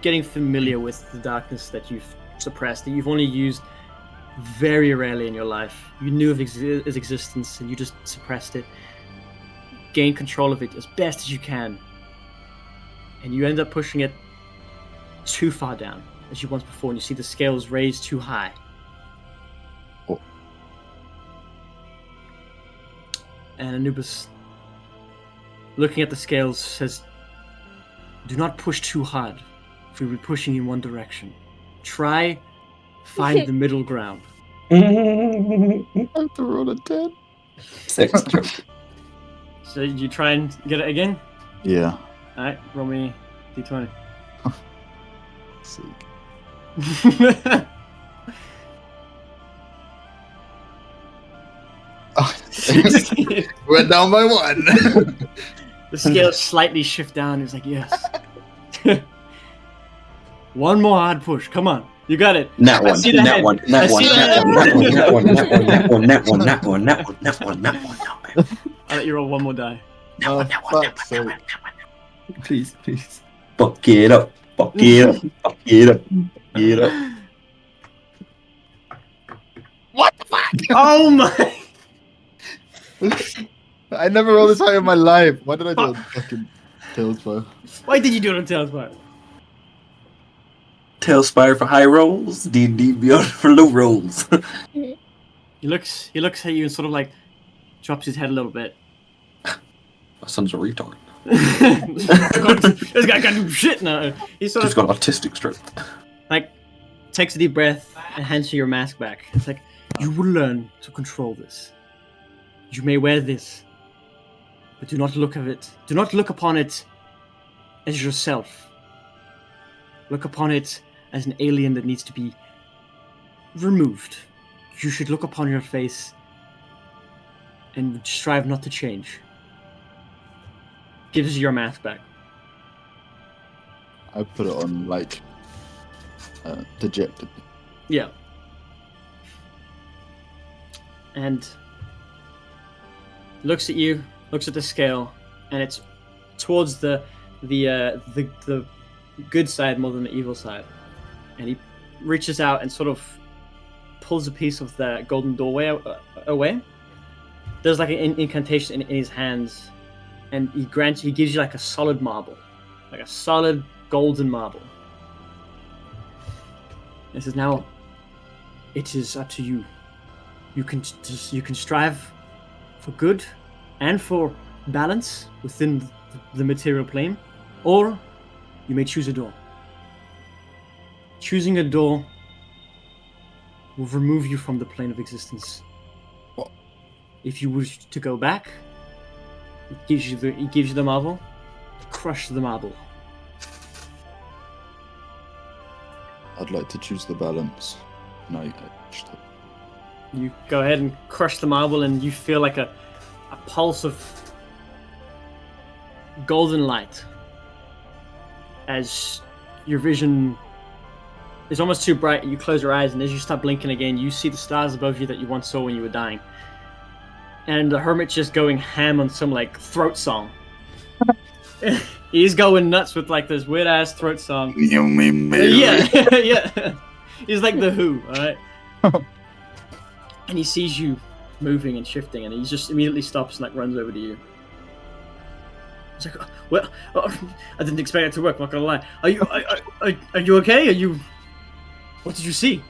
getting familiar with the darkness that you've suppressed, that you've only used very rarely in your life. You knew of its existence and you just suppressed it. Gain control of it as best as you can. And you end up pushing it too far down, as you once before, and you see the scales raised too high. Oh. And Anubis, looking at the scales, says, "Do not push too hard, for we'll be pushing in one direction. Try find the middle ground." I have to roll a 10. 6. So you try and get it again? Yeah. Alright, roll me d20. Sick. Went down by 1. The scales slightly shift down. He's like, "Yes." One more hard push. Come on. You got it. That one. see the That head. one. I That one. see the That head. one. That one. That one. That one. That one. That one. That one. That one. That one. That one. I'll let you roll one more die. Oh, fuck's sake. Please, please. Fuck it up. Fuck it up. Fuck it up. Fuck it up. Oh my! I never rolled this high in my life. Why did I do a fucking Tailspire? Why did you do it on Tailspire? Tailspire for high rolls. D&D Beyond for low rolls. He looks at you and sort of like drops his head a little bit. My son's a retard. This guy can't do shit now. He sort He's of got autistic strength. like takes a deep breath and hands you your mask back. It's like, "You will learn to control this. You may wear this, but do not look upon it as yourself. Look upon it as an alien that needs to be removed. You should look upon your face and strive not to change." Gives you your mask back. I put it on like dejected. Yeah. and looks at you, looks at the scale, and it's towards the good side more than the evil side. And he reaches out and sort of pulls a piece of the golden doorway away. There's like an incantation in his hands, and he gives you like a solid marble, like a solid golden marble. He says, "Now, it is up to you. You can strive for good and for balance within the material plane, or you may choose a door. Choosing a door will remove you from the plane of existence. If you wish to go back, it gives you the marble. Crush the marble." I'd like to choose the balance. No, You go ahead and crush the marble, and you feel like a pulse of golden light as your vision is almost too bright. You close your eyes, and as you start blinking again, you see the stars above you that you once saw when you were dying. And the hermit's just going ham on some like throat song. He's going nuts with like this weird ass throat song. Yeah, yeah. He's like the Who, alright? And he sees you moving and shifting, and he just immediately stops and like runs over to you. He's like, "Well, I didn't expect it to work. Not gonna lie. Are you okay? Are you? What did you see?"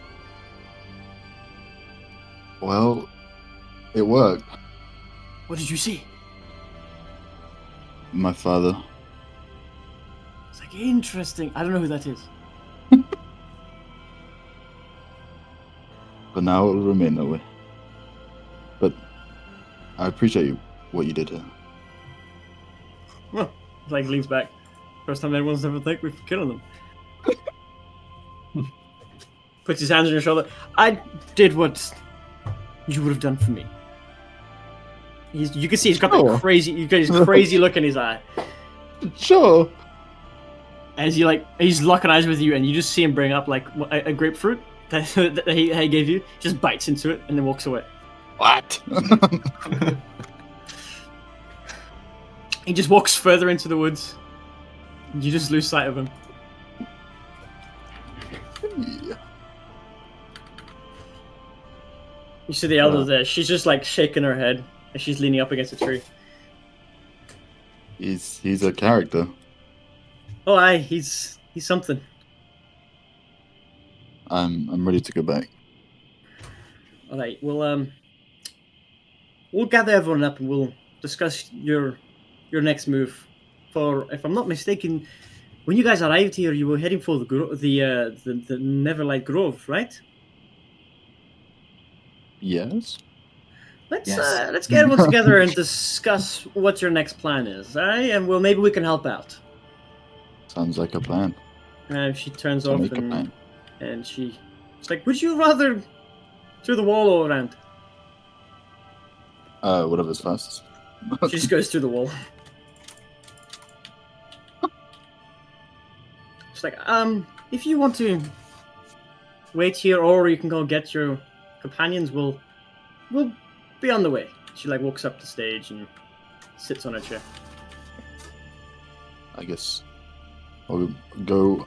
Well, it worked. "What did you see?" My father. It's like, interesting. I don't know who that is. But now it will remain that way. But I appreciate what you did here. Well, like leans back. First time anyone's ever thanked me for killing them. Puts his hands on your shoulder. I did what you would have done for me. You can see he's got that crazy. You got his crazy look in his eye. Sure. As he's locking eyes with you, and you just see him bring up like a grapefruit that he gave you. Just bites into it and then walks away. What? He just walks further into the woods. You just lose sight of him. Yeah. You see the elder there. She's just like shaking her head as she's leaning up against a tree. He's a character. Oh, aye, he's something. I'm ready to go back. All right, we'll gather everyone up and we'll discuss your next move. For if I'm not mistaken, when you guys arrived here, you were heading for the Neverlight Grove, right? Yes. Let's get everyone together and discuss what your next plan is, alright? And maybe we can help out. Sounds like a plan. And she turns I'll off make a plan. and she's like, "Would you rather through the wall or around?" Whatever's fastest. She just goes through the wall. She's like, if you want to wait here, or you can go get your companions, we'll be on the way. She like walks up the stage and sits on a chair. I guess I'll go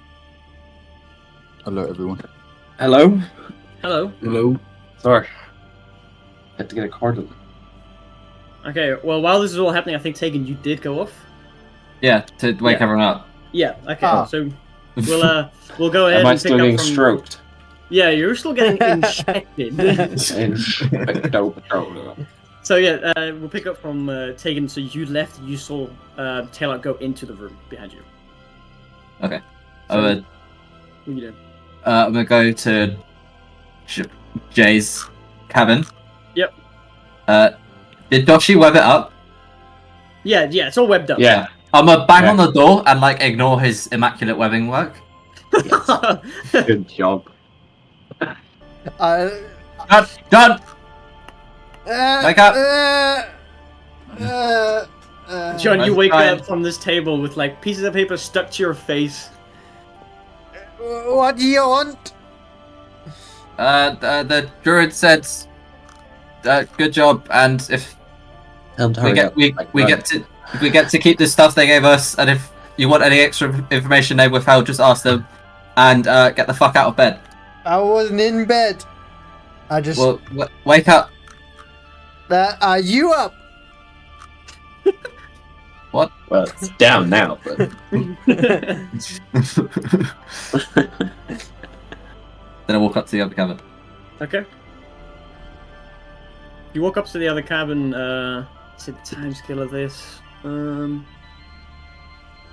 alert everyone. Hello? Hello. Hello. Sorry. Had to get a card in. Okay, well, while this is all happening, I think, Tegan, you did go off. Yeah, to wake everyone up. Yeah, okay, so we'll go ahead Am I and pick still up getting from... stroked? Yeah, you're still getting injected. So yeah, we'll pick up from Tegan. So you left, you saw Taylor go into the room behind you. Okay. So, I'm what are you doing? gonna go to Jay's cabin. Yep. Did Doshi web it up? Yeah, it's all webbed up. Yeah. I'm gonna bang on the door and like ignore his immaculate webbing work. Good job. Done. Wake up. John, you wake Fine. up from this table with like pieces of paper stuck to your face. What do you want? The druid said good job. And if Tell them to we hurry get up. we Like, we run. get to if we get to keep the stuff they gave us, and if you want any extra information they withheld, just ask them, and get the fuck out of bed. I wasn't in bed. I just. Well, wake up. Are you up? Well, it's down now, but Then I walk up to the other cabin. Okay. You walk up to the other cabin. Is it the time scale of this?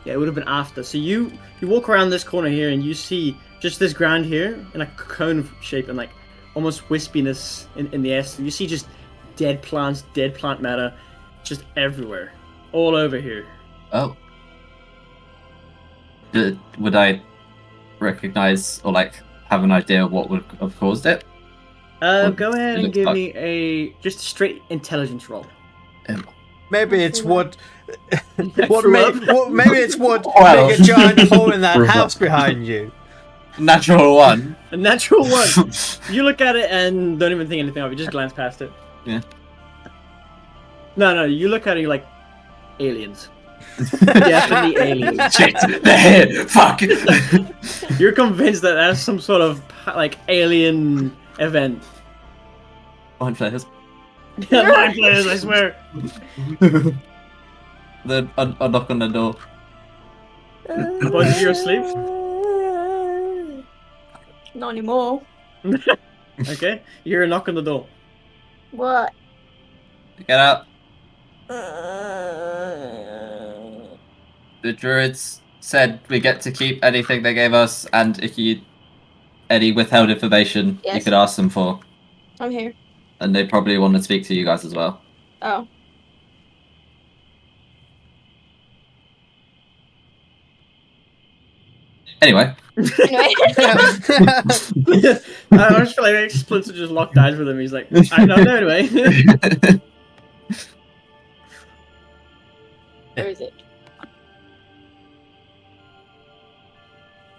Yeah, it would have been after. So you walk around this corner here, and you see just this ground here in a cone shape and like almost wispiness in the air. So you see just dead plants, dead plant matter, just everywhere, all over here. Oh. Would I recognize or like have an idea of what would have caused it? What Go ahead it and looks give like? me a just straight intelligence roll. Maybe it's what. Threw Maybe it's what Well. make a giant hole in that Threw up. house behind you. Natural one. A natural one. You look at it and don't even think anything of it. Just glance past it. Yeah. No. You look at it, you're like aliens. Definitely aliens. Shit. They're here. Fuck. You're convinced that that's some sort of like alien event. Mind players. Yeah, mind players, I swear. Then I knock on the door. Both of you asleep? Not anymore. Okay. You hear a knock on the door. What? Get up. The druids said we get to keep anything they gave us, and if you any withheld information, you Yes. could ask them for. I'm here. And they probably want to speak to you guys as well. Oh. Anyway, Anyway. I just feel like Splinter just locked eyes with him. He's like, I don't know anyway. Where is it?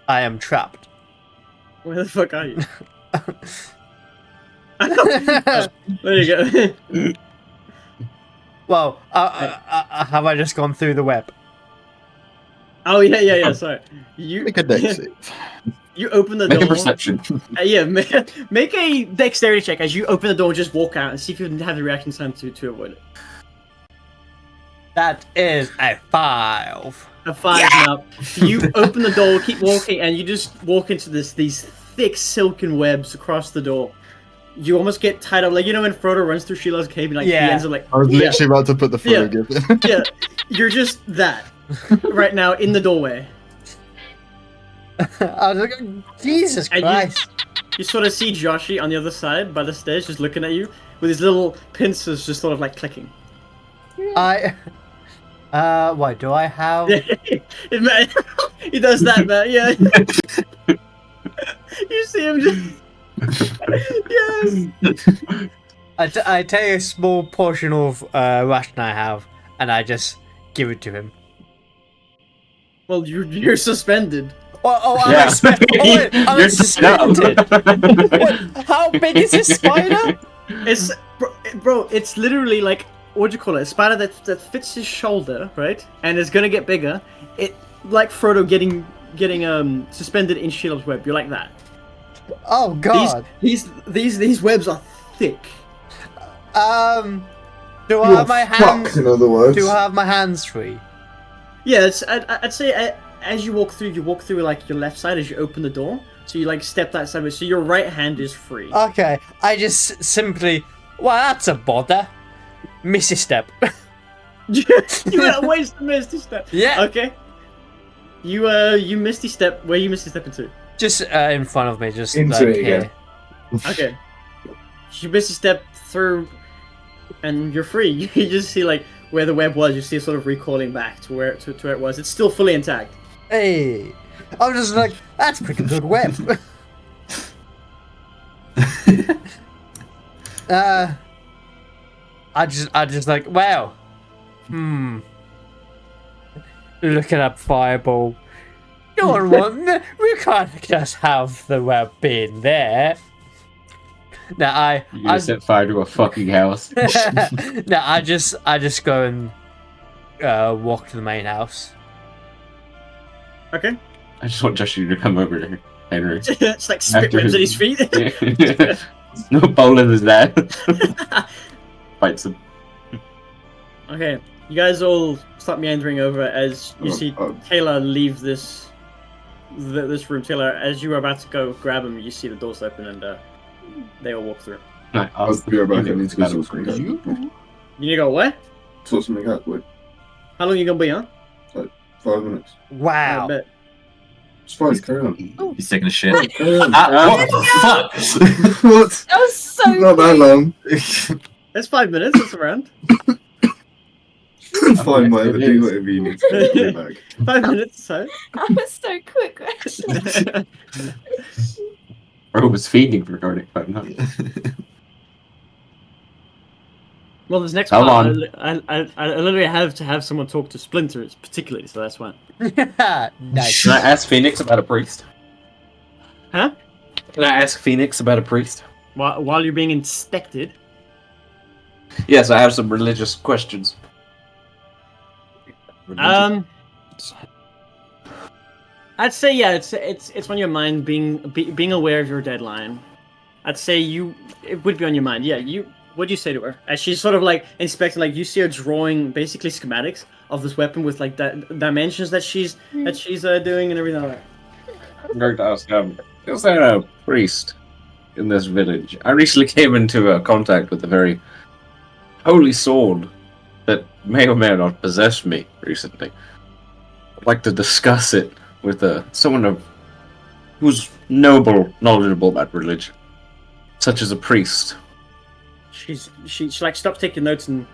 I am trapped. Where the fuck are you? There you go. Well, have I just gone through the web? Oh yeah. Sorry. You Make a dex save. You open the make door. a perception. Yeah, make a dexterity check as you open the door and just walk out and see if you can have the reaction time to avoid it. That is a 5. A 5 now. You open the door, keep walking, and you just walk into these thick silken webs across the door. You almost get tied up, like you know when Frodo runs through Sheila's cave and like Yeah. the ends are like I was literally about to put the Yeah. photo gift in. yeah. You're just that right now in the doorway. I was like, Jesus And Christ. You sort of see Joshi on the other side by the stairs, just looking at you with his little pincers, just sort of like clicking. What do I have? He does that, man. Yeah. You see him just. Yes. I take a small portion of ration I have, and I just give it to him. Well, you're suspended. I'm Yeah. I'm You're suspended. What? How big is this spider? It's bro. It's literally like what do you call it? A spider that fits his shoulder, right? And it's gonna get bigger. It like Frodo getting suspended in Sheila's web. You're like that. Oh God. These webs are thick. Do I You're have my hands? fucked, in other words. Do I have my hands free? Yeah, I'd say as you walk through like your left side as you open the door. So you like step that sideways. So your right hand is free. Okay, I just simply. Well, that's a bother. Missy step. You got ways to misty step. Yeah. Okay. You misty step. Where you misty step into? Just in front of me, just Into like it here. again. Okay. You misty step through, and you're free. You just see like where the web was. You see it sort of recoiling back to where it was. It's still fully intact. Hey, I was just like, that's a pretty good web. I just like, wow. Look at that fireball. No one want. We can't just have the web being there. No, You're gonna set fire to a fucking house. no, I just go and walk to the main house. Okay. I just want Joshua to come over here, Henry. It's like spit After rims at his- his feet. No bowling is that. Fights him. Okay, you guys all start meandering over as you see Taylor leave this room. Taylor, as you are about to go grab him, you see the doors open and they all walk through. I'll be right back. I need to go sort something out. You need to go where? Sort something out. Wait, How long you gonna be, huh? 5 minutes. I Wow. bet. It's fine. Carry on. He's taking a shit. Carry on. What the fuck? What? That was so Not that cute. long. It's 5 minutes. It's around. Fine, whatever. It Do is. whatever you need to do. Be back. 5 minutes. So. That was so quick, actually. Bro was feeding for Gardic, but not. Well, this next Come part, on. I literally have to have someone talk to Splinter, particularly, so that's why. Nice. Can I ask Phoenix about a priest? Huh? Can I ask Phoenix about a priest? While you're being inspected. Yes, I have some religious questions. I'd say yeah, it's on your mind being aware of your deadline. I'd say it would be on your mind. Yeah, what'd you say to her? As she's sort of like inspecting, like you see her drawing basically schematics of this weapon with like dimensions that she's doing and everything like that. I'm going to ask, is there a priest in this village? I recently came into contact with a very holy sword that may or may not possess me recently. I'd like to discuss it with someone who's knowledgeable about religion, such as a priest. She like stops taking notes and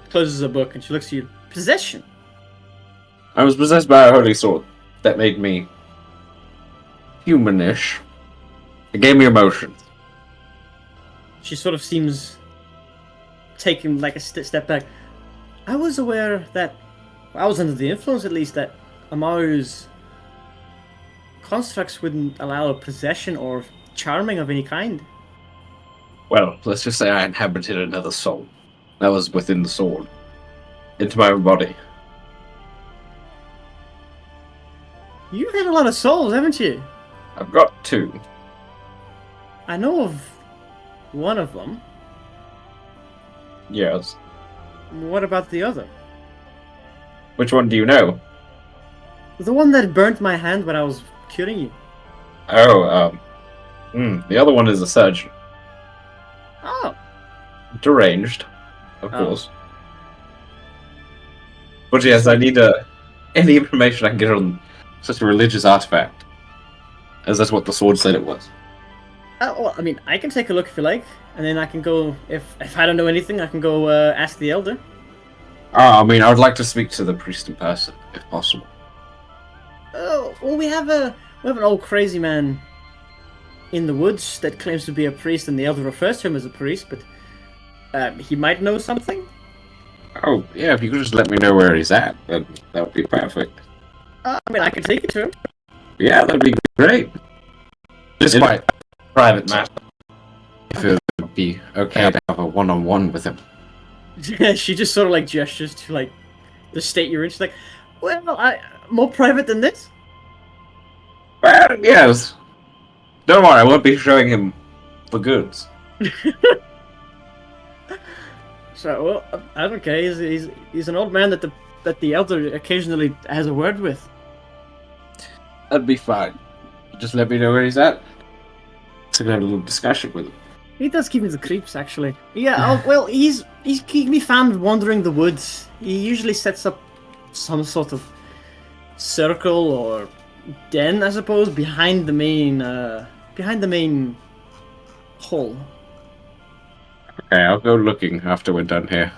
closes her book and she looks at you. Possession. I was possessed by a holy sword that made me humanish. It gave me emotions. She sort of seems taking like a step back. I was aware that I was under the influence, at least, that Amaru's constructs wouldn't allow a possession or charming of any kind. Well, let's just say I inhabited another soul. That was within the sword. Into my own body. You've had a lot of souls, haven't you? I've got two. I know of one of them. Yes. What about the other? Which one do you know? The one that burnt my hand when I was curing you. Oh, the other one is a surgeon. Oh. Deranged, of Oh. course. But yes, I need any information I can get on such a religious artifact. As that's what the sword said it was. Well, I mean, I can take a look if you like, and then I can go, if I don't know anything, I can go ask the elder. I mean, I would like to speak to the priest in person, if possible. Oh, well, we have an old crazy man in the woods that claims to be a priest, and the elder refers to him as a priest, but he might know something. Oh, yeah, if you could just let me know where he's at, then that would be perfect. I mean, I can take you to him. Yeah, that'd be great. Just quite private matter. If it would be okay to have a one-on-one with him. She just sort of like gestures to like the state you're in. She's like, well, more private than this. Well, yes. Don't worry, I won't be showing him the goods. So, well, I don't care. He's an old man that the elder occasionally has a word with. That'd be fine. Just let me know where he's at. So I can have a little discussion with him. He does give me the creeps, actually. Yeah, well, he can be found wandering the woods. He usually sets up some sort of circle or den, I suppose, behind the main hall. Okay, I'll go looking after we're done here.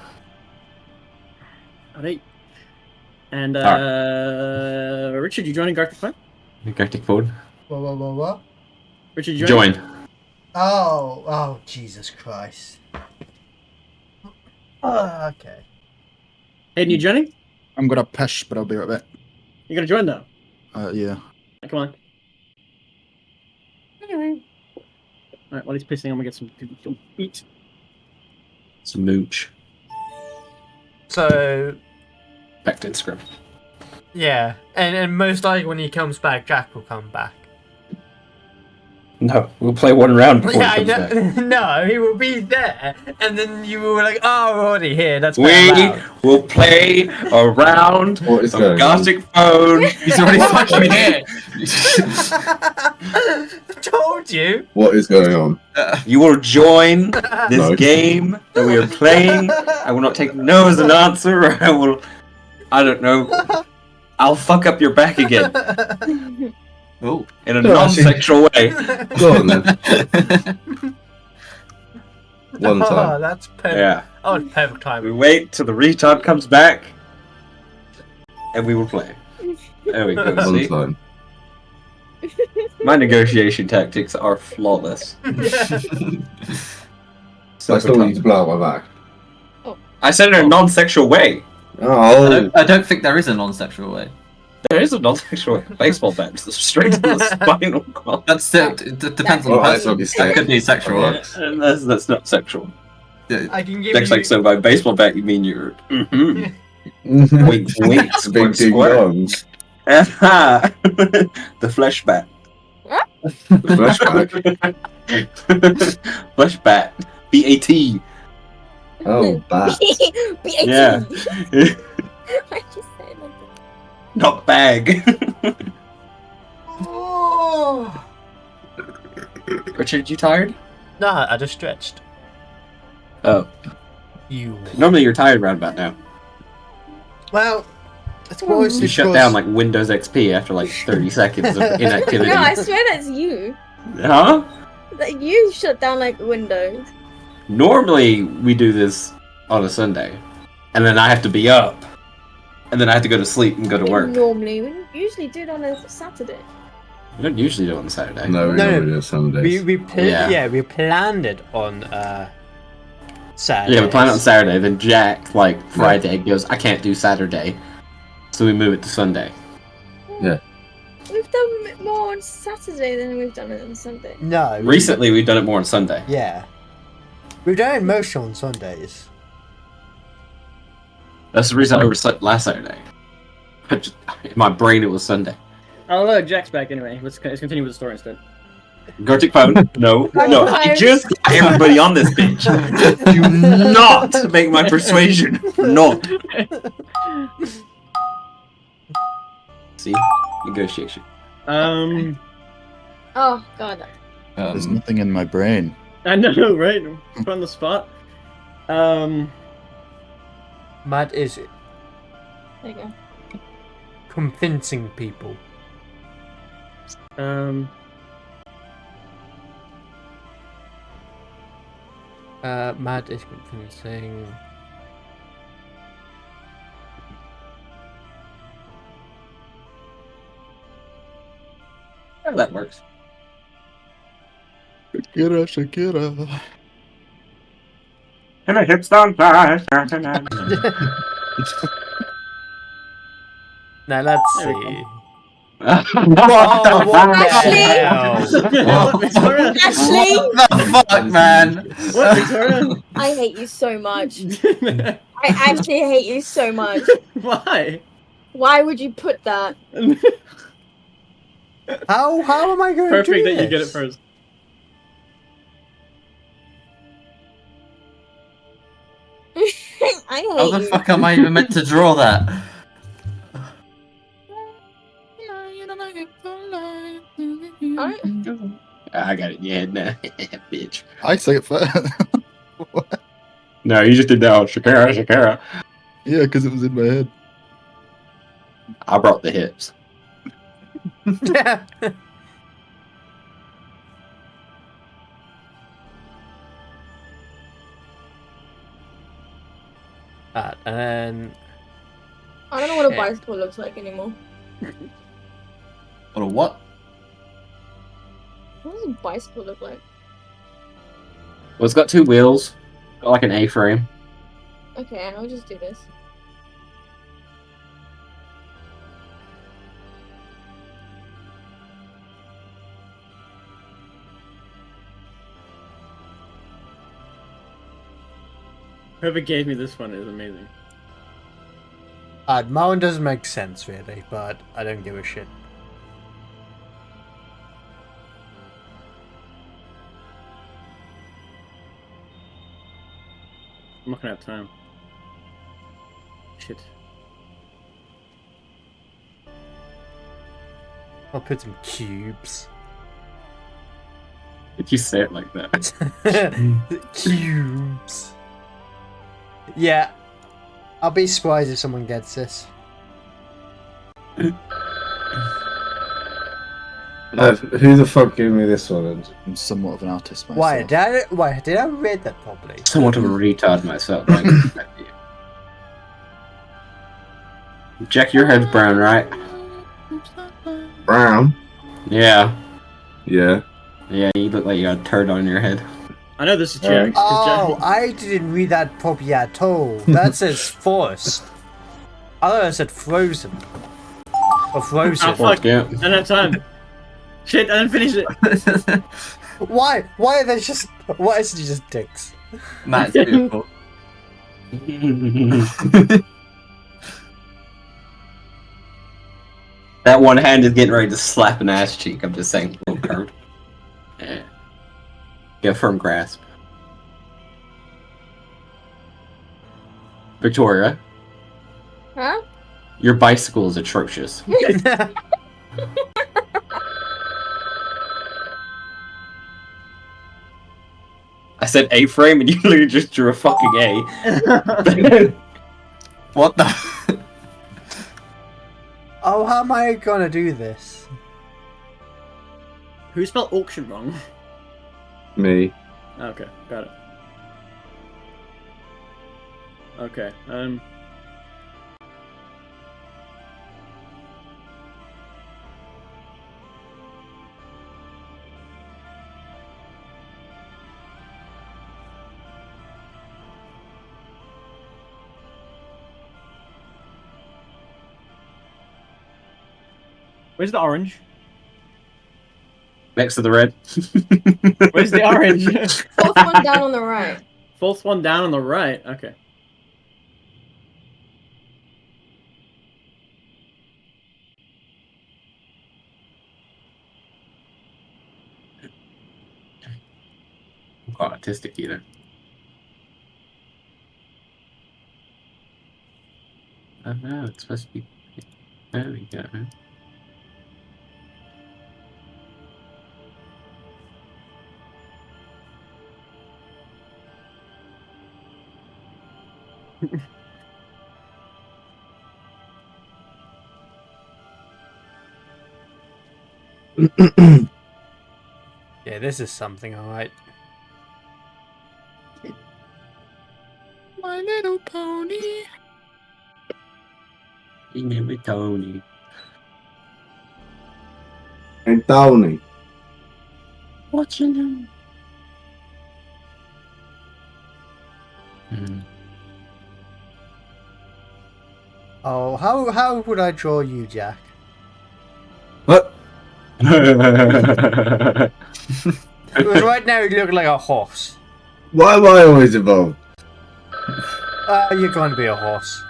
Alright. And Richard, you joining Gartic Clan? You go take phone. What? Richard, you joining? Join. Oh, Jesus Christ. Okay. Hayden, you joining? I'm gonna pish, but I'll be right back. You gonna join though? Yeah. Come on. Alright, while he's pissing, I'm gonna get some eat. Some mooch. So Back to Instagram. yeah, and most likely when he comes back, Jack will come back. No, we'll play one round before Yeah, I he comes back. know. No, he will be there, and then you will like, oh, we're already here. That's We better will play a round What is of going on? Gothic Phone. He's already fucking here. loud. Told you. What is going on? You will join this No. game that we are playing. I will not take no as an answer. I don't know. I'll fuck up your back again Oh. in a No, actually- non-sexual way. Go on then. One Oh, time. that's perfect. Yeah. Oh, it's perfect We time. wait till the retard comes back, and we will play. There we go. One See? time. My negotiation tactics are flawless. So I still need to blow out my back. I said it in a non-sexual way. Oh. I don't think there is a non-sexual way. There is a non-sexual way. Baseball bat just straight to the spinal column. That's still, it depends on the Oh, that's person. obviously- That could be sexual. Yeah. And that's not sexual. I can give Next, you. like, so by baseball bat, you mean you're wink, wink, Big squirt, big squirt. guns. The flesh bat. Flashback. Flesh bat. B-A-T. Oh, bat. B-A-T. Yeah. Why'd you say it like that? Not bag. Oh. Richard, you tired? Nah, I just stretched. Oh. You. Normally you're tired round about now. Well, it's You mostly You shut because- down like Windows XP after like 30 seconds of inactivity. No, I swear that's you. Huh? That you shut down like Windows. Normally we do this on a Sunday. And then I have to be up. And then I have to go to sleep and go to work. Normally, we usually do it on a Saturday. We don't usually do it on Saturday. No, we No, normally do it some days. Yeah. we planned it on Saturday. Yeah, we plan it on Saturday. Then Jack, like Friday, goes, I can't do Saturday. So we move it to Sunday. We've done it more on Saturday than we've done it on Sunday. No. Recently, we've done it more on Sunday. Yeah. We've done it most on Sundays. That's the reason I overslept last Saturday. In my brain, it was Sunday. Oh, Jack's back anyway. Let's continue with the story instead. Gartic phone? No. No. I just got everybody on this bitch. Do not make my persuasion. Not. See? Negotiation. Oh God. There's nothing in my brain. I know, right? Put on the spot. Matt is There you go. convincing people. Matt is convincing. That works. Shakira, Shakira. And the hips don't fly. Now let's There we see. Oh, what the Ashley! hell? What, Victoria? Ashley! What the fuck, man? What, Victoria? I hate you so much. I actually hate you so much. Why? Why would you put that? How am I going to do Perfect this? that you get it first. I hate How the you. fuck am I even meant to draw that? Alright. I got it. Yeah, nah. Bitch. I say it first. No, you just did that. Oh, Shakira, Shakira. Yeah, because it was in my head. I brought the hips. And then I don't know what a Shit. bicycle looks like anymore. Or a what? What does a bicycle look like? Well, it's got two wheels. Got like an A-frame. Okay, I'll just do this. Whoever gave me this one is amazing. My one doesn't make sense really, but I don't give a shit. I'm not gonna have time. Shit. I'll put some cubes. Did you say it like that? Cubes. Yeah. I'll be surprised if someone gets this. Who the fuck gave me this one? And I'm somewhat of an artist myself. Why did I read that properly? Somewhat of a retard myself. Jack, your head's brown, right? brown. Yeah. Yeah. Yeah, you look like you got a turd on your head. I know this is Jack. 'cause Oh, I didn't read that properly at all. That says forest. I thought it said frozen. Or frozen. Oh, fuck. Yeah. I don't have time. Shit, I didn't finish it. Why? Why are they just? Why is it just dicks? That's beautiful. That one hand is getting ready to slap an ass cheek. I'm just saying, little curve. Yeah. Get a firm grasp. Victoria, Huh? your bicycle is atrocious. I said A-frame and you literally just drew a fucking A. What the? Oh, how am I gonna do this? Who spelled auction wrong? Me. Okay, got it. Okay, where's the orange? Next to the red. Where's the orange? Fourth one down on the right. Fourth one down on the right. Okay. I'm quite autistic either. Oh no, it's supposed to be. There we go. Yeah, this is something, alright. My Little Pony. You name it Tony. And Downey. What's your name? Hmm. Oh, how would I draw you, Jack? What? Because right now you look like a horse. Why am I always involved? You're going to be a horse.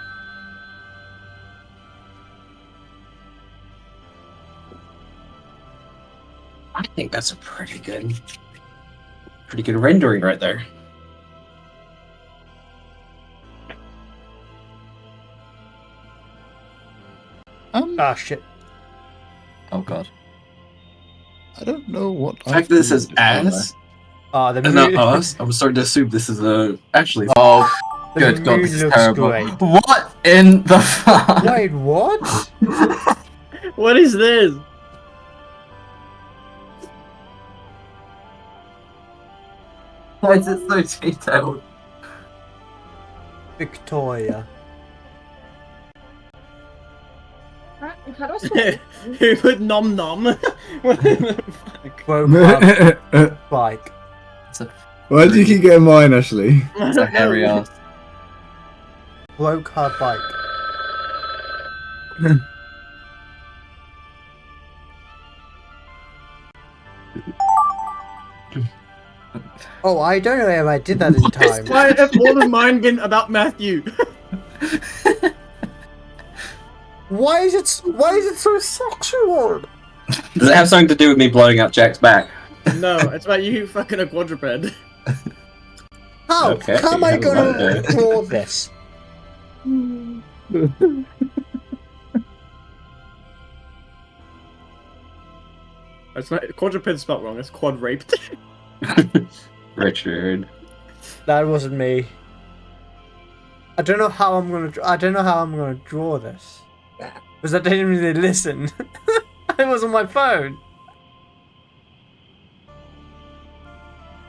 I think that's a pretty good rendering right there. Ah, shit. Oh god. I don't know what. The fact that this is ass Ah, the and moon, not us, I'm starting to assume this is actually. Oh, the good god, moon this is looks terrible. great. What in the fuck? Wait, what? What is this? Why is it so detailed? Victoria. How do I spell Who put nom nom? What the fuck? Broke her bike. Why do you keep getting mine, Ashley? It's a hairy ass. Broke her bike. Oh, I don't know if I did that in time. Why have all of mine been about Matthew? Why is it so sexual? Does it have something to do with me blowing up Jack's back? No, it's about you fucking a quadruped. How? Okay, How am I gonna okay. draw this? It's not quadruped spelled wrong. It's quad raped. Richard. That wasn't me. I don't know how I'm gonna. I don't know how I'm gonna draw this because I didn't really listen. I was on my phone.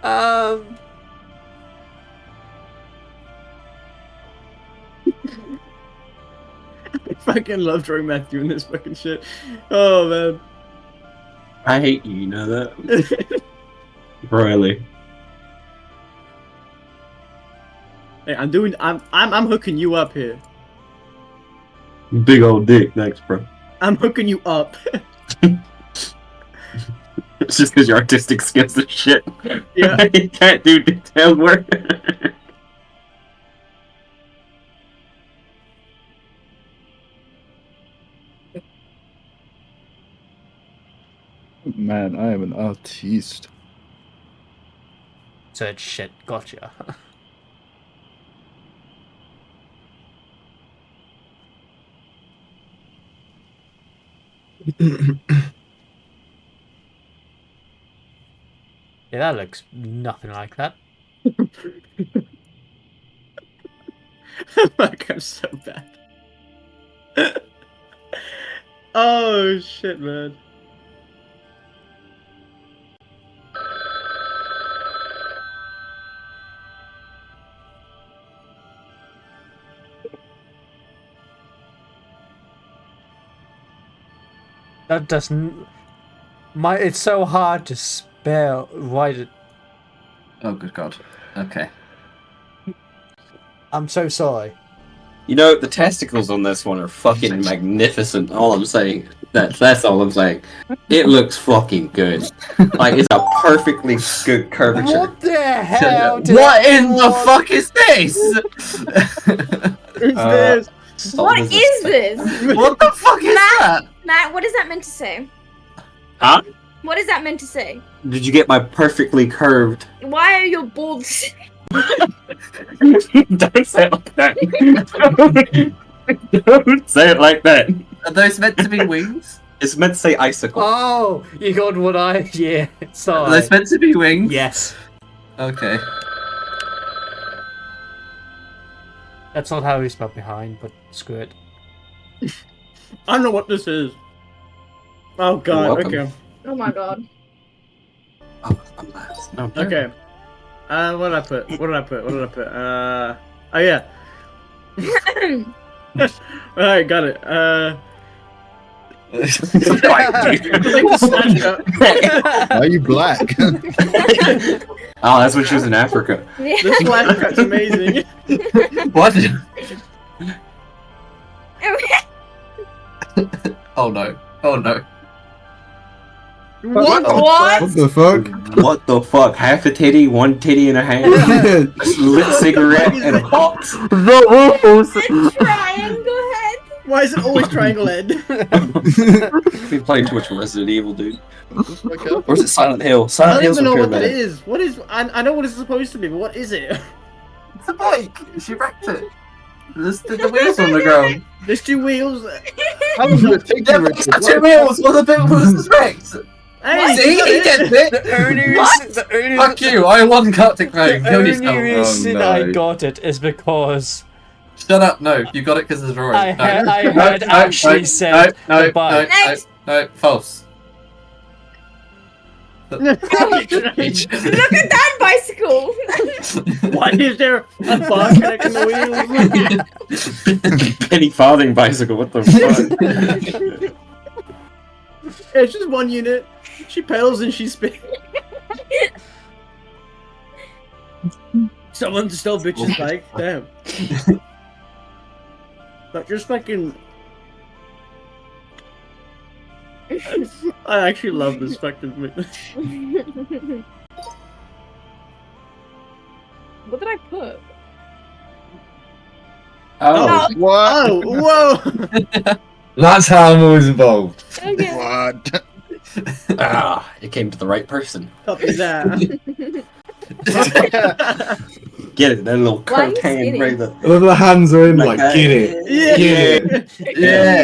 I fucking love drawing Matthew in this fucking shit. Oh man. I hate you, you know that? Royally. Hey, I'm hooking you up here. Big old dick, thanks, bro. I'm hooking you up. It's just because your artistic skills are shit. Yeah. You can't do detailed work. Man, I am an artiste. So it's shit. Gotcha. Yeah, that looks nothing like that. Fuck, I'm so bad. Oh shit, man. That doesn't. It's so hard to spell. Write it. Oh, good God. Okay. I'm so sorry. You know, the testicles on this one are fucking magnificent. All I'm saying. That's all I'm saying. It looks fucking good. Like, it's a perfectly good curvature. What the hell? What in the fuck is this? Who's Uh, this? What is this? What the fuck is that? Matt, what is that meant to say? Huh? What is that meant to say? Did you get my perfectly curved? Why are your balls... Don't say it like that. Don't say it like that. Are those meant to be wings? It's meant to say icicle. Oh, you got what I. Yeah, Are sorry. those meant to be wings? Yes. Okay. That's not how we spell behind, but screw it. I don't know what this is. Oh god, welcome. okay. Oh my god. Oh, I'm last. No, Okay. What did I put? Oh yeah. Alright, got it. Like the Smash Cut. Why are you black? Oh, that's when she was in Africa. The Smash Cut's amazing. What? Oh no. Oh no. What? What the fuck? What the fuck? Half a titty, one titty in a hand, a lit cigarette, and a box. The triangle head. Why is it always triangle head? Been playing too much Resident Evil, dude. Or is it Silent Hill? I Silent don't Hill's even know what that pyramid. is. What is? I know what it's supposed to be, but what is it? It's a bike. She wrecked it. The wheels on the ground. There's two wheels. How long did it take you, Richard? Two wheels. Well, the bit was wrecked. Hey, See, you got he it. gets it. The only What? reason, the only, Fuck you. I won Celtic Crown. the Kill only yourself. reason no. I got it is because Shut up. No, you got it because of the drawing. I No. had, I No, had no, actually no, said no, the bike. Next. No, false. Look at that bicycle. Why is there a bar connecting the wheels? Penny farthing bicycle. What the fuck? It's just one unit. She pedals and she spins. Someone stole bitch's bike. Damn. But just fucking. I actually love this fucking. What did I put? Oh, What? Oh, whoa! That's how I'm always involved. Okay. What? Ah, it came to the right person. Copy that. Get it? That little Why are you curved hand spinning? right there. When the hands are in, Like like, get it. Yeah.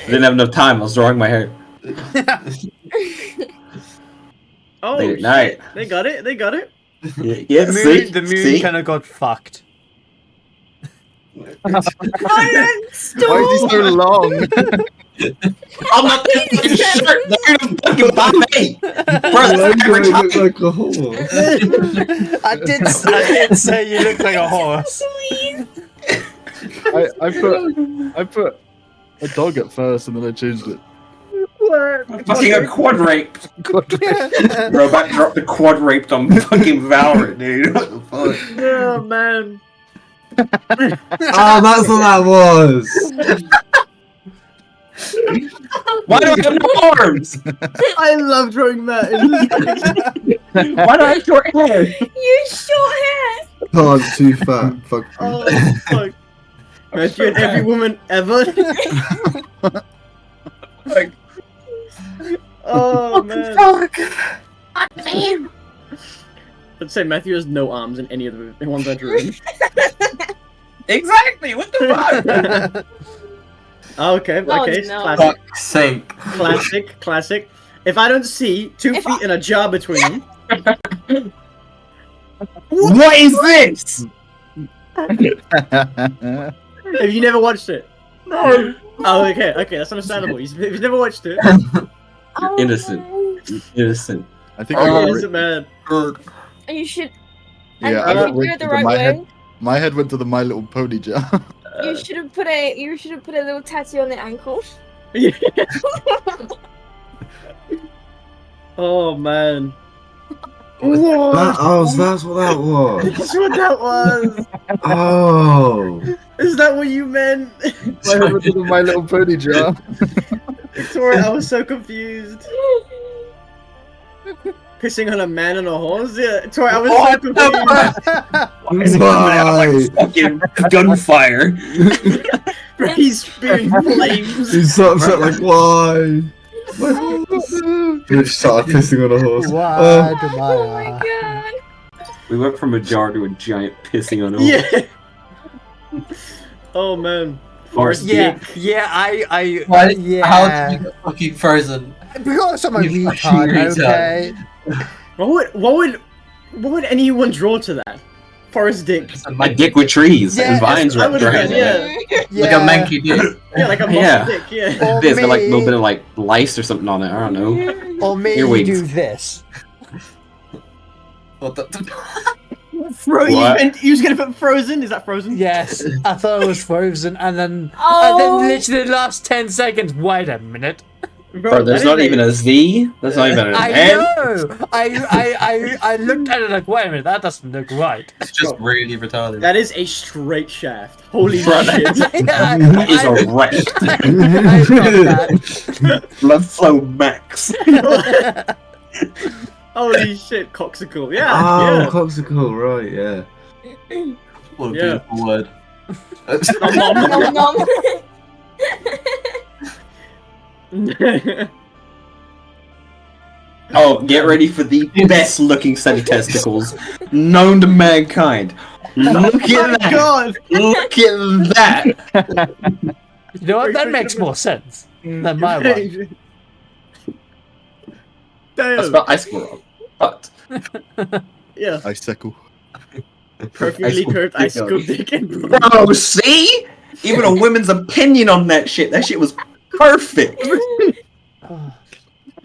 Didn't have enough time. I was drawing my hair. Oh, Late at shit. night. They got it. They got it. Yeah, The moon kind of got fucked. Oh, no, Why stop! is he so long? I'm not this fucking shirt. They're gonna fucking buy me. Bro, Why that's do I every look time. like a horse? I did say you look like a horse. Please. I put a dog at first and then I changed it. Fucking a quad raped. Bro, about to drop the quad raped on fucking Valorant, dude. What the fuck? Oh man. Oh, that's what that was. Why do I have no arms? I love drawing that. Why do I have short hair? You short hair. Oh, I'm too fat. Fuck. Oh fuck. Matthew and every woman ever. Like, Oh man. Damn. Let's say Matthew has no arms in any of the ones I drew. exactly. What the fuck? Okay, Oh, okay, no. classic, fuck's sake. classic. If I don't see 2 If feet and a jar between them, What is this? have you never watched it? No. Oh, okay, that's understandable. If you've never watched it, Oh, Innocent. man. Innocent. I think I it got isn't man. You should. Yeah, and I if got you do rigged it the because right my way, head. My head went to the My Little Pony jar. you should have put a little tattoo on the ankle. Oh man, That's what that was. that's what that was. Oh. Is that what you meant? My head went to the My Little Pony jar. Victoria, I was so confused. Pissing on a man and a horse? Yeah, Victoria, I was so confused. Why? Fucking gunfire. Bro, he's spewing flames. He's so upset, like, why? He just started pissing on a horse. Why do Oh my god. We went from a jar to a giant pissing on a horse. Yeah. Oh man. Forrest Yeah, Gump. yeah, I, Why, yeah. How did you get fucking frozen? Because I'm a You retard, fucking retard. okay? What would anyone draw to that? Forrest Dick. My dick with trees Yeah, and vines I wrapped would've around done, it. yeah. Like a manky dick. Yeah, like a mossy Yeah. dick, yeah. Or It's got like a little me- bit of like lice or something on it. I don't know. Or me, Earwigs. you do this. What the? What? You was gonna put Frozen? Is that Frozen? Yes, I thought it was Frozen, and then Oh. literally the last 10 seconds. Wait a minute. Bro, there's that not is even a Z. There's not even an I N. know. I looked at it like, wait a minute, that doesn't look right. It's just really retarded. That is a straight shaft. Holy Bro, shit. Yeah, That is a wreck. I got that. Blood flow max. Holy shit, coxicle. Yeah, Oh, yeah. coxicle, right, yeah. What a Yeah. beautiful word. Nom, nom. Oh, get ready for the best looking set of testicles known to mankind. Look Oh at my that. god! Look at that. You know what? That makes more sense than my one. I Damn. spelled icicle wrong. But Yeah, Icicle. perfectly Icicle curved dick. icicle dick and bro, see? Even a woman's opinion on that shit. That shit was perfect.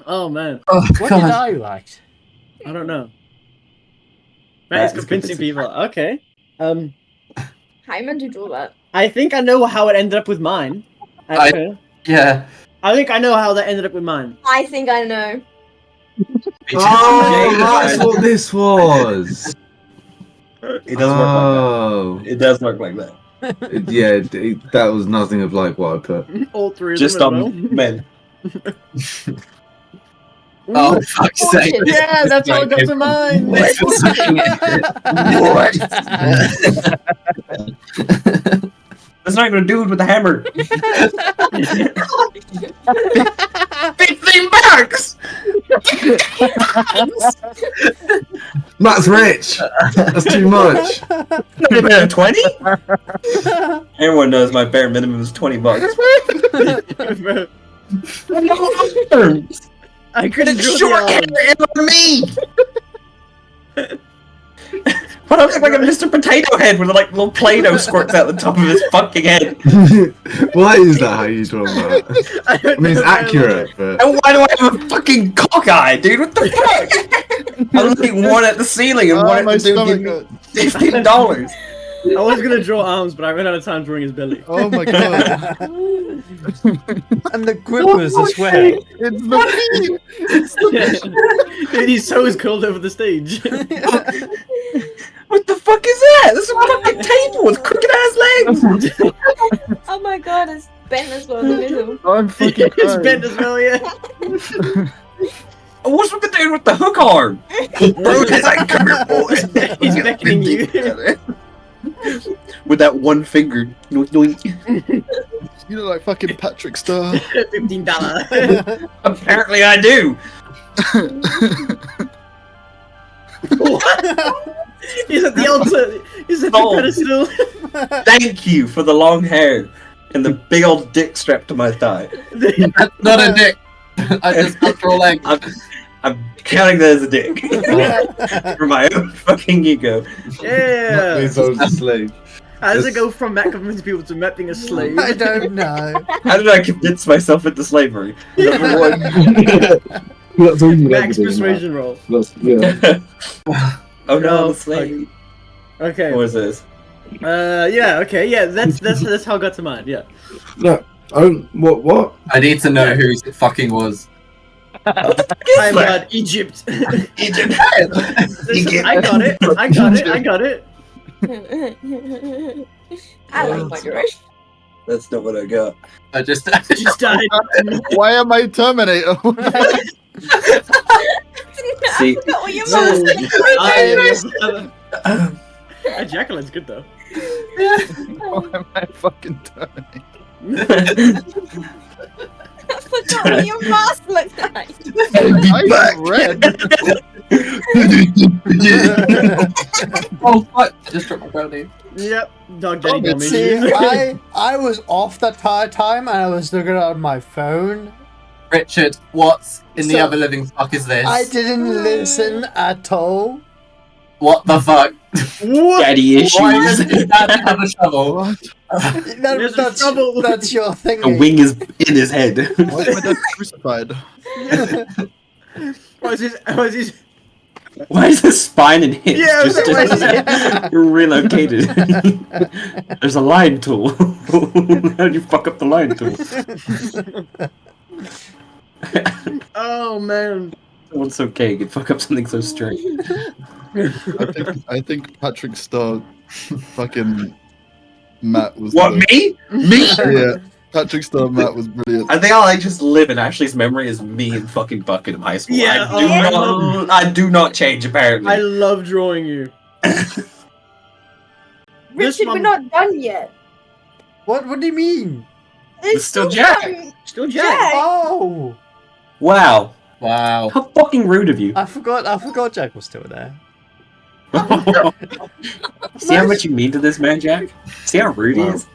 Oh man, Oh What did I write? I don't know. That That is is convincing convincing. people. Okay. How you meant to draw that? I think I know how it ended up with mine. Actually. Yeah. I think I know how that ended up with mine. I think I know. Oh, that's what this was. It does work Oh. like that. It does work like that. Yeah, that was nothing of like what I put. All three of Just them as on men. Oh, fuck's sake. Yeah, that's all got to mind. This was fucking That's not even a dude with a hammer. 15 bucks! Matt's rich. That's too much. Not even a 20? Everyone knows my bare minimum is 20 bucks. I couldn't It's draw short the hair arms. on me! But I look like a Mr. Potato Head with like little Play-Doh squirts out the top of his fucking head. Why is that how you draw that? I I mean, it's accurate, but And why do I have a fucking cock eye, dude? What the fuck? I'm looking one at the ceiling and one my at the dude stomach give me hurts. $15. I was gonna draw arms, but I ran out of time drawing his belly. Oh my god. And the grippers as well. It's the Dude, his toe is curled over the stage. What the fuck is that? This is a fucking table with crooked ass legs. Oh my god, it's bent as well in the middle. I'm fucking It's crying. bent as well, yeah. What's with the dude with the hook arm? Bro, it's like, come here, boy. He's beckoning you. With that one finger. Doink, doink. You look like fucking Patrick Star. $15. Apparently I do. He's at the altar. He's at the Oh. pedestal. Thank you for the long hair and the big old dick strapped to my thigh. That's not a dick. I just got your leg. I'm counting that as a dick. For my own fucking ego. Yeah. means I was a slave. How does it go from Matt convincing people to Matt being a slave? I don't know. How did I convince myself into slavery? Number one. That's all you Max ever do, persuasion roll. Matt. That's, yeah. Oh no, I'm Oh, a slave. Okay. What is this? Yeah. Okay. Yeah. That's how I got to mind. Yeah. No. What? I need to know who it fucking was. I'm Egypt. Egypt. Listen, I got it. I got it. I got it. I like my direction. That's not what I got. I just Just died. Why am I Terminator? See- I forgot what your mom said. Jacqueline's good though. Why am I fucking Terminator? I forgot what your mask looked like. I'm red. oh fuck! I just dropped my brownie. Yep. Dog daddy Oh, dummy. See, I was off that entire time and I was looking at my phone. Richard, what in the So- other living fuck is this? I didn't listen at all. What the fuck? What? Daddy Why issues. does your dad have a shovel? What? There's a trouble. That's your thing. A wing is in his head. Why is my dad crucified? Why is his Why is his spine and hips Yeah, just why is it- relocated? There's a line tool. How did you fuck up the line tool? Oh man. Someone's so gay, could fuck up something so straight. I think Patrick Star fucking Matt was What, the- me? Me? Yeah, Patrick Star Matt was brilliant. I think I'll like just live in Ashley's memory as me and fucking Bucket in high school. Yeah, I do not change apparently. I love drawing you. Richard, we're one- not done yet. What do you mean? It's still Jack. Still Jack. Jack. Oh, Wow. Wow. How fucking rude of you. I forgot Jack was still there. See how much you mean to this man, Jack? See how rude he is?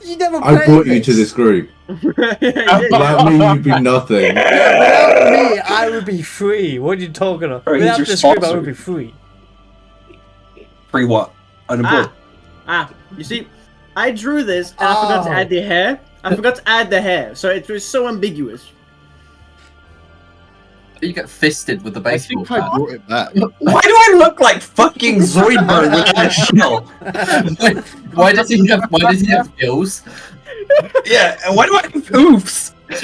You never I played brought you to this group. Yeah, Without me, you'd be nothing. Without me, I would be free. What are you talking about? Bro, he's Without your this group, I sponsor. would be free. Free what? Unemployed. You see, I drew this and I forgot to Oh. add the hair. I forgot to add the hair, so it was so ambiguous. You get fisted with the I baseball think I bat. brought it back. Why do I look like fucking Zoidberg without a shell? Why does he have gills? Yeah, and why do I have oofs? Why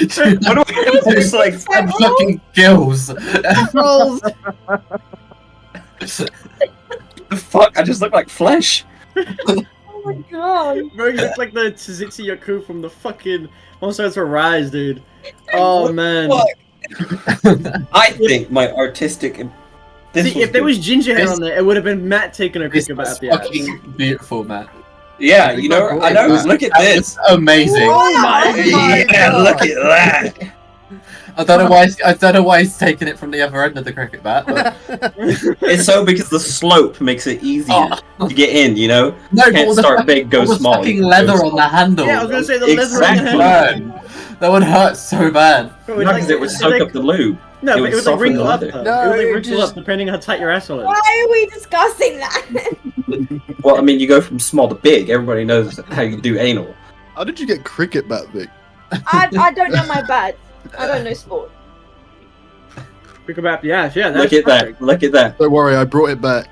do I have this like And fucking gills. the fuck? I just look like flesh. Oh my god. Bro, you look like the Tsuzuki Yaku from the fucking Monster Hunter Rise, dude. Oh man. Fuck. I think my artistic. See, if there was ginger hair on there, it would have been Matt taking a This cricket was bat up the ass. fucking beautiful, man. Yeah, you know, I know. Look at this. Amazing. Oh my Yeah, God. look at that. I don't know why he's taking it from the other end of the cricket bat. But... It's so because the slope makes it easier to get in. You know, no, can't start big, go all the small. fucking Go leather small. on the handle. Yeah, I was gonna say the leather Exactly. on the hand. Man, that would hurt so bad. Bro, No, because it would soak up the lube. No, it but would it would like soften the wrinkle up leather. though. No, it would like it wrinkle just- up depending how tight your asshole is. Why are we discussing that? Well, I mean, you go from small to big. Everybody knows how you do anal. How did you get cricket bat big? I don't know my bad. I don't know sport. Cricket bat up the ass, yeah. Look That's at perfect. that. Look at that. Don't worry, I brought it back.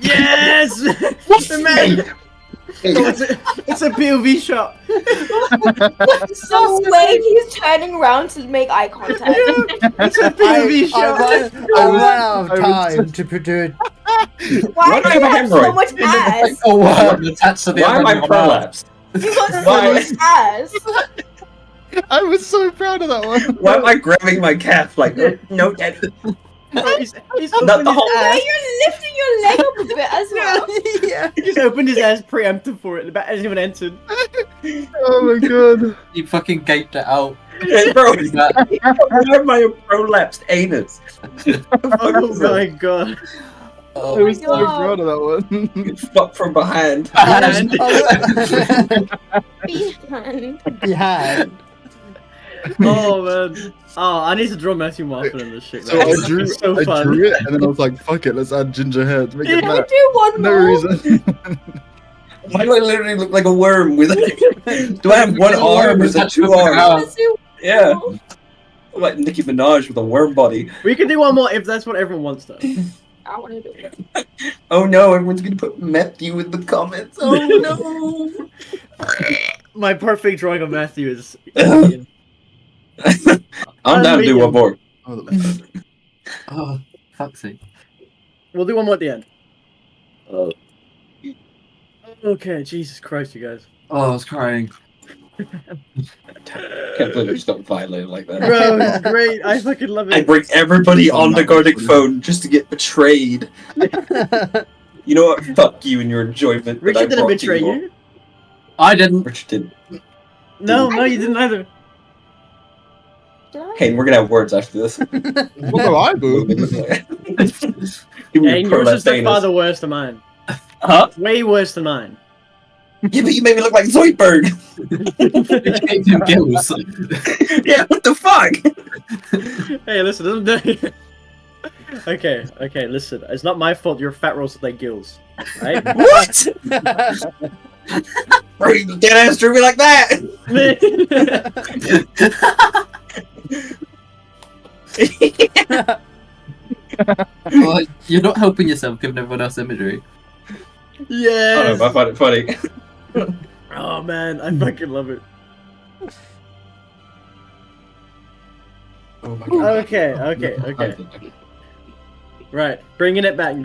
Yes! The man! It's a POV shot. So wait, he's turning around to make eye contact. It's a POV shot. I ran out of time to produce. Why Why do do I you have a have so hemorrhoid? much ass? Oh, worm attached to the Why other am I end of my mouth. prolapsed? You got so Why? much ass. I was so proud of that one. Why am I grabbing my calf like, no, daddy? He's Not opened the his whole Why ass. you're lifting your leg up a bit as well. Yeah. He just opened his ass preemptive for it. The bat hasn't even entered. Oh my god. You fucking gaped it out. Bro, Pretty bad. why am I a prolapsed anus? Oh my god. I Oh, was so God. proud of that one. Fuck from behind. And Behind. Behind. oh man. Oh, I need to draw Matthew more often in this shit. So man. I drew, It's so I fun. drew it, and then I was like, "Fuck it, let's add ginger hair to make Can it we match." do one No more? reason. Why do I literally look like a worm with do I have one arm or is that two arms? Let's do Yeah. one more. I'm like Nicki Minaj with a worm body. We can do one more if that's what everyone wants though. I want to do it. Oh no, everyone's gonna put Matthew in the comments. Oh no. My perfect drawing of Matthew is I'm down to do one more. Oh, the left. oh, fuck's sake. We'll do one more at the end. Okay, Jesus Christ, you guys. Oh, I was crying. Can't believe I just got violated like that. Bro, it's great. I fucking love I it. bring everybody on the Gardic phone just to get betrayed. You know what? Fuck you and your enjoyment. that I Richard didn't brought to betray all. you. I didn't. Richard did. No, you didn't either. Did I? Hey, we're gonna have words after this. What do I do? Hey, yours is by far the worst of mine. Huh? Way worse than mine. Yeah, but you made me look like Zoidberg. It gave him gills. Yeah, what the fuck? Hey, listen, doesn't Okay, listen. It's not my fault you're fat roasted like gills. Right? What? Bro, you dead ass drew me like that. Oh, you're not helping yourself giving everyone else imagery. Yes! I find it funny. Oh man, I fucking love it. Oh my god. Okay. Right, bringing it back.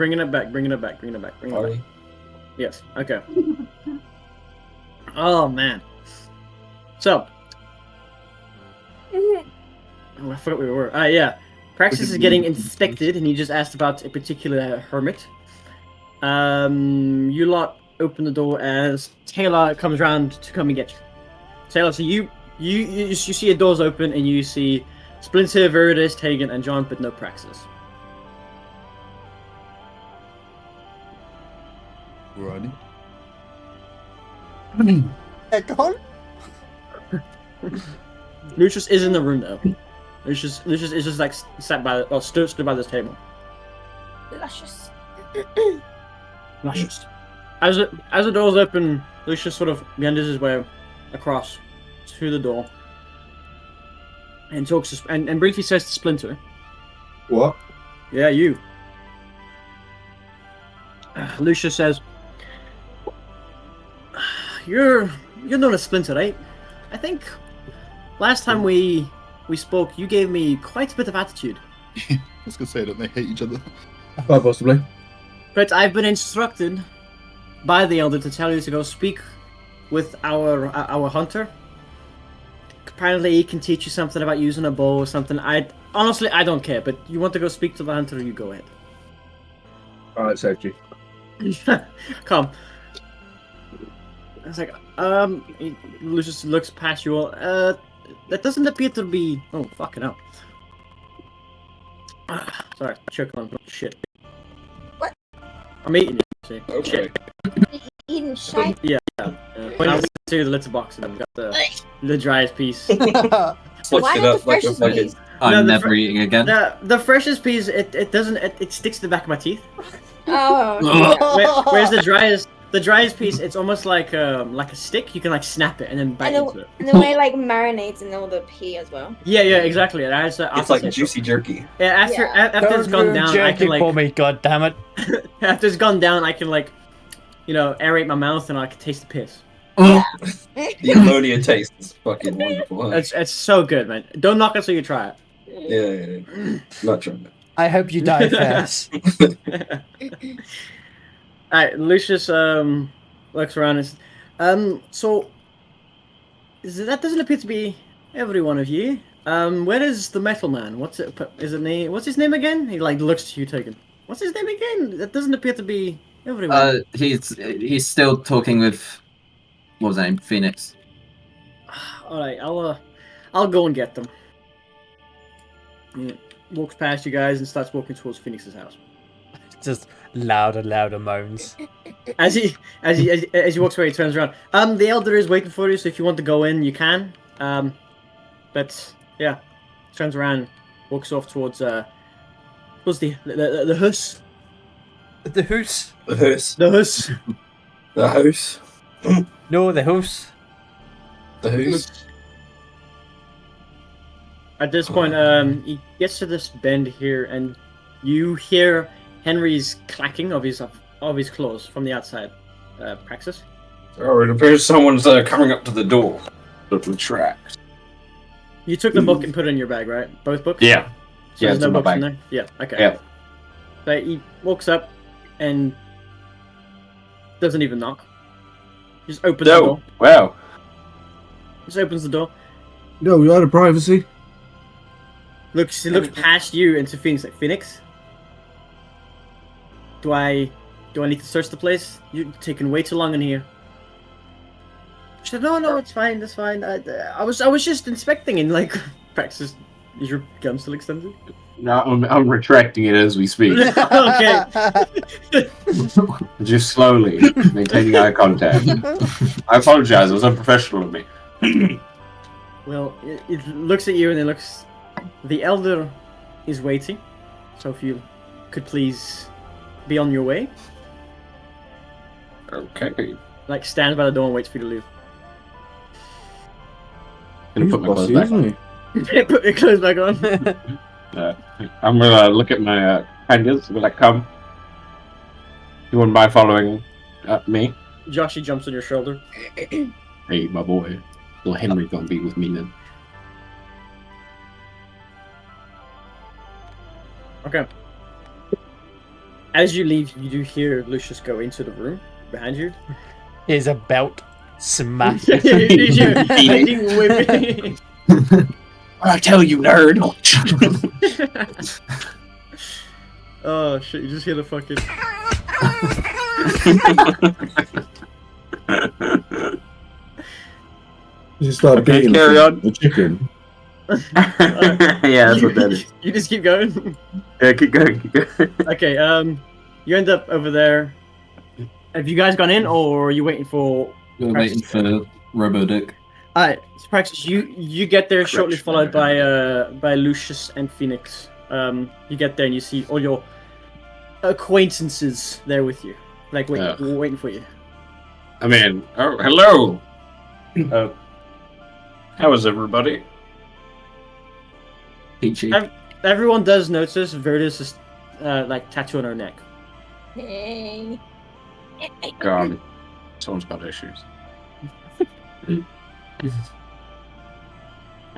Sorry. Yes, okay. Oh man. So, oh, I forgot where we were. Yeah. Praxis is getting inspected, and he just asked about a particular hermit. You lot open the door as Taylor comes round to come and get you. Taylor, so you see your doors open, and you see Splinter, Viridis, Tegan, and John, but no Praxis. Ronnie. Egon? Lucius is in the room though. Lucius is just like sat by, or stood by this table. Luscious. Luscious. As the doors open, Lucius sort of meanders his way across to the door and talks to, and briefly says to Splinter, What? "Yeah, you." Lucius says, "You're known as Splinter, right? I think last time we spoke, you gave me quite a bit of attitude. I was gonna say that they hate each other. Quite possibly. But I've been instructed by the Elder to tell you to go speak with our hunter apparently he can teach you something about using a bow or something. Honestly, I don't care, but you want to go speak to the hunter, you go ahead. Alright, Soji. Come. It's like, Lucius looks past you all. That doesn't appear to be. Oh, fucking hell. Sorry, choke on shit. What? I'm eating it. See? Okay. Shit. Eating shite. Yeah. When I went to the litter box and I've got the driest piece. Flipped Why it not up the like a freshest fucking. piece? I'm No, the never fr- eating again. The freshest piece, it doesn't. It sticks to the back of my teeth. Oh. Whereas the driest piece, it's almost like a stick. You can like snap it and then bite And into it. the way like marinates in all the pee as well. Yeah, exactly. It adds, It's like juicy jerky. Yeah, after Yeah. after it's gone down, I can for like me, god damn it. after it's gone down, I can like, aerate my mouth and I can taste the piss. The ammonia taste is fucking wonderful. Huh? It's so good, man. Don't knock it till you try it. Yeah. Not trying. I hope you die first. Alright, Lucius looks around and says, so that doesn't appear to be every one of you. Where is the metal man? What's his name again? He like looks to you, Token. What's his name again? That doesn't appear to be everyone. He's still talking with what was his name? Phoenix. Alright, I'll go and get them. Yeah, walks past you guys and starts walking towards Phoenix's house. Just louder moans. As he walks away, he turns around. The elder is waiting for you, so if you want to go in, you can. But yeah, turns around, walks off towards the house. The house? The house. The house. The house. No, the house. The house. At this point, he gets to this bend here, and you hear Henry's clacking of his claws from the outside. Praxis. Oh, it appears someone's coming up to the door. But retract. You took the book and put it in your bag, right? Both books? Yeah. So Yeah, there's it's no in my books in bag. there? Yeah, okay. Yeah. So he walks up and doesn't even knock. Just opens the No. door. Wow. Just opens the door. No, we out of privacy. He looks past you into Phoenix like, Phoenix? Do I need to search the place? You're taking way too long in here. She said, no, it's fine, that's fine. I was just inspecting and like, Praxis, is your gun still extended? No, I'm retracting it as we speak. Okay. Just slowly, maintaining eye contact. I apologize, it was unprofessional of me. Well, it looks at you and it looks... The elder is waiting, so if you could please be on your way. Okay. Like, stand by the door and wait for you to leave. Gonna put my clothes back on. Put your clothes back on. I'm gonna look at my companions and be like, come. You wouldn't mind following me? Joshy jumps on your shoulder. Hey, my boy. Little Henry gonna be with me then. Okay. As you leave, you do hear Lucius go into the room behind you. Here's a belt. Smack. Whipping. I tell you, nerd. Oh shit! You just hear the fucking. You just start Okay, beating carry on. the chicken. Yeah, that's what that is. You just keep going. Yeah, keep going, keep going. Okay. You end up over there. Have you guys gone in, or are you waiting for? We're waiting for Robodick. Alright, so Praxis, you get there shortly followed by Lucius and Phoenix. You get there and you see all your acquaintances there with you, like waiting for you. I mean, oh, hello. How is everybody? Peachy. Everyone does notice Verda's like tattoo on her neck. Hey. God, someone's got issues.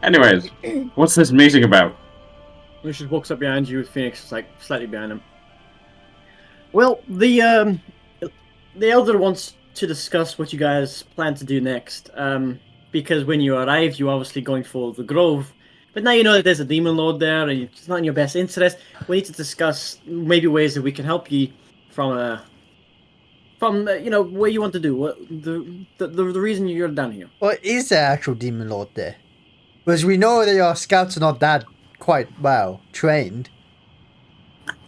Anyways, what's this meeting about? Lucius walks up behind you with Phoenix, like slightly behind him. Well, the elder wants to discuss what you guys plan to do next. because when you arrived, you were obviously going for the Grove. But now you know that there's a demon lord there, and it's not in your best interest. We need to discuss maybe ways that we can help you from what you want to do. What the reason you're down here. What is the actual demon lord there? Because we know that your scouts are not that quite well trained.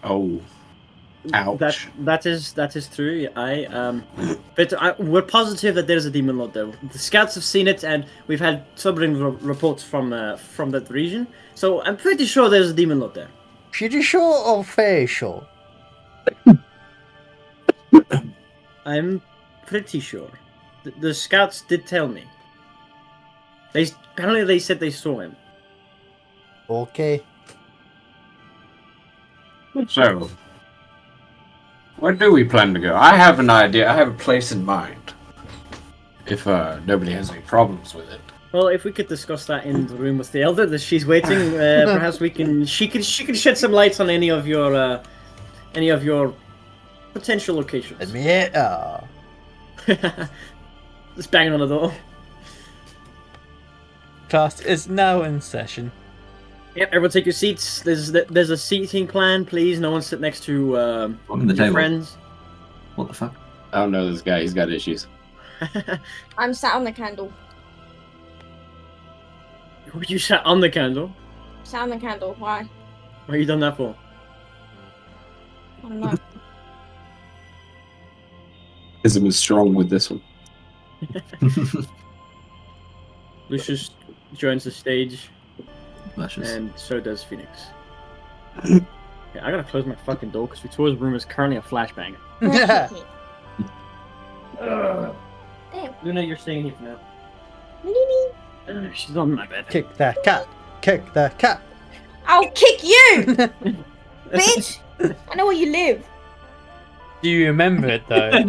Oh, ouch. That is true. But we're positive that there's a demon lord there. The scouts have seen it, and we've had sobering reports from that region. So I'm pretty sure there's a demon lord there. Pretty sure or very sure? I'm pretty sure. The scouts did tell me. Apparently they said they saw him. Okay. So, where do we plan to go? I have an idea. I have a place in mind. If nobody has any problems with it. Well, if we could discuss that in the room with the elder, that she's waiting, perhaps we can. She can shed some lights on any of your potential locations. Let me in. Just banging on the door. Class is now in session. Yep, everyone take your seats. There's a seating plan, please. No one sit next to On the your table. friends. What the fuck? I don't know this guy. He's got issues. I'm sat on the candle. You sat on the candle. Sat on the candle. Why? What are you done that for? I don't know. Ism is strong with this one. Lucius joins the stage, Luscious. and so does Phoenix. Yeah, I gotta close my fucking door because Victoria's room is currently a flashbang. Yeah. Damn. Luna, you're staying here for now. Mini-me. She's on my bed. Kick that cat. Kick that cat. I'll kick you, bitch. I know where you live. Do you remember it though?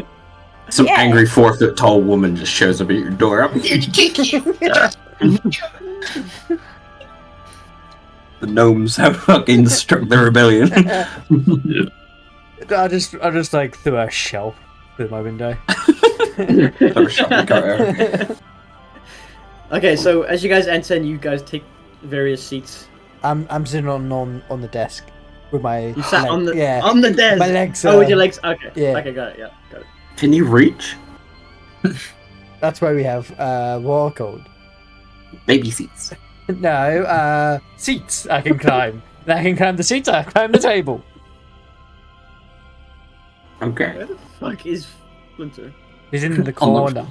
Some Yeah. angry 4 foot tall woman just shows up at your door. I'm here to kick you. The gnomes have fucking struck the rebellion. I just like threw a shelf through my window. Okay, so as you guys enter and you guys take various seats, I'm sitting on the desk with my you sat leg- on the desk. My legs. Oh, with your legs. Okay. yeah. Okay, got it. Yeah, got it. Can you reach? That's why we have war code. Baby seats. No, seats I can climb. I can climb the seats, I climb the table. Okay. Where the fuck is Splinter? He's in the corner.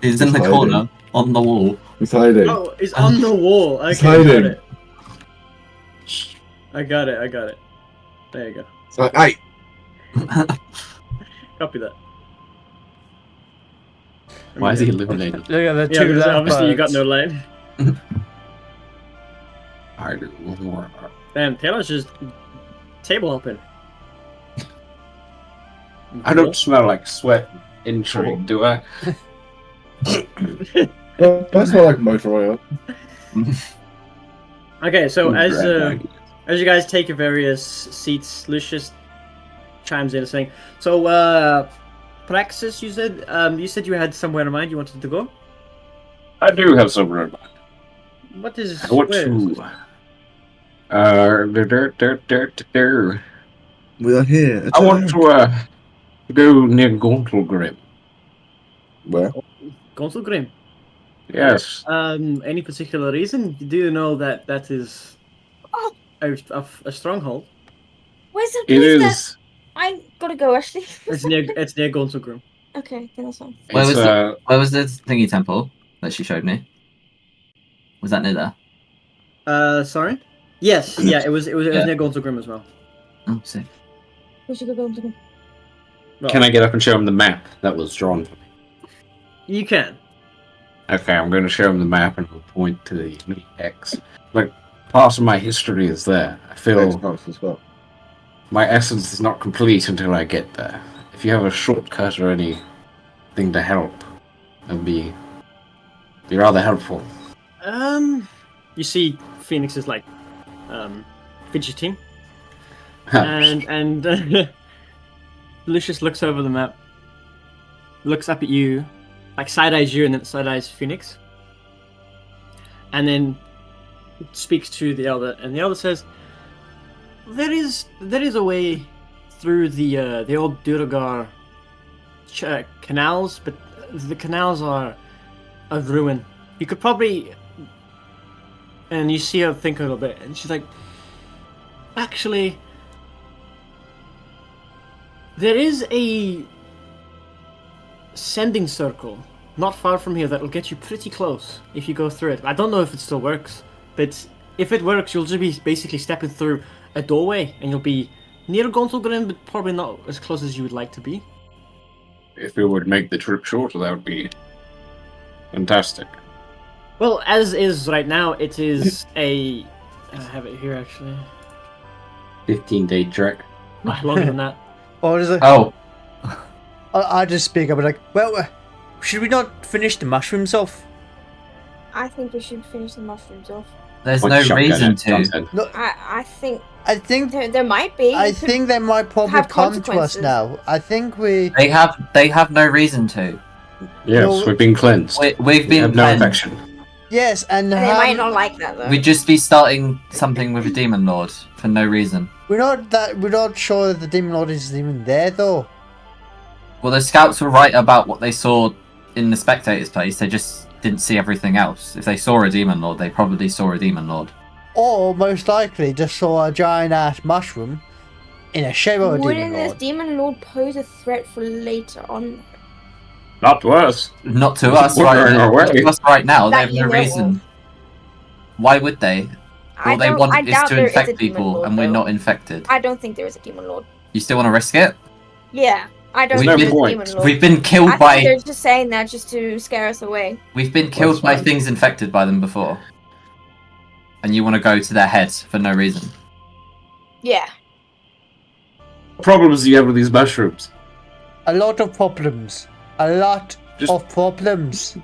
He's in the Hiding. corner on the wall. He's hiding. Oh, it's on the wall. Okay, It's got hiding. it. I got it. There you go. It's like, hey, Copy that. Why is he illuminated? Look at the Yeah, two because obviously you got birds. no light. I do one more. Damn, Taylor's just table hopping. I don't smell like sweat and intrigue, do I? well, that's not like motor oil. Okay, so as you guys take your various seats, Lucius chimes in saying, "So, Praxis, you said you had somewhere in mind you wanted to go. I do have somewhere in mind. What is? I want where is to. We are here. I want to go near Gauntlgrim. Where? Gonselgrim. Yes. Any particular reason? Do you know that is a stronghold? Where's the It place that is. I gotta go, Ashley? It's near Gonselgrim. Okay, then that's fine. Where It's, was the Where was the thingy temple that she showed me? Was that near there? Sorry. Yes, yeah, it was Yeah. near Gonselgrim as well. Oh, sick. We should go to Well, Can I get up and show him the map that was drawn for me? You can. Okay, I'm going to show him the map and we'll point to the X. Like, part of my history is there. I feel Xbox as well. my essence is not complete until I get there. If you have a shortcut or anything to help, that'd be rather helpful. You see, Phoenix is like, fidgeting, and Lucius looks over the map, looks up at you, like side eyes you, and then side eyes Phoenix, and then speaks to the elder, and the elder says, there is a way through the old Duragar canals, but the canals are of ruin. You could probably, and you see her think a little bit, and she's like, actually, there is a sending circle not far from here that'll get you pretty close if you go through it. I don't know if it still works, but if it works, you'll just be basically stepping through a doorway, and you'll be near Gontalgrim, but probably not as close as you would like to be. If it would make the trip shorter, that would be fantastic. Well, as is right now, it is a... I have it here, actually. 15-day trek. Longer than that. Or is it? Oh, I just speak up and like, well, should we not finish the mushrooms off? I think we should finish the mushrooms off. there's Like no shotgun reason at to. Johnson. I think I think there might be. I It could- think they might probably have come to us consequences. now. I think we. They have no reason to. Yes, No. we've been cleansed. We've We been have no cleansed. infection. Yes, and They might not like that though. We'd just be starting something with a demon lord for no reason. we're not sure that the demon lord is even there though. Well, the scouts were right about what they saw in the spectators' place. They just didn't see everything else. If they saw a demon lord, they probably saw a demon lord. Or most likely just saw a giant ass mushroom in a shape of a Wouldn't demon this lord. demon lord pose a threat for later on? Not to us. Not to It's us wandering right now. away. Not to us right now. They That have you no know reason. of. Why would they? All they I want is doubt to there is a infect demon people, lord, and we're though. not infected. I don't think there is a demon lord. You still want to risk it? Yeah, I don't There's think no there's point. a demon lord. We've been I killed think by. they're just saying that just to scare us away. We've been killed by fine. things infected by them before. And you want to go to their heads for no reason. Yeah. What problems do you have with these mushrooms? A lot of problems. A lot Just- of problems.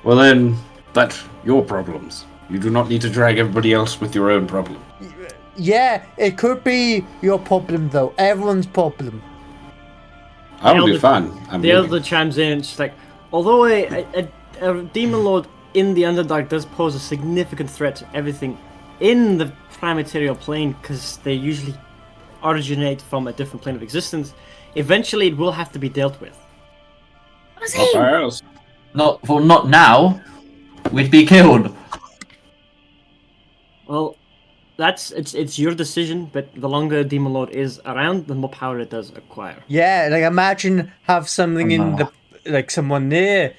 Well then, that's your problems. You do not need to drag everybody else with your own problem. Yeah, it could be your problem though. Everyone's problem. I will be elder- fine. I'm The leaving. elder chimes in, and she's like, although a demon lord in the Underdark does pose a significant threat to everything in the prime material plane, because they usually originate from a different plane of existence, eventually it will have to be dealt with. Not by us. Not now. We'd be killed. Well, it's your decision, but the longer a demon lord is around, the more power it does acquire. Yeah, like imagine have something in the like someone there,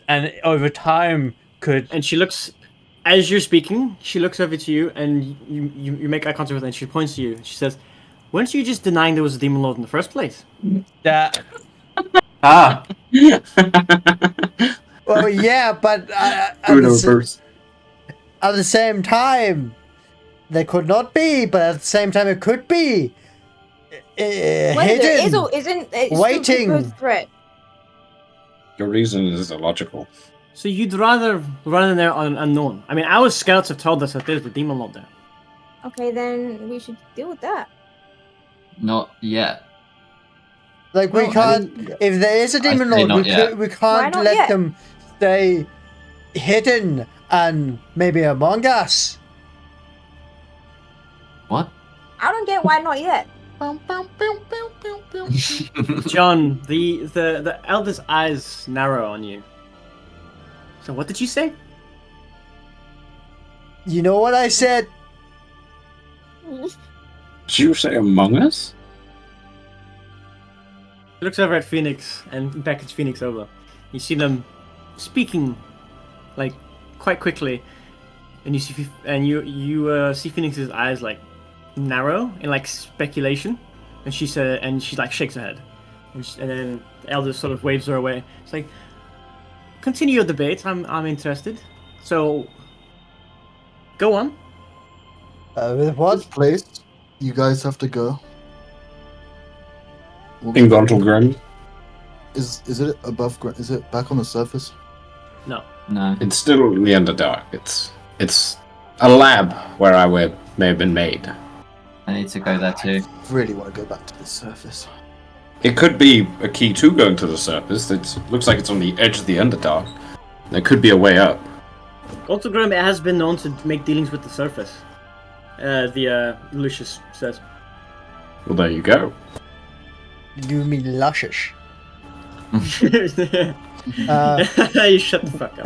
and over time could. And she looks, as you're speaking, she looks over to you, and you make eye contact with her, and she points to you. And she says, "Weren't you just denying there was a demon lord in the first place?" That Ah, well, yeah, but Who knows first? at the same time, there could not be, but at the same time, it could be Whether there is hidden. or isn't, it's Waiting. still a threat. Your reason is illogical. So you'd rather run in there on unknown. I mean, our scouts have told us that there's a demon lord there. Okay, then we should deal with that. not yet. Like we No, I can't. If there is a demon say lord, not yet. we Why can't not let yet? them stay hidden and maybe among us. What? I don't get why not yet. John, the elder's eyes narrow on you. So what did you say? You know what I said? Did you say among us? He looks over at Phoenix and beckons Phoenix over. You see them speaking, like, quite quickly, and you see Phoenix's eyes like narrow in like speculation, and she like shakes her head, and then the elder sort of waves her away. It's like, continue your debate. I'm interested. So, go on. With what? What place you guys have to go? In Gontalgrim. Is it above ground? Is it back on the surface? No. No. It's still in the Underdark. It's a lab where I may have been made. I need to go there too. Really want to go back to the surface. It could be a key to going to the surface. It looks like it's on the edge of the Underdark. There could be a way up. Autogram has been known to make dealings with the surface. Lucius says. Well, there you go. You mean luscious? You shut the fuck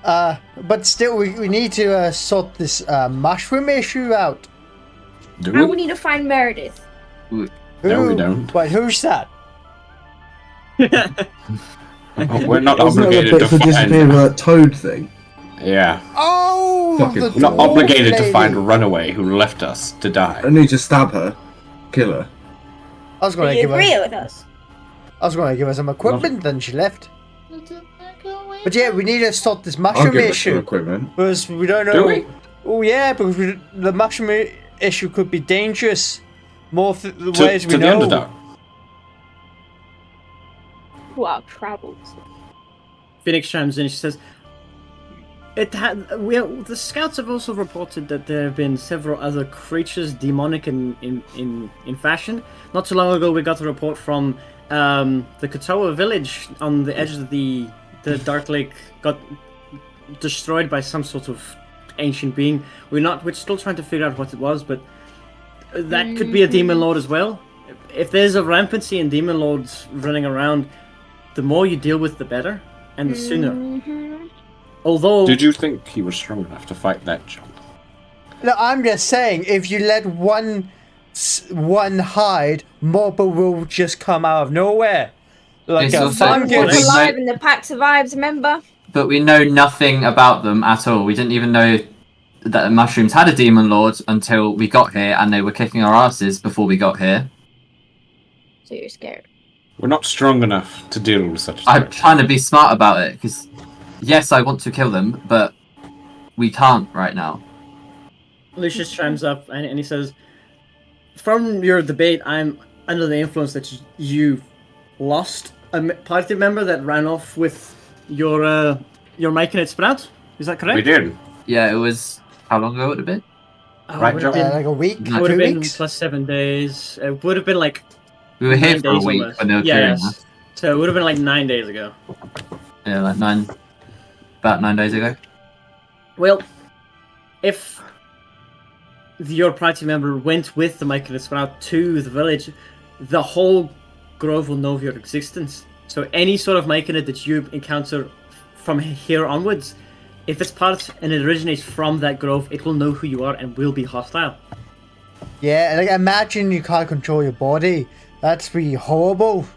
up. But still, we need to sort this mushroom issue out. Do And we we? need to find Meredith. No, we don't. Wait, who's that? We're not Wasn't that the obligated bit to for disappearing find. that toad thing? Yeah, Oh, Fucking- the we're not dwarf obligated to lady. find a runaway who left us to die. I need to stab her, kill her. I was Do going to you give agree her. with us? I was going to give her some equipment, then she left. But yeah, we need to sort this I'll mushroom give her some issue equipment. because we don't know. Do we? Oh yeah, because the mushroom issue could be dangerous. More the To, ways we to the know. Underdark. Who our travels? Phoenix chimes in and she says, the scouts have also reported that there have been several other creatures, demonic in fashion. Not too long ago, we got a report from the Katoa village on the edge of the Dark Lake got destroyed by some sort of ancient being. We're still trying to figure out what it was, but that could be a demon lord as well. If there's a rampancy in demon lords running around, the more you deal with, the better, and the sooner. Mhm. Although, Did you think he was strong enough to fight that jump? No, I'm just saying, if you let one hide, more people will just come out of nowhere, like It's a also- One fungus. was alive and the pack survives, remember? But we know nothing about them at all. We didn't even know that the mushrooms had a demon lord until we got here, and they were kicking our asses before we got here. So you're scared. We're not strong enough to deal with such a I'm threat. trying to be smart about it, because yes, I want to kill them, but we can't right now. Lucius chimes up and he says, "From your debate, I'm under the influence that you lost a party member that ran off with your Myconid Sprout. Is that correct?" We did. Yeah, it was how long ago would it have been? Right, would have John? been, Like a week, It would 2 have been weeks. plus 7 days. It would have been like We were here 9 for a days week almost. when they were Yeah, killing yes. us. So it would have been like 9 days ago. Yeah, like about 9 days ago. Well, if your party member went with the Myconid Sprout to the village, the whole grove will know of your existence. So any sort of Myconid that you encounter from here onwards, if it's part and it originates from that grove, it will know who you are and will be hostile. Yeah, like imagine you can't control your body. That's really horrible.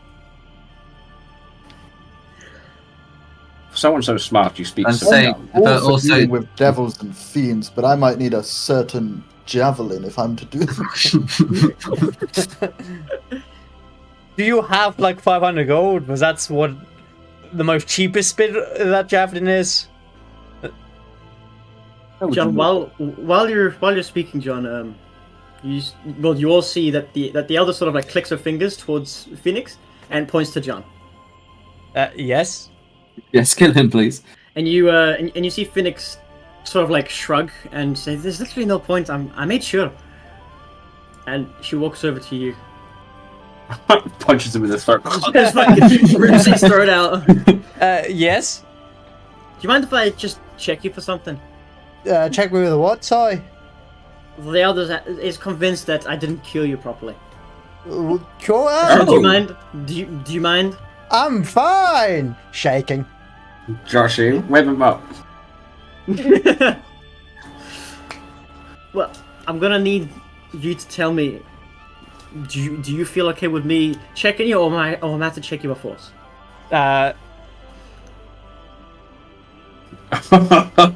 For someone so smart, you speak I'm so saying- dumb. But Also, also- dealing with devils and fiends, but I might need a certain javelin if I'm to do that. Do you have like 500 gold? Because that's what the most cheapest bit of that javelin is. John, while you're speaking, John, you all see that the elder sort of like clicks her fingers towards Phoenix and points to John. Yes. Yes, kill him, please. And you and you see Phoenix sort of like shrug and say, "There's literally no point. I made sure." And she walks over to you. Punches him in the throat. Just fucking rips his throat out. Do Yes. you mind if I just check you for something? Check me with a what? Sorry. The elder is convinced that I didn't kill you properly. Sure. So do you Oh. mind? Do you mind? I'm fine. Shaking. Joshy, wave him up. Well, I'm gonna need you to tell me. Do you feel okay with me checking you, or am I have to check you by force?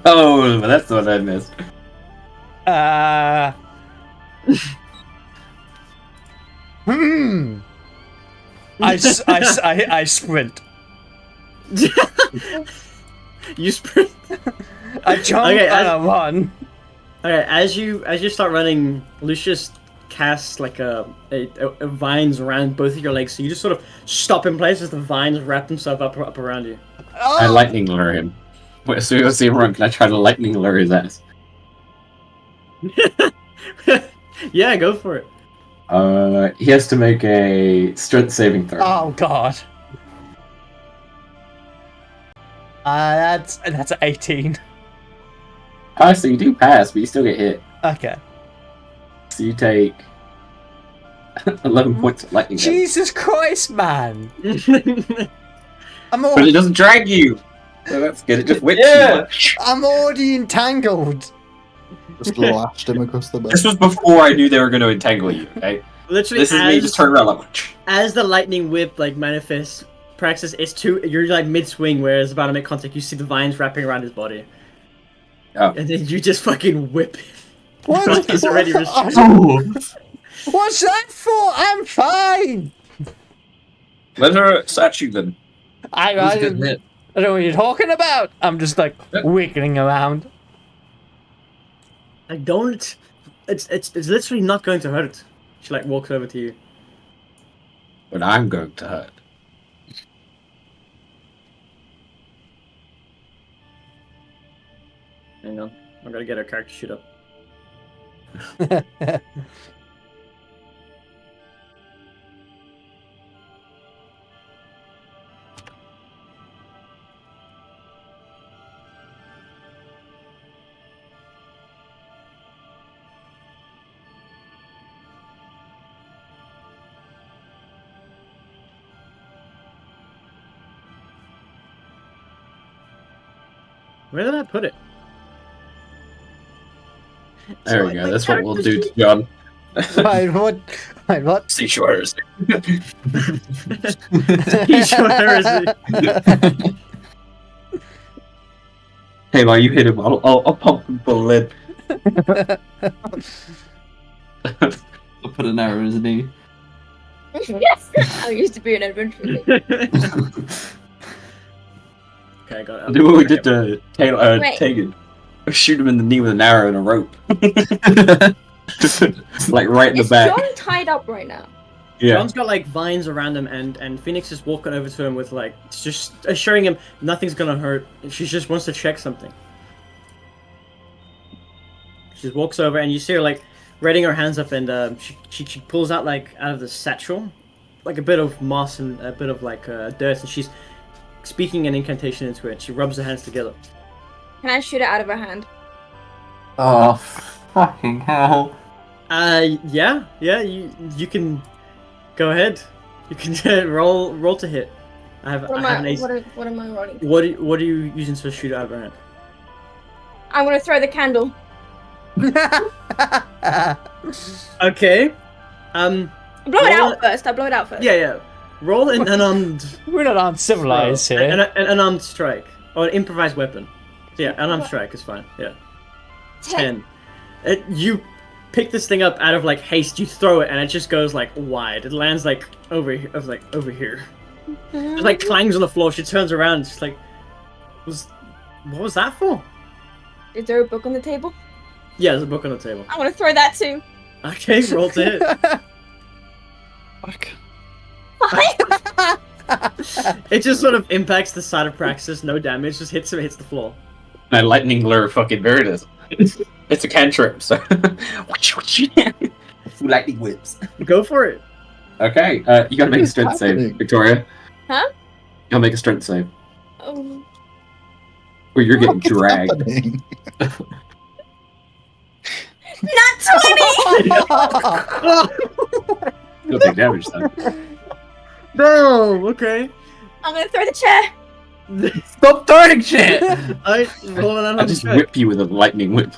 Oh, that's what I missed. I sprint. You sprint. I jump Okay, and I run. Okay, as you start running, Lucius casts like a vines around both of your legs, so you just sort of stop in place as the vines wrap themselves up around you. I lightning lure him. Wait, as soon as I see him run, can I try to lightning lure his ass? Yeah, go for it. He has to make a strength saving throw. Oh god. That's 18. Oh, so you do pass, but you still get hit. Okay. So you take 11 points of lightning damage. Jesus Christ, man! I'm But it all, doesn't drag you! So that's good, it just whips Yeah. I'm already entangled. Just lashed him across the back. you. This was before I knew they were going to entangle you, okay? Literally, This is me just turning around like... as the lightning whip like manifests, Praxis is you're like mid swing, whereas about to make contact, you see the vines wrapping around his body, Oh. and then you just fucking whip him. What? Like he's already restrained. What's that for? I'm fine. Let her search you then. I That was a good don't hit. know what you're talking about. I'm just like wiggling around. I don't. It's literally not going to hurt. She like walks over to you. But I'm going to hurt. Hang on, I'm gonna get her character sheet up. Where did I put it? There we go, that's what we'll do to John. Wait, what? Wait, what? See shores. Hey, while you hit him, I'll pump him full of lead. I'll put an arrow in his knee. Yes! I used to be an adventurer. Okay, I got it. Do what we did to Taylor, Wait. Tegan. Shoot him in the knee with an arrow and a rope. Like right in the Is back. John tied up right now? Yeah. John's got like vines around him, and Phoenix is walking over to him with like just assuring him nothing's gonna hurt. She just wants to check something. She just walks over, and you see her like readying her hands up, and she pulls out like out of the satchel, like a bit of moss and a bit of like dirt, and she's speaking an incantation into it. She rubs her hands together. Can I shoot it out of her hand? Oh, fucking hell. Yeah, you can go ahead. You can roll to hit. I have an ace. What am I rolling? What are you using to shoot out of her hand? I'm gonna throw the candle. Okay. Blow it out first. I blow it out first. Yeah. Roll an unarmed. We're not uncivilized here. An unarmed strike or an improvised weapon. Yeah, unarmed strike is fine. Yeah. 10. You pick this thing up out of like haste. You throw it and it just goes like wide. It lands like over here. It like clangs on the floor. She turns around. And she's like, "What was that for?" Is there a book on the table? Yeah, there's a book on the table. I want to throw that too. Okay, roll to hit. Fuck. It just sort of impacts the side of Praxis. No damage. Just hits the floor. And lightning lure fucking there it is. It's a cantrip, so lightning whips. Go for it. Okay, you gotta make a strength save, happening? Victoria. Huh? You gotta make a strength save. Oh. Or you're getting What is dragged. happening? Not 20! You'll take damage then. No. Okay. I'm gonna throw the chair. Stop throwing shit! I roll an I unarmed just strike. whip you with a lightning whip.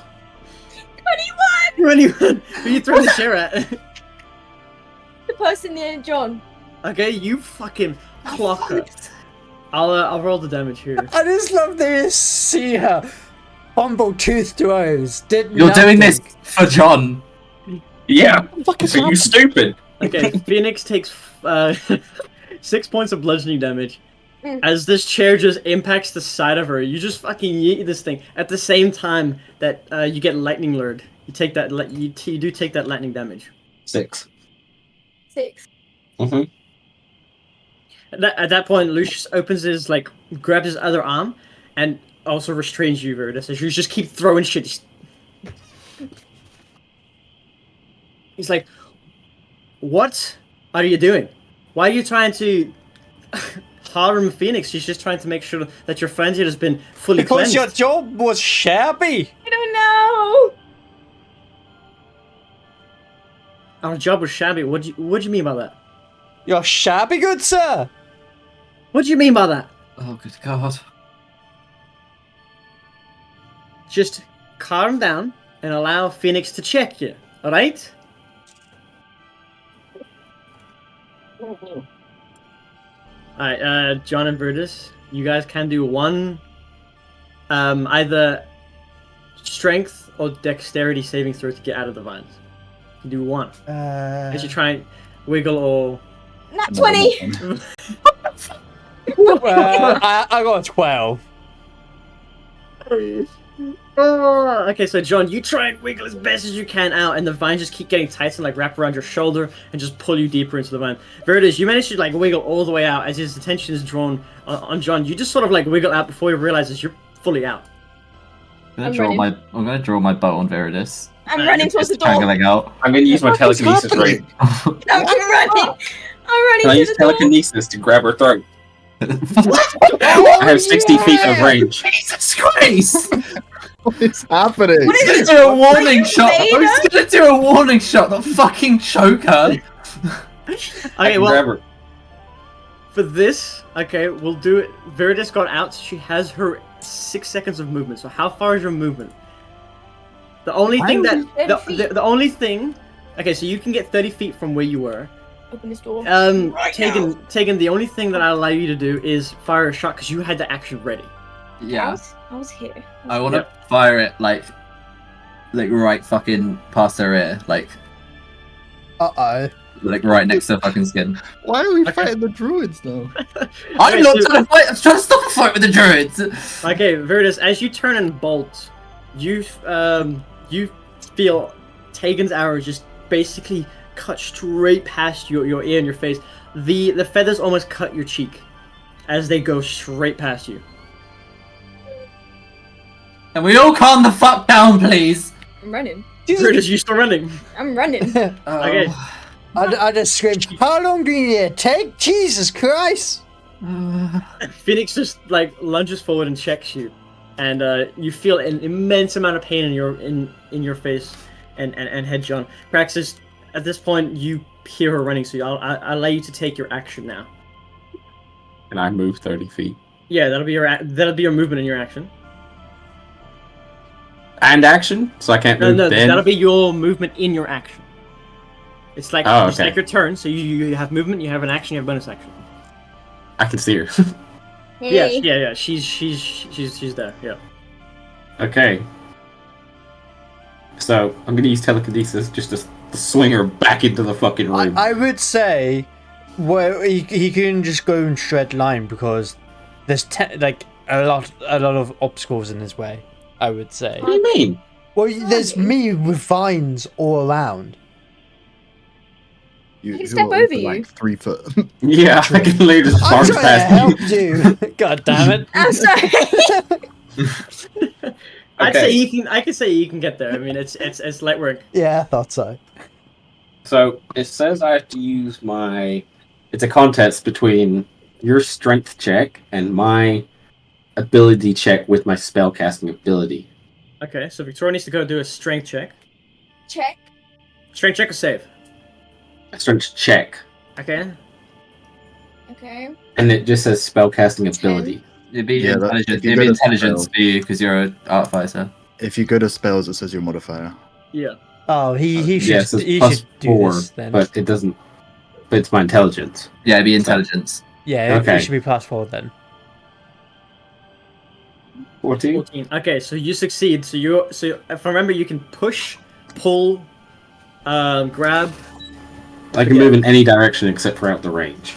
21. Who you throw the chair at? The person near John. Okay, you fucking clock her. I'll roll the damage here. I just love to see her fumble tooth throws. You're doing this for John. Yeah. Fuck is So you stupid. Okay, Phoenix takes 6 points of bludgeoning damage. Mm. As this chair just impacts the side of her, you just fucking yeet this thing at the same time that you get lightning lured. You take that. You do take that lightning damage. 6. 6. Mm-hmm. At that point, Lucius opens his grabs his other arm, and also restrains you, Veritas. As you just keep throwing shit. He's like, "What are you doing? Why are you trying to Harem Phoenix, she's just trying to make sure that your frenzy has been fully Because cleansed. your job was shabby. I don't know. Our job was shabby. What do you mean by that? You're shabby, good sir. What do you mean by that? Oh, good God. Just calm down and allow Phoenix to check you. All right? Alright, John and Brutus, you guys can do one, either strength or dexterity saving throw to get out of the vines. You can do one. As you try and wiggle or... Not 20. I got a 12. Okay, so John, you try and wiggle as best as you can out, and the vines just keep getting tighter, like wrap around your shoulder and just pull you deeper into the vine. Veritas, you manage to like wiggle all the way out as his attention is drawn on John. You just sort of like wiggle out before he realizes you're fully out. I'm gonna draw my bow on Veritas. I'm running towards the door. Tangling out. I'm going to use my telekinesis range. I'm running. I'm running Can I to use the door. telekinesis to grab her throat? I have 60 feet of range. Jesus Christ! What is happening? What I is was gonna do a warning Are you shot. I was gonna do a warning shot, not fucking choke her. Okay, Grab well, her. for this, okay, we'll do it. Veritas got out, so she has her 6 seconds of movement. So how far is your movement? The only thing that... 30 feet. The only thing... Okay, so you can get 30 feet from where you were. Open this door. Tegan, the only thing that I'll allow you to do is fire a shot because you had the action ready. Yeah, I was here. I want to fire it like right fucking past her ear, like right next to her fucking skin. Why are we fighting the druids now? I'm not trying to fight. I'm trying to stop a fight with the druids. Okay, Veritas, as you turn and bolt, you feel Tegan's arrow just basically cut straight past your ear and your face. The feathers almost cut your cheek as they go straight past you. And we all calm the fuck down, please. I'm running. Veritas, you still running? I'm running. Okay. I just screamed, how long do you need to take? Jesus Christ! Phoenix just like lunges forward and checks you, and you feel an immense amount of pain in your face and head, John. Praxis, at this point you hear her running, so I'll allow you to take your action now. And I move 30 feet. Yeah, that'll be your movement and your action. And action? So I can't No, move no, then? that'll be your movement in your action. It's like Oh, it's okay. like your turn, so you have movement, you have an action, you have a bonus action. I can see her. Hey. Yes, yeah, she's there. Yeah. Okay. So, I'm gonna use telekinesis just to swing her back into the fucking room. I would say, well, he can just go in straight line because there's a lot of obstacles in his way. I would say. What do you mean? Well, there's me with vines all around. You can step are over you. like 3 foot. Yeah, I can literally just I'm barge trying to past help you. you. God damn it! I'm sorry. I'd Okay. say I could say you can get there. I mean, it's light work. Yeah, I thought so. So, it says I have to use my... It's a contest between your strength check and my ability check with my spellcasting ability. Okay, so Victoria needs to go do a strength check. Check. Strength check or save? A strength check. Okay. Okay. And it just says spellcasting ability. It'd be Yeah, that- intelligence. if you It'd be go to intelligence spell- for you because you're an artificer. If you go to spells, it says your modifier. Yeah. Oh, he should Yeah, it says he plus should do 4, this then. but it doesn't... But it's my intelligence. Yeah, it'd be intelligence. Yeah, Okay. it should be +4 then. 14? 14. Okay, so you succeed. So if I remember, you can push, pull, grab. I can move in any direction except for out the range.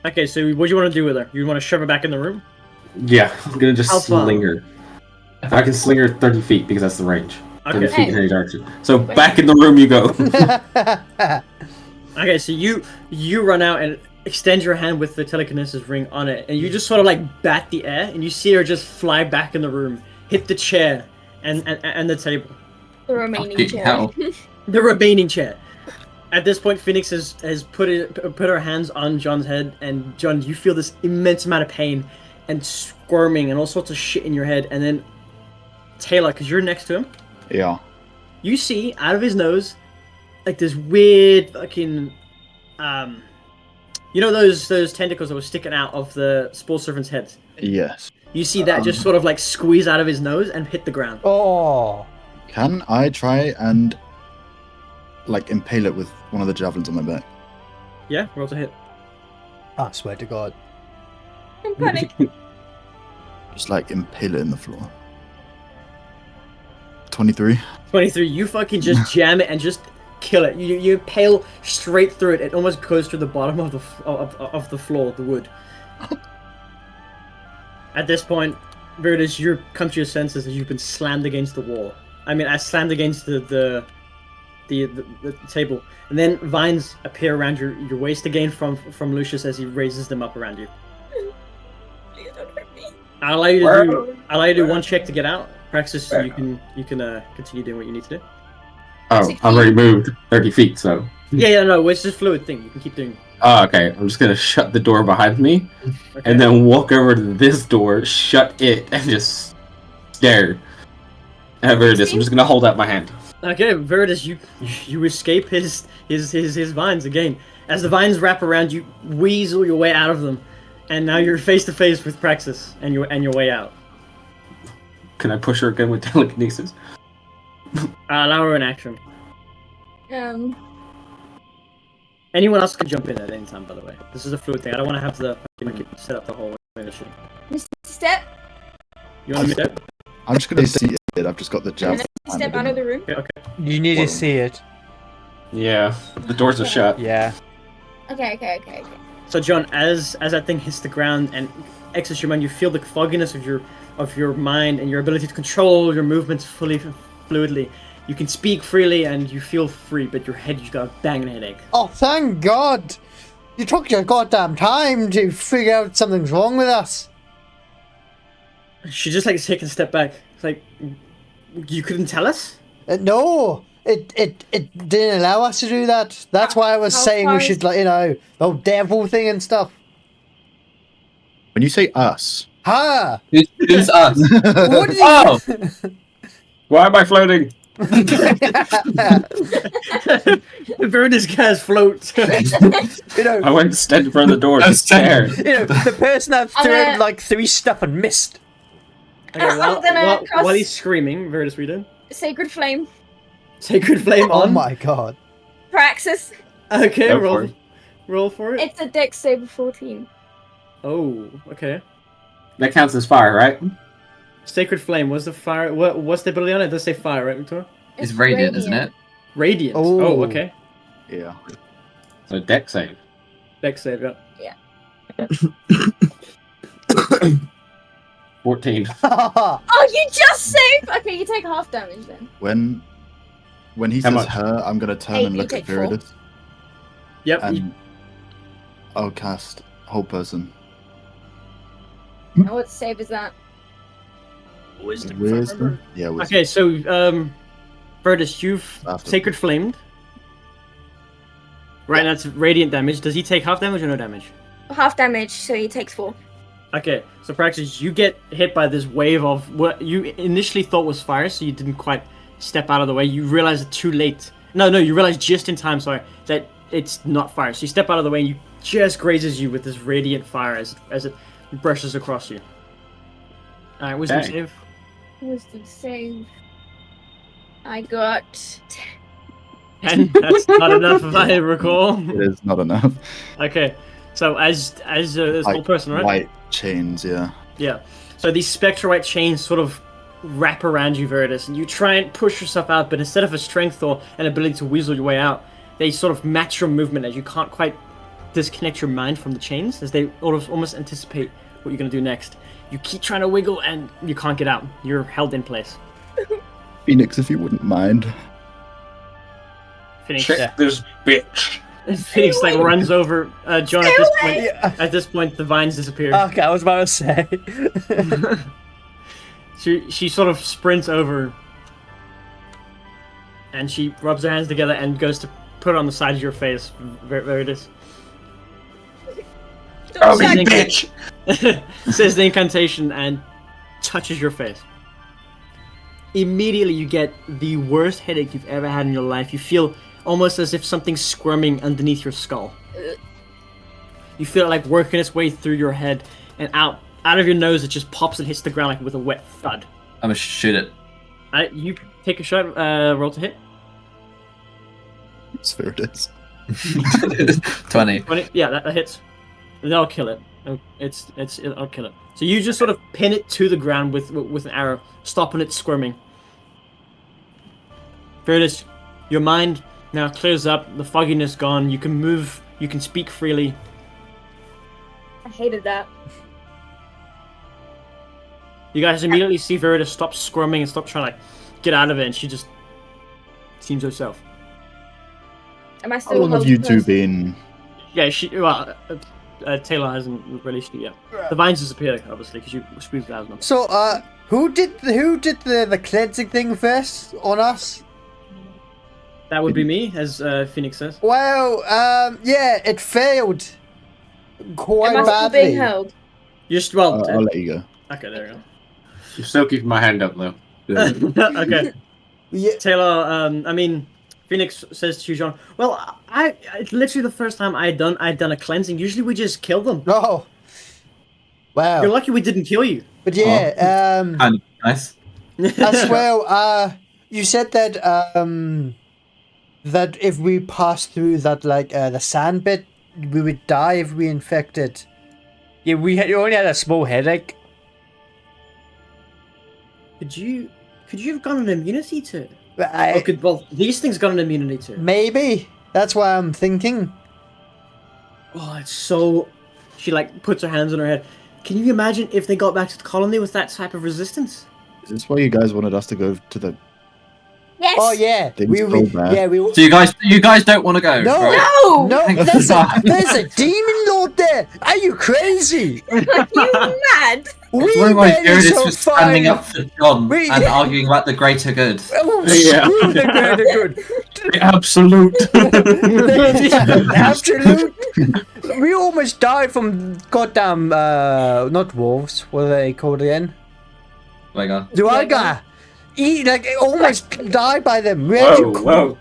Okay, so what do you want to do with her? You want to shove her back in the room? Yeah, I'm gonna just How far? sling her. I can sling her 30 feet because that's the range. 30 Okay. feet in any direction. So back in the room you go. Okay, so you run out and extend your hand with the telekinesis ring on it, and you just sort of like bat the air, and you see her just fly back in the room, hit the chair, and the table, The remaining Fucking chair. hell. the remaining chair. At this point, Phoenix has put her hands on John's head, and John, you feel this immense amount of pain and squirming and all sorts of shit in your head. And then Taylor, because you're next to him, Yeah. you see out of his nose like this weird fucking you know those tentacles that were sticking out of the Spore Servant's head. Yes. You see that just sort of like squeeze out of his nose and hit the ground. Oh. Can I try and like impale it with one of the javelins on my back? Yeah, roll to hit. I swear to God. I'm panic. Just like impale it in the floor. 23. 23. You fucking just jam it and just kill it. You impale straight through it. It almost goes through the bottom of the floor, the wood. At this point, Viridis, you come to your senses as you've been slammed against the wall. I mean, I slammed against the table, and then vines appear around your waist again from Lucius as he raises them up around you. Please don't hurt me. I'll allow you to do one check to get out. Praxis, you can continue doing what you need to do. Oh, I've already moved 30 feet, so. Yeah, no, it's just a fluid thing. You can keep doing. Oh, okay. I'm just gonna shut the door behind me, Okay. and then walk over to this door, shut it, and just stare at Viridis. I'm just gonna hold out my hand. Okay, Viridis, you escape his vines again. As the vines wrap around you, weasel your way out of them, and now you're face to face with Praxis and your way out. Can I push her again with telekinesis? Allow her an action. Anyone else can jump in at any time, by the way. This is a fluid thing. I don't want to have to set up the whole issue. Mr. Step. You want to step? I'm just gonna see it. I've just got the javelin. Step out of the room. Okay. You need to Well- see it. Yeah, the doors are shut. Yeah. Okay. So John, as that thing hits the ground and exits your mind, you feel the fogginess of your mind and your ability to control your movements fully fluidly. You can speak freely and you feel free, but your head, you got a banging headache. Oh, thank God! You took your goddamn time to figure out something's wrong with us. She just like taking a step back. It's like, you couldn't tell us? No, it didn't allow us to do that. That's why I was How saying far we is- should, like, the whole devil thing and stuff. When you say us, Ha! Who's us? What did you... Oh! Why am I floating? Viridis guys float. I went to stand in front of the door to stare. The person that I'm threw gonna- out like 3 stuff and missed. Okay, I'm gonna cast- while he's screaming, Viridis, we did. Sacred Flame. Sacred Flame Oh on. my God. Praxis. Okay, Go roll. for it. Roll for it. It's a dex save of 14. Oh, okay. That counts as fire, right? Sacred Flame. What's the fire? What's the ability on it? It does say fire, right, Victoria? It's radiant, isn't it? Radiant. Oh. Oh, okay. yeah. So deck save. Dex save. Yeah. 14. Oh, you just saved! Okay, you take half damage then. When he How says much? her, I'm gonna turn Eight, and you look at take 4. Viridis, Yep. and I'll cast whole person. Now what save is that? Wisdom. Wisdom. Yeah, wisdom. Okay, so Viridis, you've After. Sacred Flamed. Right, that's radiant damage. Does he take half damage or no damage? Half damage, so he takes 4. Okay, so Praxis, you get hit by this wave of what you initially thought was fire, so you didn't quite step out of the way. You realize it too late. No, you realize just in time, sorry, that it's not fire. So you step out of the way and you just grazes you with this radiant fire as it brushes across you. Alright, wisdom Dang. save. Wisdom save. I got 10. That's not enough if I recall. It is not enough. Okay, so as this whole person, right? White chains, yeah. Yeah. So these spectralite chains sort of wrap around you, Viridis, and you try and push yourself out, but instead of a strength or an ability to weasel your way out, they sort of match your movement as you can't quite disconnect your mind from the chains, as they almost anticipate what you're going to do next. You keep trying to wiggle, and you can't get out. You're held in place. Phoenix, if you wouldn't mind. Finish. Check this bitch. Phoenix like runs over John at this point. The vines disappear. Okay, I was about to say. She sort of sprints over, and she rubs her hands together and goes to put it on the side of your face. There it is. Oh, Says you the bitch! says the incantation and touches your face. Immediately, you get the worst headache you've ever had in your life. You feel almost as if something's squirming underneath your skull. You feel it like working its way through your head and out of your nose. It just pops and hits the ground like with a wet thud. I'm gonna shoot it. You take a shot. Roll to hit. There it is. 20. 20. Yeah, that hits. That'll kill it. I'll kill it. So you just sort of pin it to the ground with an arrow, stopping it squirming. There it is. Your mind now clears up. The fogginess gone. You can move. You can speak freely. I hated that. You guys immediately see Verida stop squirming and stop trying to get out of it, and she just seems herself. Am I How still long have a you two person? been? Yeah, Taylor hasn't released you yet. The vines disappeared, obviously, because you squeezed out of them. So, who did the cleansing thing first on us? That would be me, as Phoenix says. Well, yeah, it failed quite Am I still badly. being held? Just well. I'll let you go. Okay, there we You still keep my hand up though. Yeah. go. Okay, Yeah, Taylor. Phoenix says to you, John. Well, it's literally the first time I'd done a cleansing. Usually we just kill them. no. Wow. You're lucky we didn't kill you. But yeah, Kind of nice. as well, you said that that if we pass through that the sand bit, we would die if we infected. Yeah, you only had a small headache. Could you have gotten an immunity to? But Well, these things got an immunity to. maybe that's why I'm thinking. Oh, it's so. She puts her hands on her head. Can you imagine if they got back to the colony with that type of resistance? Is this why you guys wanted us to go to the? Yes. Oh yeah, Things go bad. yeah we. So you guys don't want to go? No. right? No. No, there's a demon lord there. Are you crazy? You mad? It's We one of my managed theories to was standing find- up for John We- and arguing about the greater good. Oh, Yeah. screw the greater good. The absolute. Absolute. We almost died from goddamn not wolves. What are they called again? Oh my god. Duergar. Almost died by them. We had, Whoa, whoa.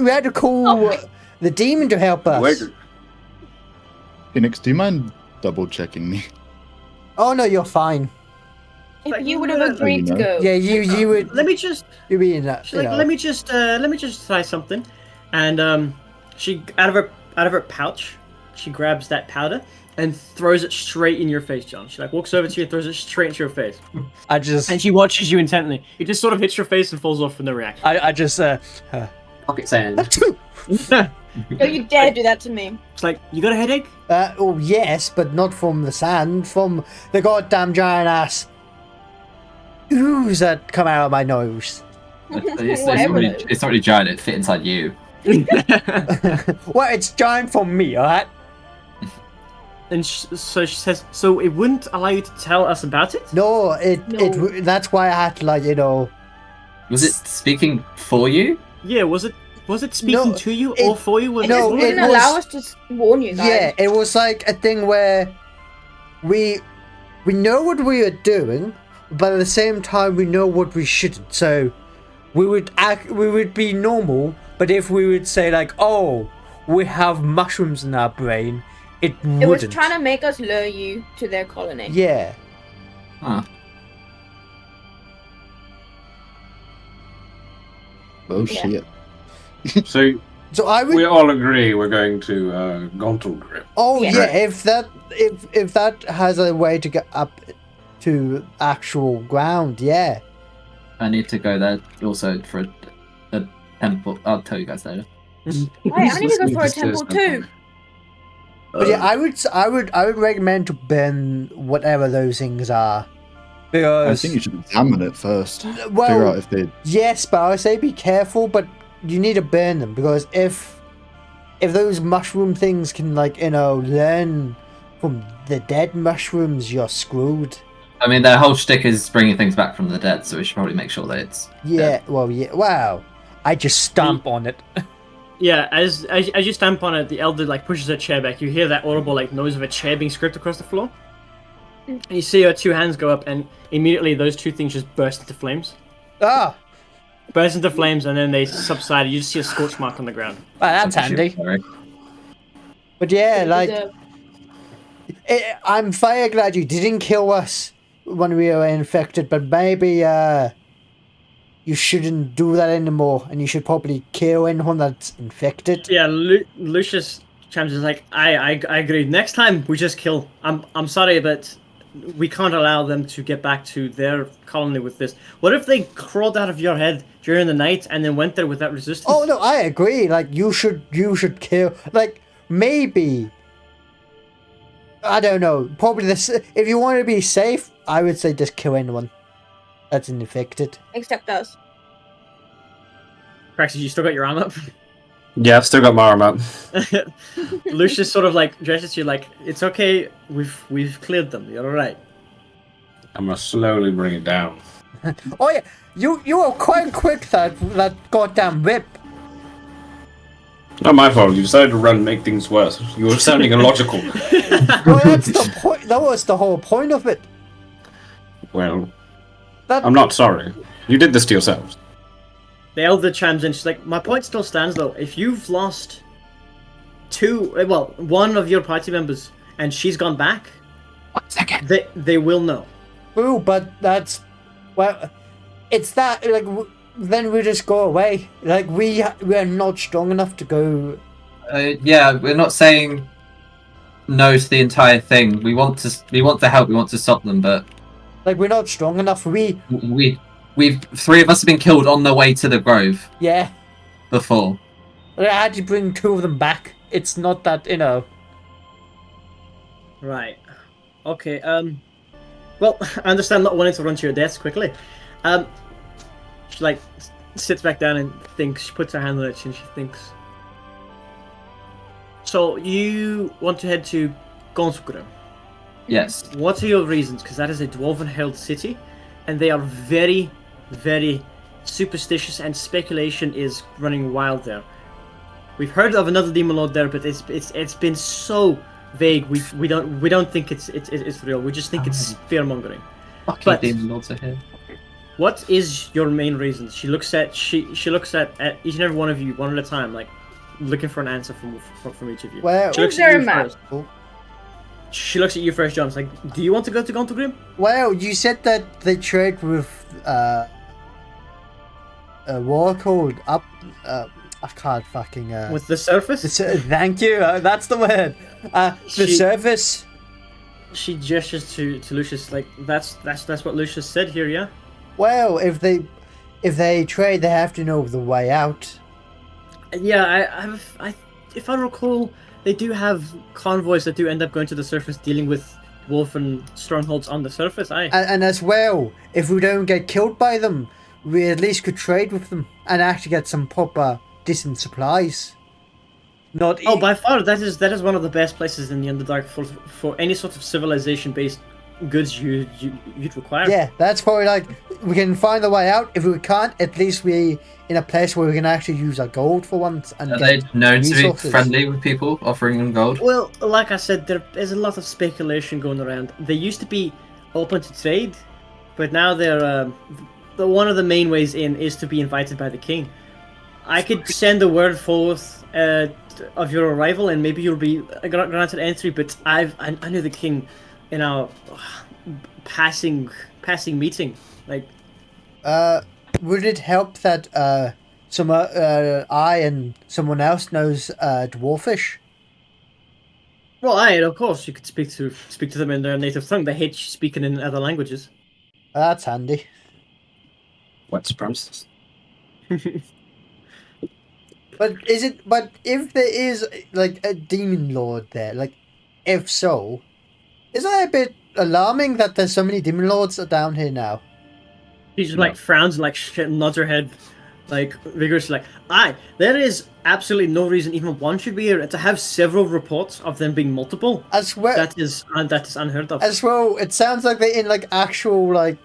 we had to call the demon to help us. Wait. Phoenix, do you mind double checking me? Oh no, you're fine. If you would have agreed to You know. go. Yeah, you would. Let me just. You be in that. She's like, let me just try something, and she out of her pouch, she grabs that powder and throws it straight in your face, John. She walks over to you and throws it straight into your face, I just. and she watches you intently. It just sort of hits your face and falls off from the reaction. I just. Pocket sand. Don't you dare do that to me. It's like, you got a headache? Oh yes, but not from the sand, from the goddamn giant ass ooze that come out of my nose. Whatever. It's not really giant. It fit inside you. Well, it's giant for me, alright? And so she says, so it wouldn't allow you to tell us about it? No, No. that's why I had to, Was it speaking for you? Yeah, was it speaking No, to you it- or for you? Was It No, just it, wouldn't it allow was- us to warn you guys. yeah, it was like a thing where we know what we are doing, but at the same time we know what we shouldn't. So we would be normal, but if we would say oh, we have mushrooms in our brain, it wouldn't. It was trying to make us lure you to their colony. Yeah. Huh. Oh Yeah. shit. So So I would. we all agree we're going to Gontalgrip. Oh Yeah. yeah, if that has a way to get up to actual ground, yeah. I need to go there also for a temple. I'll tell you guys later. Wait, I need to go for a temple too. But yeah, I would recommend to burn whatever those things are. I Because think you should examine it first. Figure out well, if they. yes, but I would say be careful, but you need to burn them because if those mushroom things can learn from the dead mushrooms, you're screwed. I mean, their whole shtick is bringing things back from the dead, so we should probably make sure that it's. Yeah, well, yeah, wow. I just stomp on it. Yeah, as you stamp on it, the elder like pushes a chair back. You hear that audible like noise of a chair being scraped across the floor. And you see her two hands go up, and immediately those two things just burst into flames. Ah, Burst into flames, and then they subside. You just see a scorch mark on the ground. well, that's handy. But yeah, like, I'm very glad you didn't kill us when we were infected, but maybe you shouldn't do that anymore, and you should probably kill anyone that's infected. Yeah, Lucius chimes in like, I agree. Next time we just kill. I'm sorry, but we can't allow them to get back to their colony with this. What if they crawled out of your head during the night and then went there without resistance? Oh no, I agree. Like, you should kill. Like, maybe. I don't know. Probably this. If you want to be safe, I would say just kill anyone that's infected. Except us. Praxis, you still got your arm up? Yeah, I've still got my arm up. Lucius sort of like gestures to you like, it's okay, we've cleared them, you're alright. I'm gonna slowly bring it down. Oh yeah, you were quite quick that goddamn whip. Not my fault. You decided to run and make things worse. You were sounding illogical. Well, that's the point. That was the whole point of it. Well, That I'm not sorry. You did this to yourselves. The elder chimes in, she's like, my point still stands though. If you've lost one of your party members and she's gone back, 1 second. they will know. true, but that's it's that like then we just go away. Like we are not strong enough to go. Yeah, we're not saying no to the entire thing. We want to help. We want to stop them, but Like we're not strong enough. we've three of us have been killed on the way to the grove Yeah. before. I had to bring two of them back. It's not that Right. Okay, well, I understand not wanting to run to your deaths quickly. She like sits back down and thinks. She puts her hand on it and she thinks. So you want to head to Gonsgrim? Yes. What are your reasons? Because that is a dwarven-held city, and they are very, very superstitious, and speculation is running wild there. We've heard of another demon lord there, but it's been so vague. We don't think it's real. We just think it's fear mongering. Fucking But- demon lords are here. What is your main reason? She looks at she looks at each and every one of you one at a time, like looking for an answer from each of you. Well, She looks Is there at a you map? first. She looks at you first, John. It's like, do you want to go to Gontagrim? Well, you said that they trade with a war called up. I can't fucking. With the surface? Thank you. That's the word. The She- surface. She gestures to Lucius, like that's what Lucius said here, yeah. Well, if they trade, they have to know the way out. Yeah, if I recall, they do have convoys that do end up going to the surface, dealing with wolf and strongholds on the surface. And as well, if we don't get killed by them, we at least could trade with them and actually get some proper decent supplies. Not Oh, by far, that is one of the best places in the Underdark for any sort of civilization-based goods you'd require. yeah, that's probably like we can find the way out. If we can't, at least we in a place where we can actually use our gold for once. And Are get they known to be resources. friendly with people, offering them gold? Well, like I said, there is a lot of speculation going around. They used to be open to trade, but now they're one of the main ways in is to be invited by the king. I could send a word forth of your arrival, and maybe you'll be granted entry. But I knew the king in our passing meeting. Like, would it help that I and someone else knows Dwarfish? well, of course, you could speak to them in their native tongue. They hate speaking in other languages. That's handy. What's promises? But if there is like a demon lord there, like if so, isn't that a bit alarming that there's so many demon lords down here now? She just like frowns and like nods her head, like vigorously, like, there is absolutely no reason even one should be here. To have several reports of them being multiple, As well, that is unheard of. as well, it sounds like they're in like actual like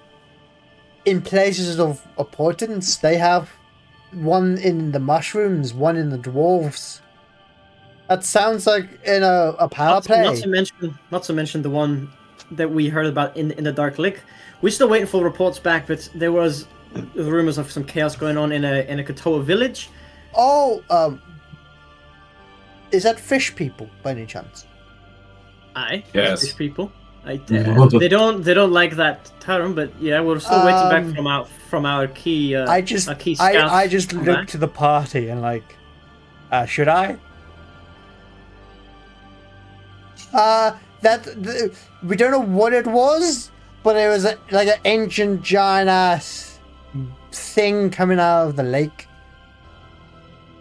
in places of importance. They have one in the mushrooms, one in the dwarves. That sounds like in a power play. Not to mention the one that we heard about in the Dark Lake. We're still waiting for reports back, but there was rumors of some chaos going on in a Katoa village. Oh, is that fish people by any chance? Aye, Yes. fish people. They don't like that term, but yeah, we're still waiting back from our key. I just our key scouts I just come looked back. to the party and like, should I? We don't know what it was, but it was like an ancient giant ass thing coming out of the lake.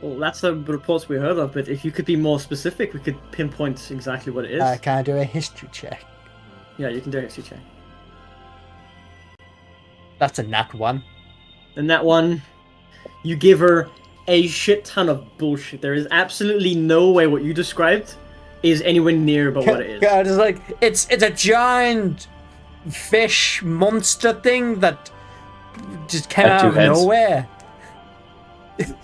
Well, that's the reports we heard of, but if you could be more specific, we could pinpoint exactly what it is. Can I do a history check? Yeah, you can do a history check. That's a nat one. And that one, you give her a shit ton of bullshit. There is absolutely no way what you described is anywhere near about what it is. Yeah, it's like it's a giant fish monster thing that just came Had out two of heads. nowhere.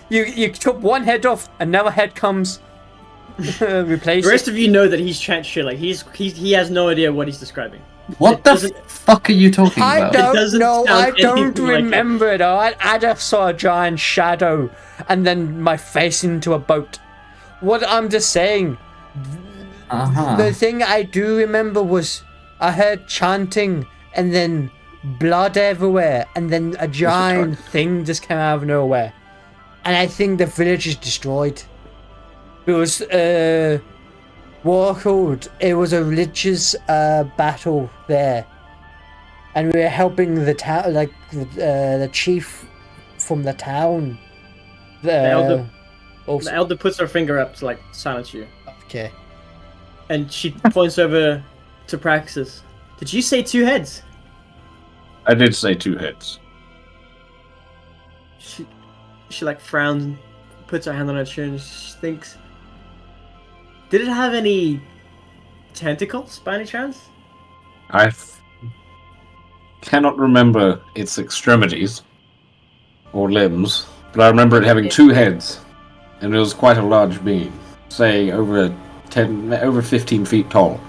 You chop one head off, another head comes, replace The rest it. of you know that he's chat shit. Like he has no idea what he's describing. What It the doesn't- fuck are you talking I about? don't doesn't know. sound I don't anything like it. remember it. I just saw a giant shadow and then my face into a boat. What I'm just saying. Uh-huh. The thing I do remember was I heard chanting and then blood everywhere and then a giant thing just came out of nowhere. And I think the village is destroyed. It was Warcode. It was a religious battle there. And we were helping the town, like the chief from the town. elder- Also, The elder puts her finger up to like silence you, okay. and she points over to Praxis. Did you say two heads? I did say two heads. She like frowns, puts her hand on her chin, and she thinks. Did it have any tentacles by any chance? Cannot remember its extremities or limbs, but I remember it having two heads, and it was quite a large being, say over 15 feet tall.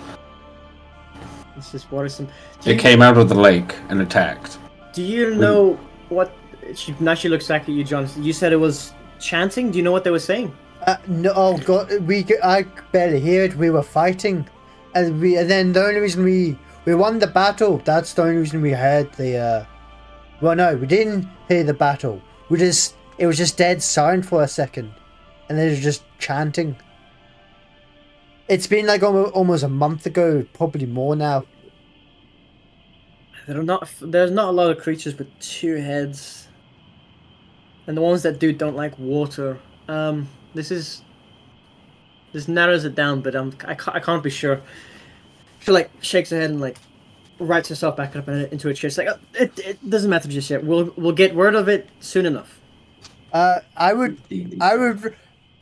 This is worrisome. It came out of the lake and attacked. Do you know what? Now she looks back at you, John. You said it was chanting. Do you know what they were saying? No, oh god, I barely hear it. We were fighting, and then the only reason we won the battle. That's the only reason we heard the. Well, no, we didn't hear the battle. It was just dead silent for a second, and they were just chanting. It's been like almost a month ago, probably more now. There's not a lot of creatures with two heads, and the ones that do don't like water. This narrows it down, but I can't be sure. She like shakes her head and like writes herself back up into a chair. It's like it doesn't matter just yet. We'll get word of it soon enough.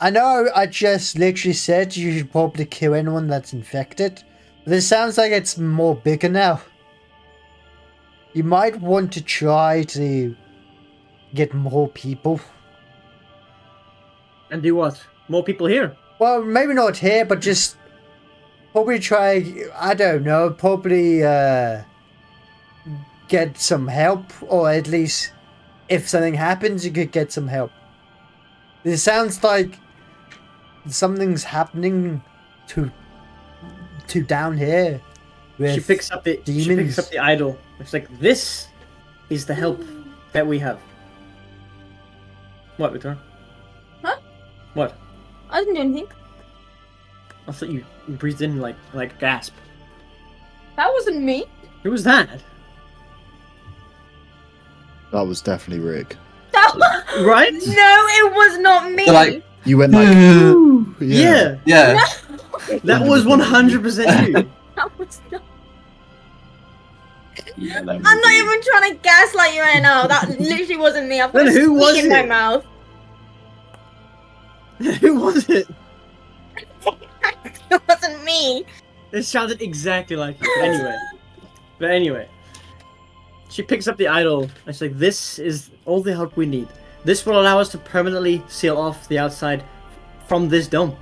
I know I just literally said you should probably kill anyone that's infected. But it sounds like it's more bigger now. You might want to try to get more people. And do what? More people here. Well, maybe not here, but just probably try, I don't know, probably get some help, or at least if something happens, you could get some help. It sounds like something's happening to down here. With She picks up the idol. It's like, this is the help that we have. What, Victor? Huh? What? I didn't do anything. I thought you breathed in like gasp. That wasn't me. Who was that? That was definitely Rick. Right? No, it was not me. They're like, You went like, Yeah. yeah. That was 100% you. That was not. Yeah, that I'm not even trying to gaslight you right now. That literally wasn't me. I've got Then a who was squeak in my it? mouth. Who was it? It wasn't me. It sounded exactly like you. But anyway. She picks up the idol and she's like, this is all the help we need. This will allow us to permanently seal off the outside from this dome.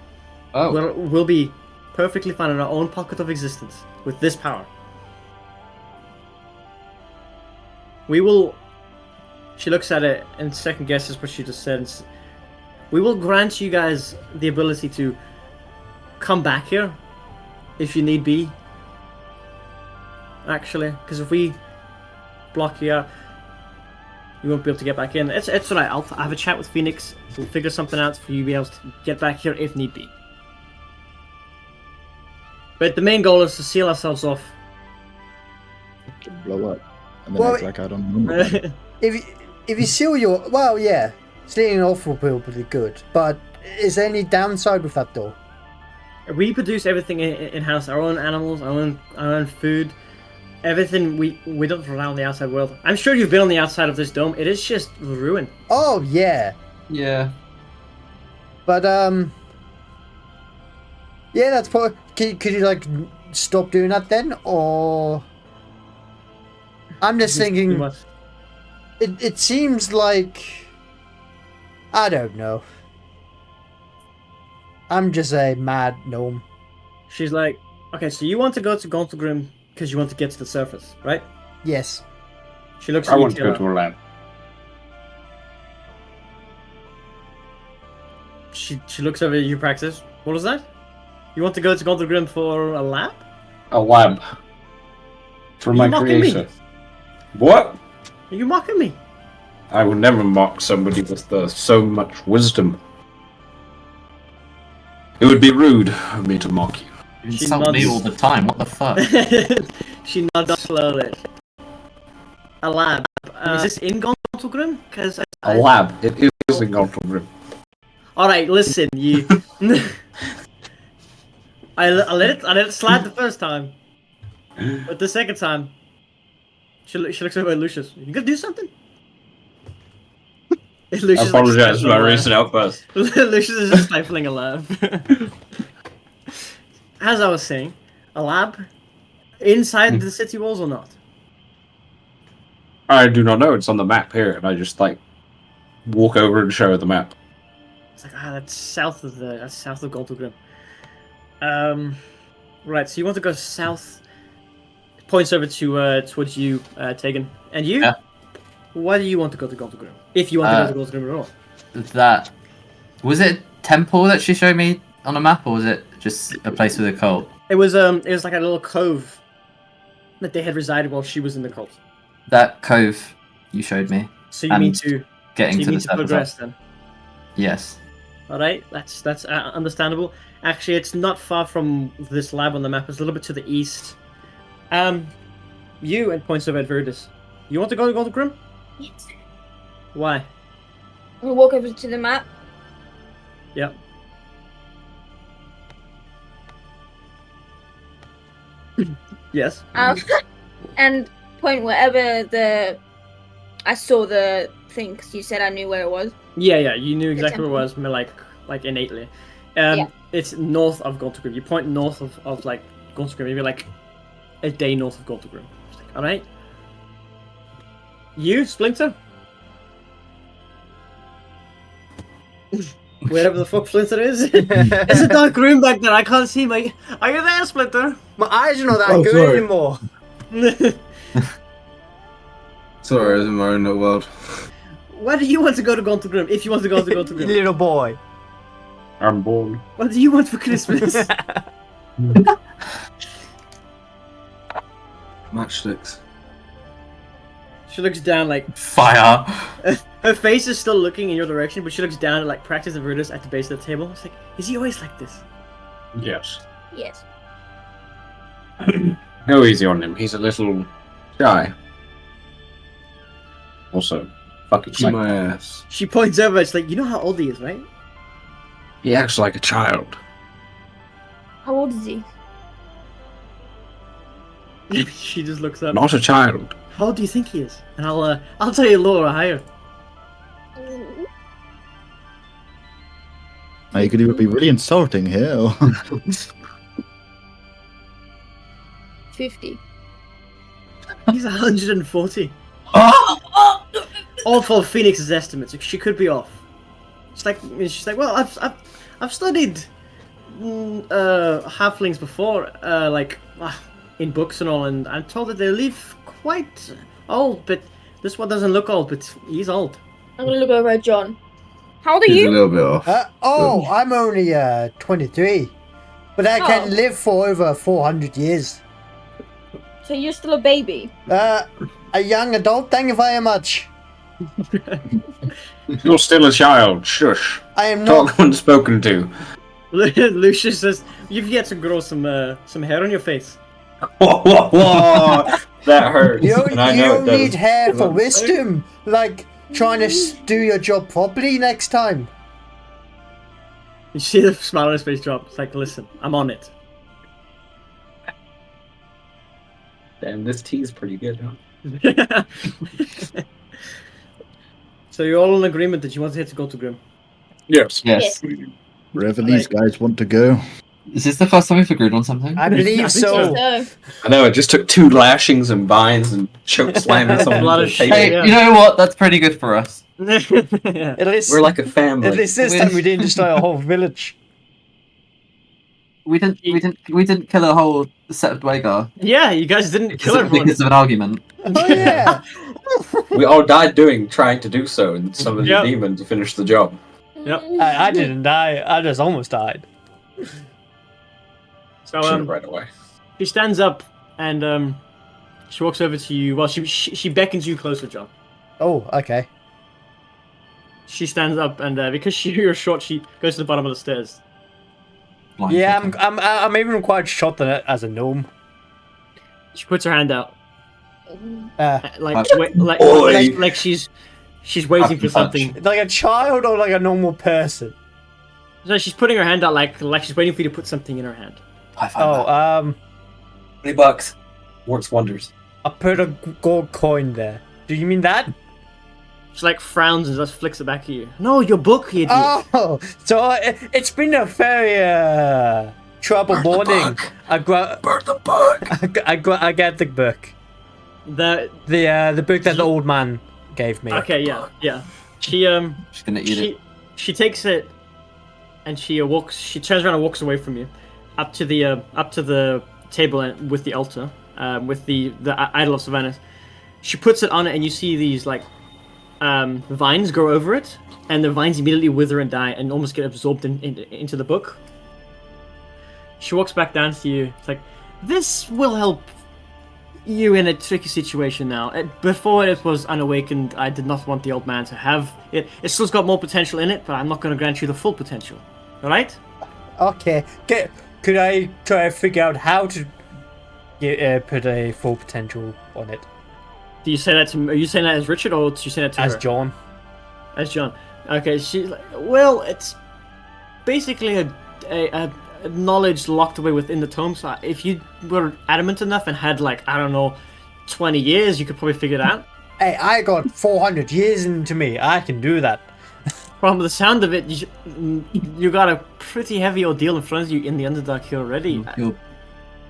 Oh. We'll be perfectly fine in our own pocket of existence with this power. We will... She looks at it and second guesses what she just said. And we will grant you guys the ability to come back here if you need be. Actually, because if we block you out, you won't be able to get back in. It's alright. I'll have a chat with Phoenix. We'll figure something out for you to be able to get back here if need be. But the main goal is to seal ourselves off. Blow up. And then Well, act like I don't remember that. If you seal your... Well, yeah. Sealing off will be pretty good. But is there any downside with that, though? We produce everything in-house. Our own animals, our own food. Everything we don't rely on the outside world. I'm sure you've been on the outside of this dome. It is just ruin. Oh, yeah. Yeah. But, yeah, that's probably... Could you, like, stop doing that then? Or... I'm just thinking... It seems like... I don't know. I'm just a mad gnome. She's like, okay, so you want to go to Gauntlgrim because you want to get to the surface, right? Yes. She looks I at you, want to go Taylor. to a lab. She looks over at you, Praxis. What was that? You want to go to Gauntlgrim for a lab? A lab. For Are my you mocking me? creation. What? Are you mocking me? I would never mock somebody with so much wisdom. It would be rude of me to mock you. You She insult me nods. all the time. What the fuck? She nods slowly. A lab. Is this in Gauntlgrim? Because A lab. It is in Gauntlgrim. all right, listen, you. I let it slide the first time, but the second time, she looks over at Lucius. You gonna do something? I Lucius, apologize for my like, recent outburst. Lucius is just stifling a laugh. As I was saying, a lab inside the city walls or not? I do not know. It's on the map here, and I just like walk over and show her the map. It's like that's south of Gauntlgrim. Right. So you want to go south? Points over to towards you, Tegan, and you. Yeah. Why do you want to go to Gauntlgrim? If you want to go to Gauntlgrim at all. That was it. Temple that she showed me on a map, or was it just a place with a cult? It was like a little cove that they had resided while she was in the cult. That cove you showed me. So you And mean to Getting to the surface. progress then? Yes. All right, that's understandable. Actually, it's not far from this lab on the map. It's a little bit to the east. You and points over at Verdus. You want to go to Gauntlgrim? Yes. Why? We'll walk over to the map. Yep. Yes. And point wherever I saw the thing, because you said I knew where it was. Yeah. You knew exactly where it temple. was, like innately. Yeah. It's north of Gauntlgrim. You point north of like Gauntlgrim, maybe like a day north of Gauntlgrim. All right. You, Splinter. Wherever the fuck Splinter is. It's a dark room back there. I can't see my. Are you there, Splinter? My eyes are not that Oh, good sorry. anymore. Sorry, I was in my own little world. Why do you want to go to Gauntlgrim? If you want to go to Gauntlgrim, Little boy. I'm born. what do you want for Christmas? Matchsticks. She looks down like Fire. her face is still looking in your direction, but she looks down at like Practice and Verdus at the base of the table. It's like, is he always like this? Yes. Yes. Go easy on him. He's a little shy. Also, fucking Keep my ass. She points over. It's like, you know how old he is, right? He acts like a child. How old is he? She just looks up. Not a child. How old do you think he is? And I'll tell you lower or higher. Now, you could either be really insulting here, or 50. He's 140. off of Phoenix's estimates. She could be off. She's like, well, I've studied halflings before, in books and all, and I'm told that they live quite old. But this one doesn't look old, but he's old. I'm gonna look over at John. How old are He's a you? little bit off. I'm only 23, but I can live for over 400 years. So you're still a baby. A young adult. Thank you very much. You're still a child. Shush. I am not. Talk unspoken to. Lucius says, "You've yet to grow some hair on your face." Whoa, that hurts. You and I know it don't need does. hair for wisdom. Like trying to do your job properly next time. You see the smile on his face drop. It's like, listen, I'm on it. Damn, this tea's pretty good, huh? So you're all in agreement that you want to hit to go to Grim. Yes. Yes. Wherever these guys want to go. Is this the first time we've agreed on something? I believe I think so. So, I know, it just took 2 lashings and vines and choke slamming someone A lot to of the shit. table. Hey, Yeah. you know what? That's pretty good for us. Yeah. At least, We're like a family. at least this time we didn't destroy a whole village. We didn't kill a whole set of Dwagar Yeah, you guys didn't kill everyone. because of an argument. Oh yeah. We all died trying to do so, and some of the Yep. demons finished the job. Yep. I didn't die. I just almost died. So Should've right away. she stands up and she walks over to you. Well, she beckons you closer, John. Oh, okay. She stands up and because you're short, she goes to the bottom of the stairs. Blind Yeah, chicken. I'm even quite short than it as a gnome. She puts her hand out, like Oi. like she's waiting for something. Like a child or like a normal person. So she's putting her hand out like she's waiting for you to put something in her hand. High five. Oh, $20 works wonders. I put a gold coin there. Do you mean that? She like frowns and just flicks it back at you. No, your book, you idiot. Oh, so it's been a very trouble morning. I Burn the book! I get the book. The The book that the old man gave me. okay, yeah. She She's gonna eat it. she takes it and she walks. She turns around and walks away from you, up to the table with the altar, with the idol of Savannah. She puts it on it, and you see these like vines grow over it, and the vines immediately wither and die, and almost get absorbed into the book. She walks back down to you. It's like, this will help you in a tricky situation now. Before it was unawakened, I did not want the old man to have it. It still's got more potential in it, but I'm not going to grant you the full potential. All right? Okay. Could I try to figure out how to put a full potential on it? Do you say that to? Are you saying that as Richard, or do you say that to As her? John. As John. Okay. She's like, well, it's basically a knowledge locked away within the tome. So if you were adamant enough and had like, I don't know, 20 years, you could probably figure it out. Hey, I got 400 years into me. I can do that. From the sound of it, you got a pretty heavy ordeal in front of you in the Underdark here already. You'll-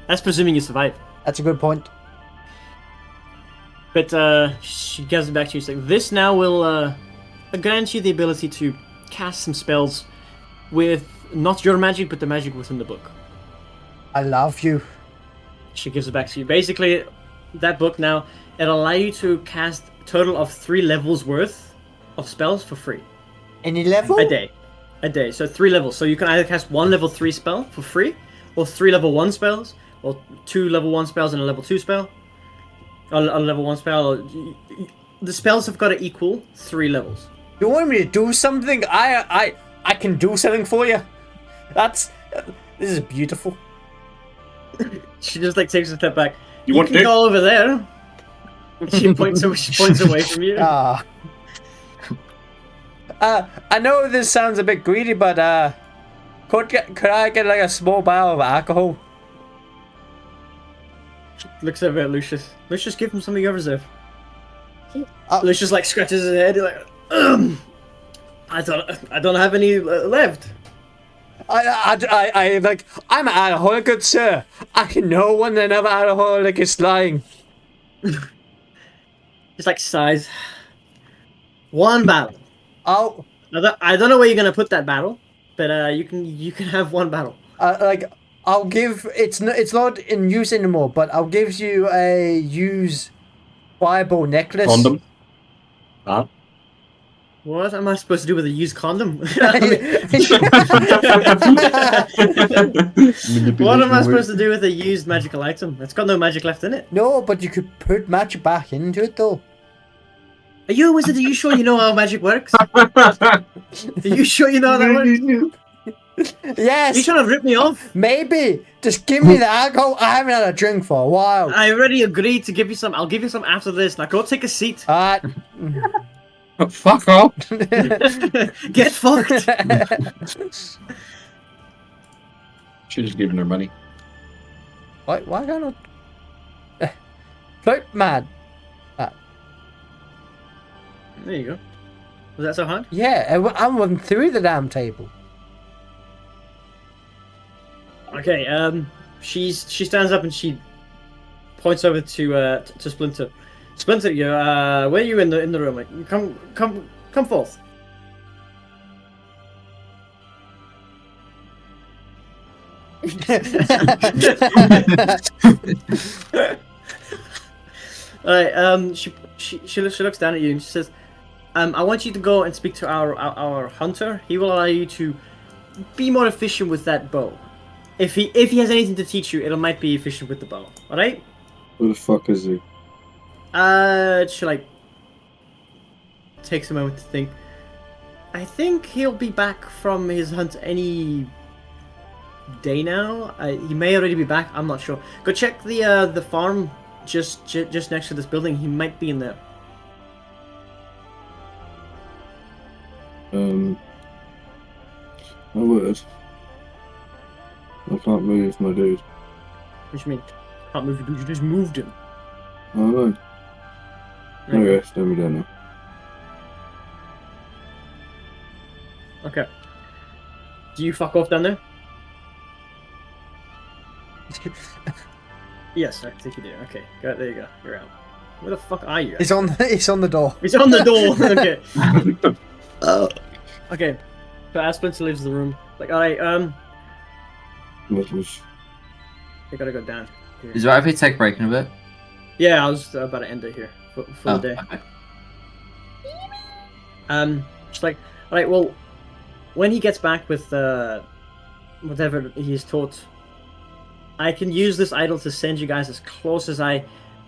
That's presuming you survive. That's a good point. But she gives it back to you. She's like, this now will grant you the ability to cast some spells with not your magic, but the magic within the book. I love you. She gives it back to you. Basically, that book now, it'll allow you to cast a total of 3 levels worth of spells for free. Any level? A day. So 3 levels. So you can either cast 1 level 3 spell for free, or 3 level 1 spells, or 2 level 1 spells and a level 2 spell. On a level 1 spell. The spells have got to equal 3 levels. You want me to do something? I can do something for you. This is beautiful. She just like takes a step back. You You want can to? go over there. She points away from you. I know this sounds a bit greedy, but could I get like a small barrel of alcohol? Looks over at Lucius. Lucius, give him some of your reserve. Oh. Lucius like scratches his head. He's like, I don't have any left. I like, I'm an alcoholic, good sir. I know when another alcoholic is lying. Just like sighs. One battle. Oh, I don't know where you're gonna put that battle, but you can have one battle. like I'll give it's not in use anymore, but I'll give you a use fireball necklace. Condom. Huh? What am I supposed to do with a used condom? What am I supposed to do with a used magical item? It's got no magic left in it. No, but you could put magic back into it though. Are you a wizard? Are you sure you know how magic works? Are you sure you know how that works? Yes. Are you trying to rip me off? Maybe. Just give me the alcohol. I haven't had a drink for a while. I already agreed to give you some. I'll give you some after this. Now go take a seat. Fuck off. Get fucked. Should have given her money. Why can't I? Float mad. There you go. Was that so hard? Yeah, I went through the damn table. Okay. She stands up and she points over to Splinter. Splinter, you where are you in the room? Like, come forth. Alright, she looks down at you and she says, I want you to go and speak to our hunter. He will allow you to be more efficient with that bow. If he has anything to teach you, it might be efficient with the bow. Alright? Who the fuck is he? She like takes a moment to think. I think he'll be back from his hunt any day now. He may already be back. I'm not sure. Go check the farm just next to this building. He might be in there. I would. I can't move my dude. What do you mean? Can't move your dude. You just moved him. I know. Okay, then we don't know. Okay. Do you fuck off down there? Yes, I think you do. Okay, there you go. You're out. Where the fuck are you? It's on the door. It's on the door. Okay. Okay. So as Splinter leaves the room, like, alright, What was... I gotta go down. Here. Is it right if we take a break in a bit? Yeah, I was about to end it here for the day. Okay. Just like, alright, well, when he gets back with whatever he's taught, I can use this idol to send you guys as close as I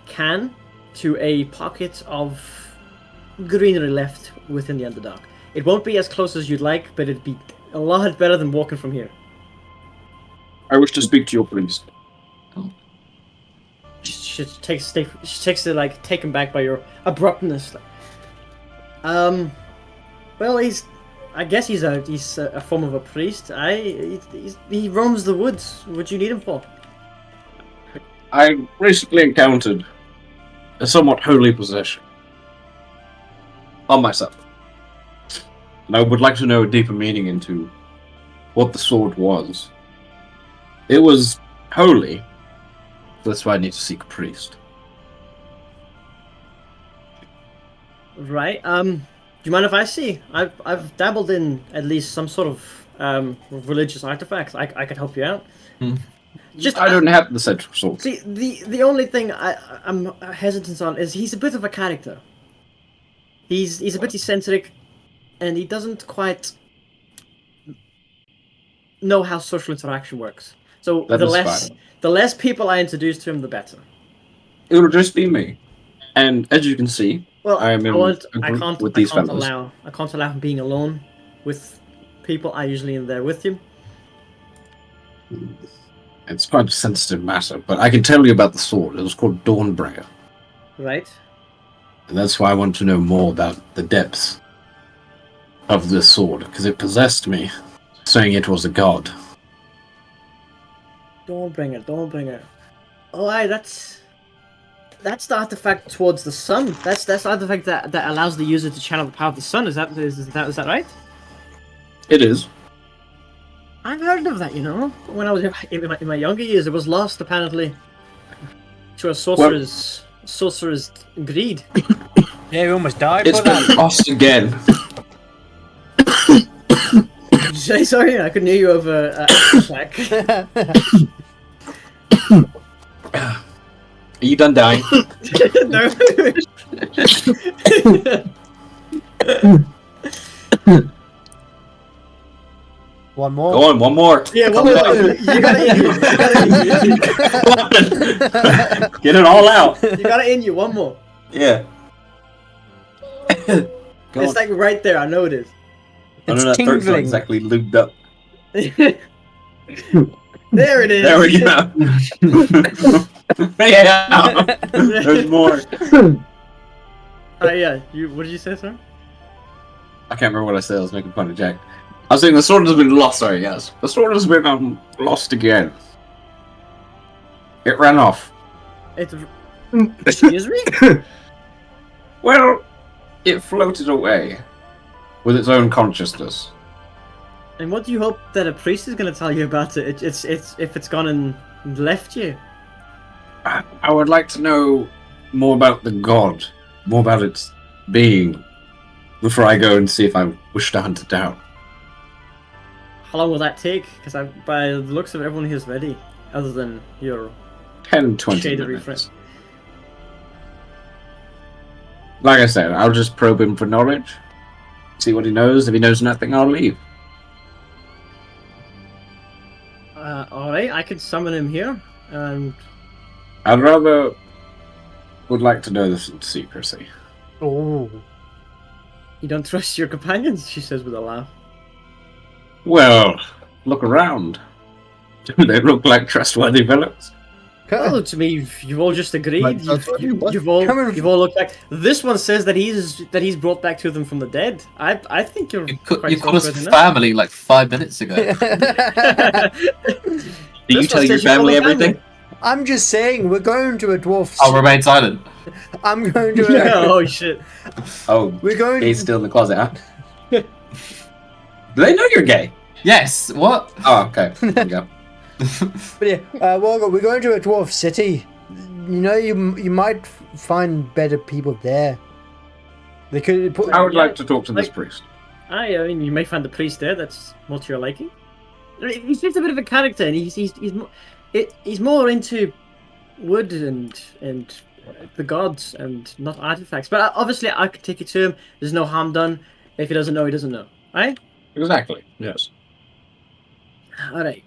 can to a pocket of greenery left within the Underdark. It won't be as close as you'd like, but it'd be a lot better than walking from here. I wish to speak to your priest. She takes to like taken back by your abruptness. Well, I guess he's a form of a priest. He roams the woods. What do you need him for? I recently encountered a somewhat holy possession on myself. And I would like to know a deeper meaning into what the sword was. It was holy. That's why I need to seek a priest. Right. Do you mind if I see? I've dabbled in at least some sort of religious artifacts. I could help you out. I don't have the central sword. See, the only thing I'm hesitant on is he's a bit of a character. He's a bit eccentric, and he doesn't quite know how social interaction works. So the less people I introduce to him, the better. It will just be me, and as you can see, well, I am in I can't allow him being alone with people. I usually am there with him. It's quite a sensitive matter, but I can tell you about the sword. It was called Dawnbringer. Right. And that's why I want to know more about the depths of this sword, because it possessed me, saying it was a god. Dawnbringer. Oh, aye, that's the artifact towards the sun. That's the artifact that allows the user to channel the power of the sun. Is that right? It is. I've heard of that, you know. When I was in my younger years, it was lost apparently to a sorcerer's greed. Yeah, we almost died It's for that. been lost again. Did you say sorry? I couldn't hear you over Shaq. Are you done dying? No. One more. Go on, one more. Yeah, one more. You got it in you. You got it in you. Get it all out. You got it in you. One more. Yeah. Go It's on. like right there. I know it is. I It's know that throat's not tingling. exactly lubed up. There it is. There we go. Yeah. There's more. Yeah. What did you say, sir? I can't remember what I said. I was making fun of Jack. I was saying the sword has been lost. Sorry, yes. The sword has been lost again. It ran off. It's. Excuse me? Well, it floated away with its own consciousness. And what do you hope that a priest is going to tell you about it? It's if it's gone and left you. I would like to know more about the god, more about its being, before I go and see if I wish to hunt it down. How long will that take? Because by the looks of it, everyone here is ready, other than your 10, 20 shade of minutes. refresh. Like I said, I'll just probe him for knowledge, see what he knows. If he knows nothing, I'll leave. Alright, I could summon him here, and Would like to know this in secrecy. Oh. you don't trust your companions, she says with a laugh. Well, look around. Do they look like trustworthy villains? Well, to me, you've all just agreed. Like, You've all looked like. This one says that he's brought back to them from the dead. I think you're. You quite called us trustworthy enough. family like 5 minutes ago. Do you This tell one your says you call family them everything? I'm just saying, we're going to a dwarf. I'll remain silent. I'm going to Oh shit! Oh, We're going. he's still in the closet, huh? Do they know you're gay? Yes, what? Oh, okay. There we go. But yeah, Walker, we're going to a dwarf city. You know, you might find better people there. They could put. I would like to talk to this priest. I mean, you may find the priest there. That's more to your liking. He's just a bit of a character, and he's more into wood and the gods and not artifacts. But obviously, I could take you to him. There's no harm done. If he doesn't know, he doesn't know. Right? Exactly. Yes. All right.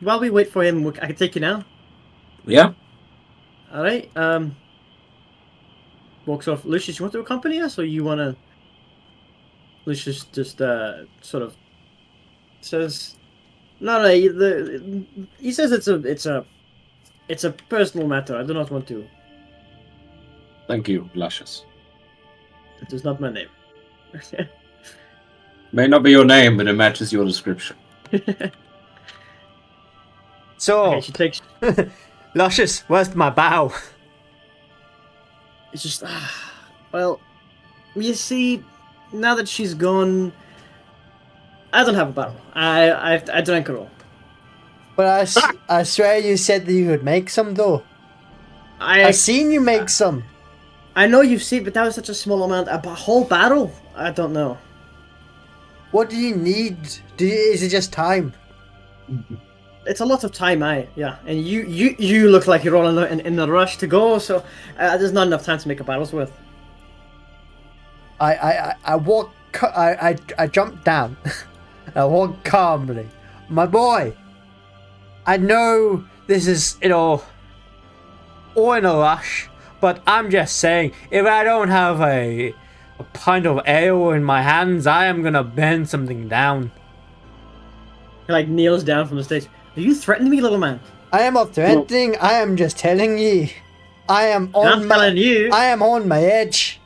While we wait for him, I can take you now. Yeah. All right. Walks off. Lucius, you want to accompany us, or you want to? Lucius just sort of says, "No. He says it's a personal matter. I do not want to. Thank you, Luscious. It is not my name." May not be your name, but it matches your description. So, Okay, she takes. Luscious, where's my bow? It's just, well, you see, now that she's gone, I don't have a barrel. I drank her all. But I swear you said that you could make some though. I seen you make some. I know you've seen, but that was such a small amount. A whole barrel? I don't know. What do you need? Is it just time? It's a lot of time, yeah. And you look like you're all in a rush to go, so there's not enough time to make a barrel's worth. I jumped down. I walk calmly. My boy, I know this is, all in a rush, but I'm just saying, if I don't have a pint of ale in my hands, I am gonna bend something down. He like kneels down from the stage. Are you threatening me, little man? I am not threatening, I am just telling ye. I am I'm telling you. I am on my edge.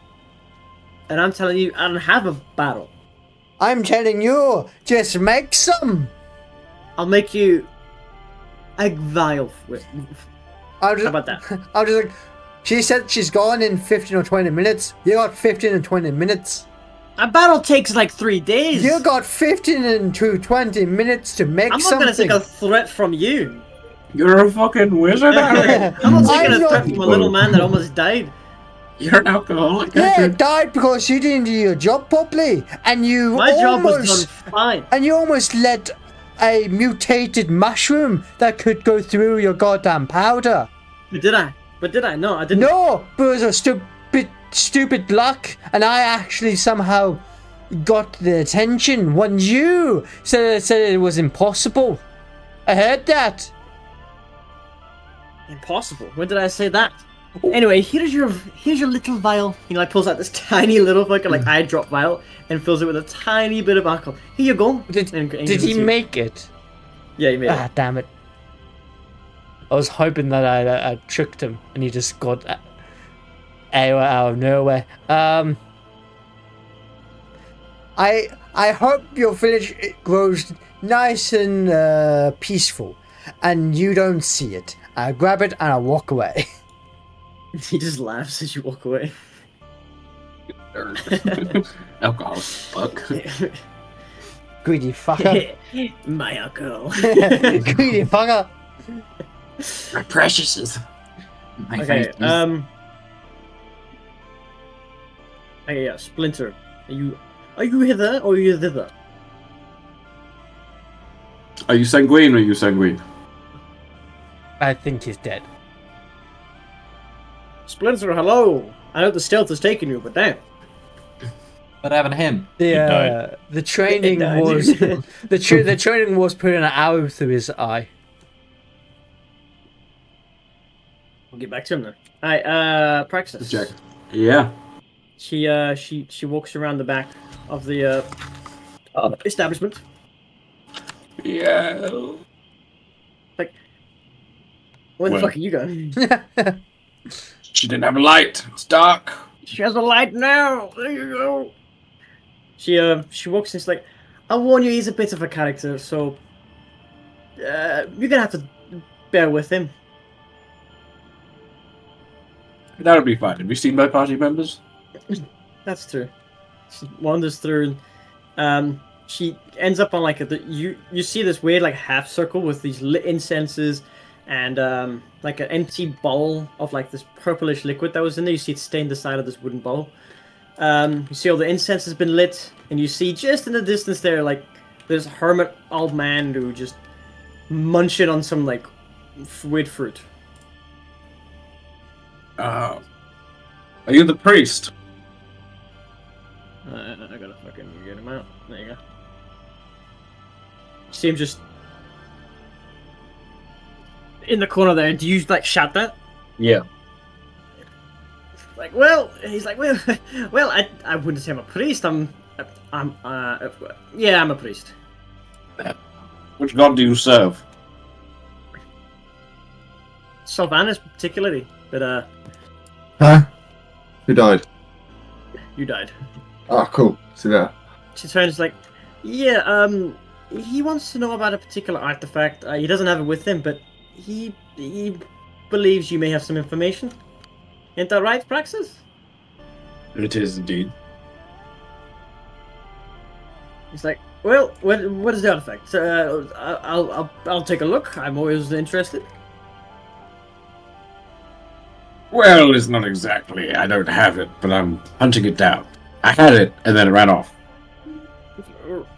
And I'm telling you, I don't have a barrel. I'm telling you, just make some. I'll make you a vial with. I'll just, How about that? I'll just like, she said she's gone in 15 or 20 minutes. You got 15 and 20 minutes. A battle takes like 3 days. You got 15 and 20 minutes to make I'm not something. gonna take a threat from you. You're a fucking wizard. I'm not taking I'm a not- threat from a little man that almost died. You're an alcoholic. Yeah, Edward. died because you didn't do your job properly, and you My job was almost done fine. and you almost let a mutated mushroom that could go through your goddamn powder. But did I? No, I didn't. No, but it was a stupid luck, and I actually somehow got the attention when you said it was impossible. I heard that. Impossible. When did I say that? Anyway, here's your little vial. He like pulls out this tiny little fucking like eye drop vial and fills it with a tiny bit of alcohol. Here you go. Did And he gives it to you. make it? Yeah, he made it. Ah, damn it. I was hoping that I tricked him and he just got out of nowhere. I hope your village grows nice and peaceful, and you don't see it. I grab it and I walk away. He just laughs as you walk away. Alcoholic fuck. Greedy fucker. My alcohol. Greedy fucker. My preciouses. My Okay, faces. Okay, yeah, Splinter. Are you hither or are you thither? Are you sanguine or are you sanguine? I think he's dead. Splinter, hello. I know the stealth has taken you, but damn. What happened to him? The training He died. was the training was putting an arrow through his eye. We'll get back to him then. Alright, Praxis. Jack. Yeah. She walks around the back of the establishment. Yeah. Where the Well. fuck are you going? She didn't have a light. It's dark. She has a light now. There you go. She walks in. She's like, I'll warn you, he's a bit of a character, so you're gonna have to bear with him. That'll be fine. Have you seen my party members? That's true. She wanders through, and she ends up on like you see this weird like half circle with these lit incenses, and like an empty bowl of like this purplish liquid that was in there. You see it stained the side of this wooden bowl. You see all the incense has been lit, and you see just in the distance there like this hermit old man who just munching on some like weird fruit. Are you the priest? I gotta fucking get him out. There you go. See him just in the corner there. Do you like shout that? Yeah. Like, well, he's like, well, I wouldn't say I'm a priest. Yeah, I'm a priest. Which god do you serve? Sylvanas particularly, but Huh? Who died? you died. Ah, cool. See that? She turns like, yeah, he wants to know about a particular artifact. He doesn't have it with him, but he believes you may have some information. Ain't that right, Praxis? It is indeed. He's like, well, what is the artifact? I'll take a look. I'm always interested. Well, it's not exactly. I don't have it, but I'm hunting it down. I had it, and then it ran off.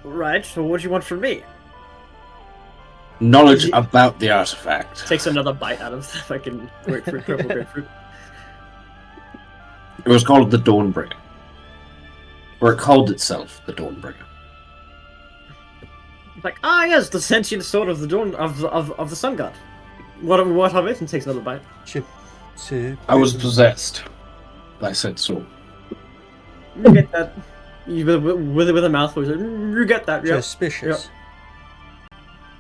Right. So what do you want from me? Knowledge about the artifact. Takes another bite out of the fucking grapefruit, purple grapefruit. It was called the Dawnbringer. Or it called itself the Dawnbringer. Like, yes, the sentient sword of the dawn of the sun god. What of it? And takes another bite. I was possessed. I said so. You get that? You with a mouthful. You get that? Yeah. Suspicious.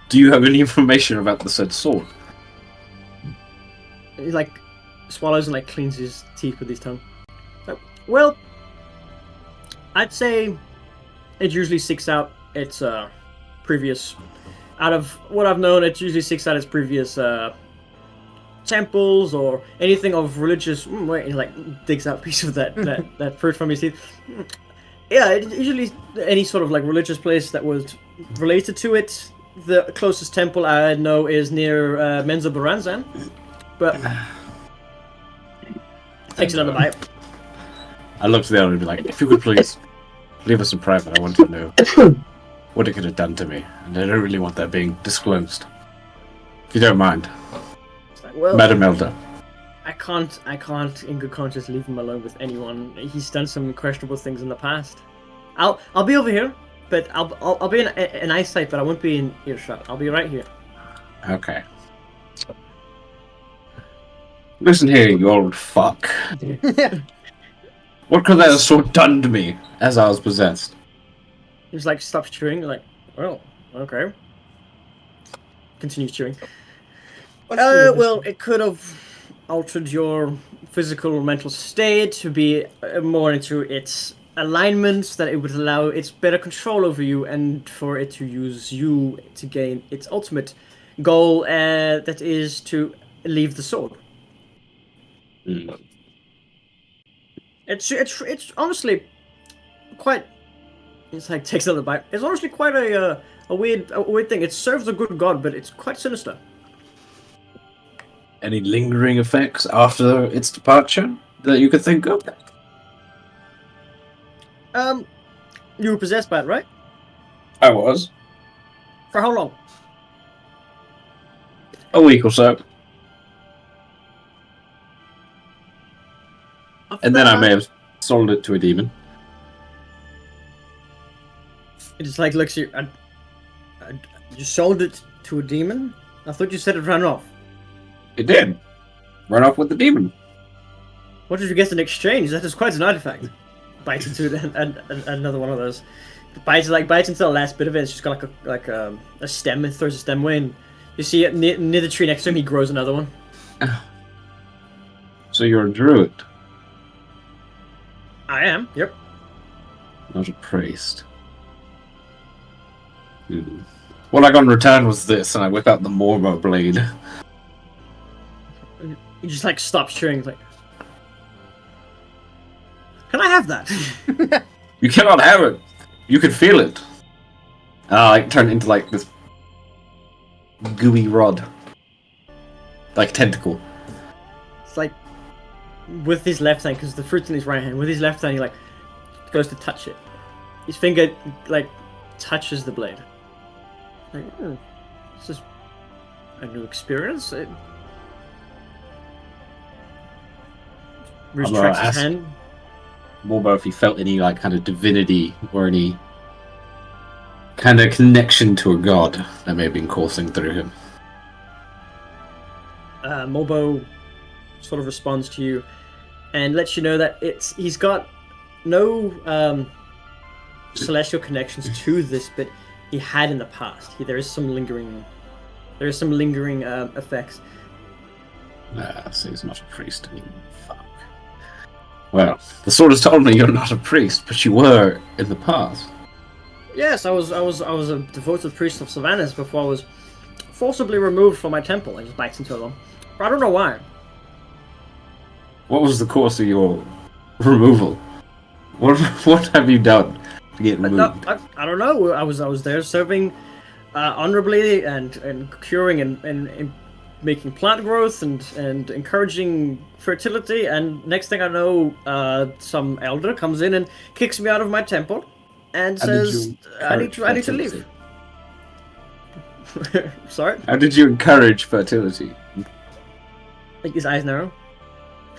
Do you have any information about the said sword? He like swallows and like cleans his teeth with his tongue. Well, I'd say it usually seeks out its previous. Out of what I've known, it usually seeks out its previous temples or anything of religious. Wait, he like digs out a piece of that fruit from his teeth. Yeah, usually any sort of like religious place that was related to it. The closest temple I know is near Menzo Baranzan, but takes another bite. I look to the elder and be like, if you could please leave us in private, I want to know what it could have done to me. And I don't really want that being disclosed. If you don't mind. It's like, well, Madam Elder. I can't in good conscience leave him alone with anyone. He's done some questionable things in the past. I'll be over here, but I'll be in eyesight, but I won't be in earshot. I'll be right here. Okay. Listen here, you old fuck. What could that have so done to me as I was possessed? He's like stops chewing, like, well, okay. Continues chewing. Well, it could have altered your physical or mental state to be more into its alignments, that it would allow its better control over you and for it to use you to gain its ultimate goal, that is to leave the sword. Mm. It's honestly quite. It's like takes another bite. It's honestly quite a weird thing. It serves a good god, but it's quite sinister. Any lingering effects after its departure that you could think of? You were possessed by it, right? I was. For how long? A week or so. And then I may have sold it to a demon. It just like looks at you. You sold it to a demon? I thought you said it ran off. It did. Run off with the demon. What did you get in exchange? That is quite an artifact. Bites into another one of those. Bites into the last bit of it. It's just got like a stem, and throws a stem away. And you see it near the tree next to him. He grows another one. So you're a druid, I am. Yep. not a priest. What I got in return was this, and I whip out the Mormo blade. He just like stops chewing. Like, can I have that? You cannot have it. You can feel it. And I turn it into like this gooey rod, like tentacle. It's like with his left hand, because the fruit's in his right hand. With his left hand, he like goes to touch it. His finger like touches the blade. Like, this is a new experience. Retracts his hand. Morbo, if he felt any like kind of divinity or any kind of connection to a god that may have been coursing through him. Morbo sort of responds to you and lets you know that he's got no celestial connections to this, but he had in the past. There is some lingering effects. So he's not a priest anymore. Fuck. Well, the sword has told me you're not a priest, but you were in the past. Yes, I was a devoted priest of Sylvanas before I was forcibly removed from my temple. I just bites into them. I don't know why. What was the course of your removal? What have you done to get removed? I don't know. I was there serving honorably and curing and making plant growth and encouraging fertility. And next thing I know, some elder comes in and kicks me out of my temple and says, "I need to leave." Sorry. How did you encourage fertility? Like his eyes narrow,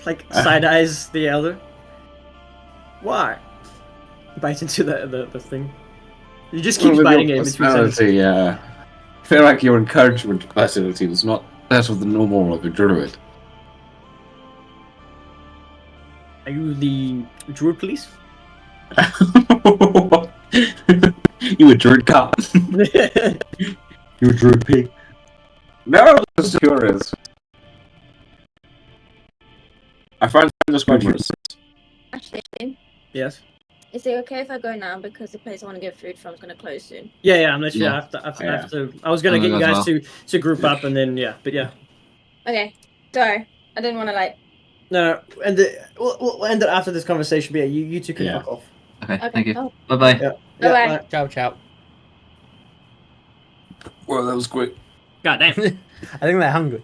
like side eyes the elder. Why? Bites into the thing. He just keeps biting it in between sentences. Yeah. I feel like your encouragement of fertility was not that of the normal of a druid. Are you the druid police? You a druid cop? You a druid pig? No, I'm just curious. I find this quite interesting. Actually, Yes. is it okay if I go now because the place I want to get food from is going to close soon? Yeah. I'm literally. Yeah. I have to. I was gonna get you guys to group up and then but yeah. Okay, sorry. I didn't want to like. No, and we'll end it after this conversation. But yeah, you two can fuck off. Okay, Okay. thank you. Oh. Bye bye. Yeah. Bye-bye. Bye. Ciao, ciao. Well, that was quick. God damn. I think they're hungry.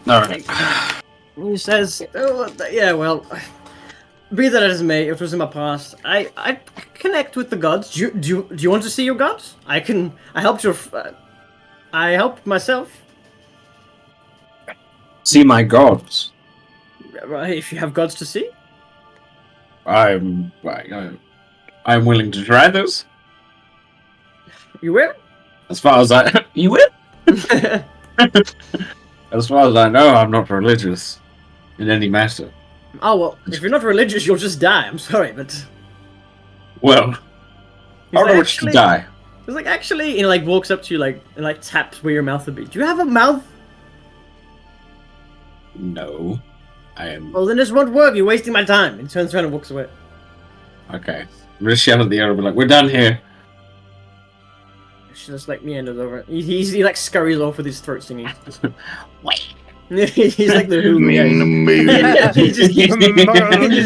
Alright. He says, oh, yeah, well, be that as it may, it was in my past. I connect with the gods. Do you want to see your gods? I helped I helped myself. See my gods. Right, if you have gods to see. I'm willing to try this. You will? As far as I you will? As far as I know, I'm not religious in any matter. Oh, well, if you're not religious, you'll just die. I'm sorry, but... Well, I don't know like, which to die. He's like, actually, he like walks up to you like and like taps where your mouth would be. Do you have a mouth? No. I am... Well, then this won't work. You're wasting my time. And he turns around and walks away. Okay. I'm gonna shout at the air and be like, we're done here. She just like meanders over. He like scurries off with his throat singing. He's like the Who. Yeah. He just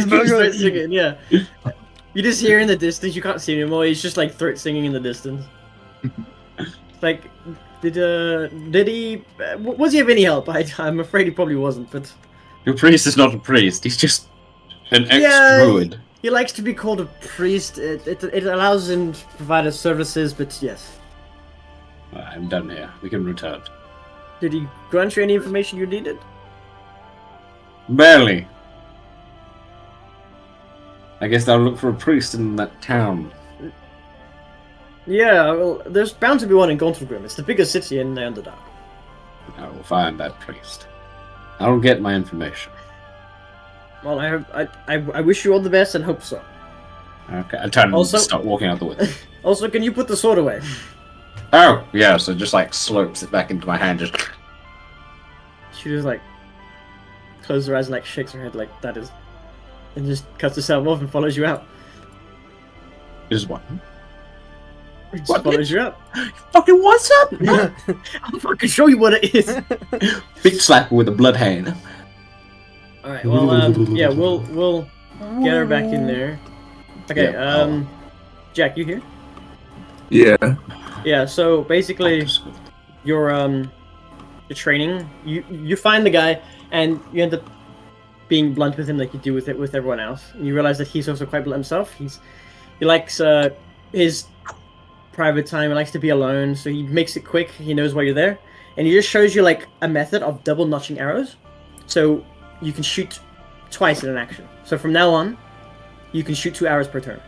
starts singing. Yeah. You just hear in the distance. You can't see him anymore. He's just like throat singing in the distance. Like, did he? Was he of any help? I'm afraid he probably wasn't. But Your priest is not a priest. He's just an ex-druid. He likes to be called a priest. It allows him to provide us services. But yes. I'm done here. We can return. Did he grant you any information you needed? Barely. I guess I'll look for a priest in that town. Yeah, well, there's bound to be one in Gauntlgrim. It's the biggest city in the Underdark. I will find that priest. I'll get my information. Well, I wish you all the best and hope so. Okay, I turn Also- and start walking out the window. Also, can you put the sword away? Oh, yeah, so just like slopes it back into my hand, just... She just like closes her eyes and like shakes her head like that is, and just cuts herself off and follows you out. Just what? Just What? follows you out. Fucking what's up? I'll fucking show you what it is. Big slapper with a blood hand. All right. Well, yeah, we'll get her back in there. Okay. Yeah, Jack, you here? Yeah. Yeah. So basically, your training, you find the guy and you end up being blunt with him like you do with everyone else. And you realize that he's also quite blunt himself. He likes his private time. He likes to be alone, so he makes it quick. He knows why you're there, and he just shows you like a method of double notching arrows, so you can shoot twice in an action. So from now on, you can shoot 2 arrows per turn.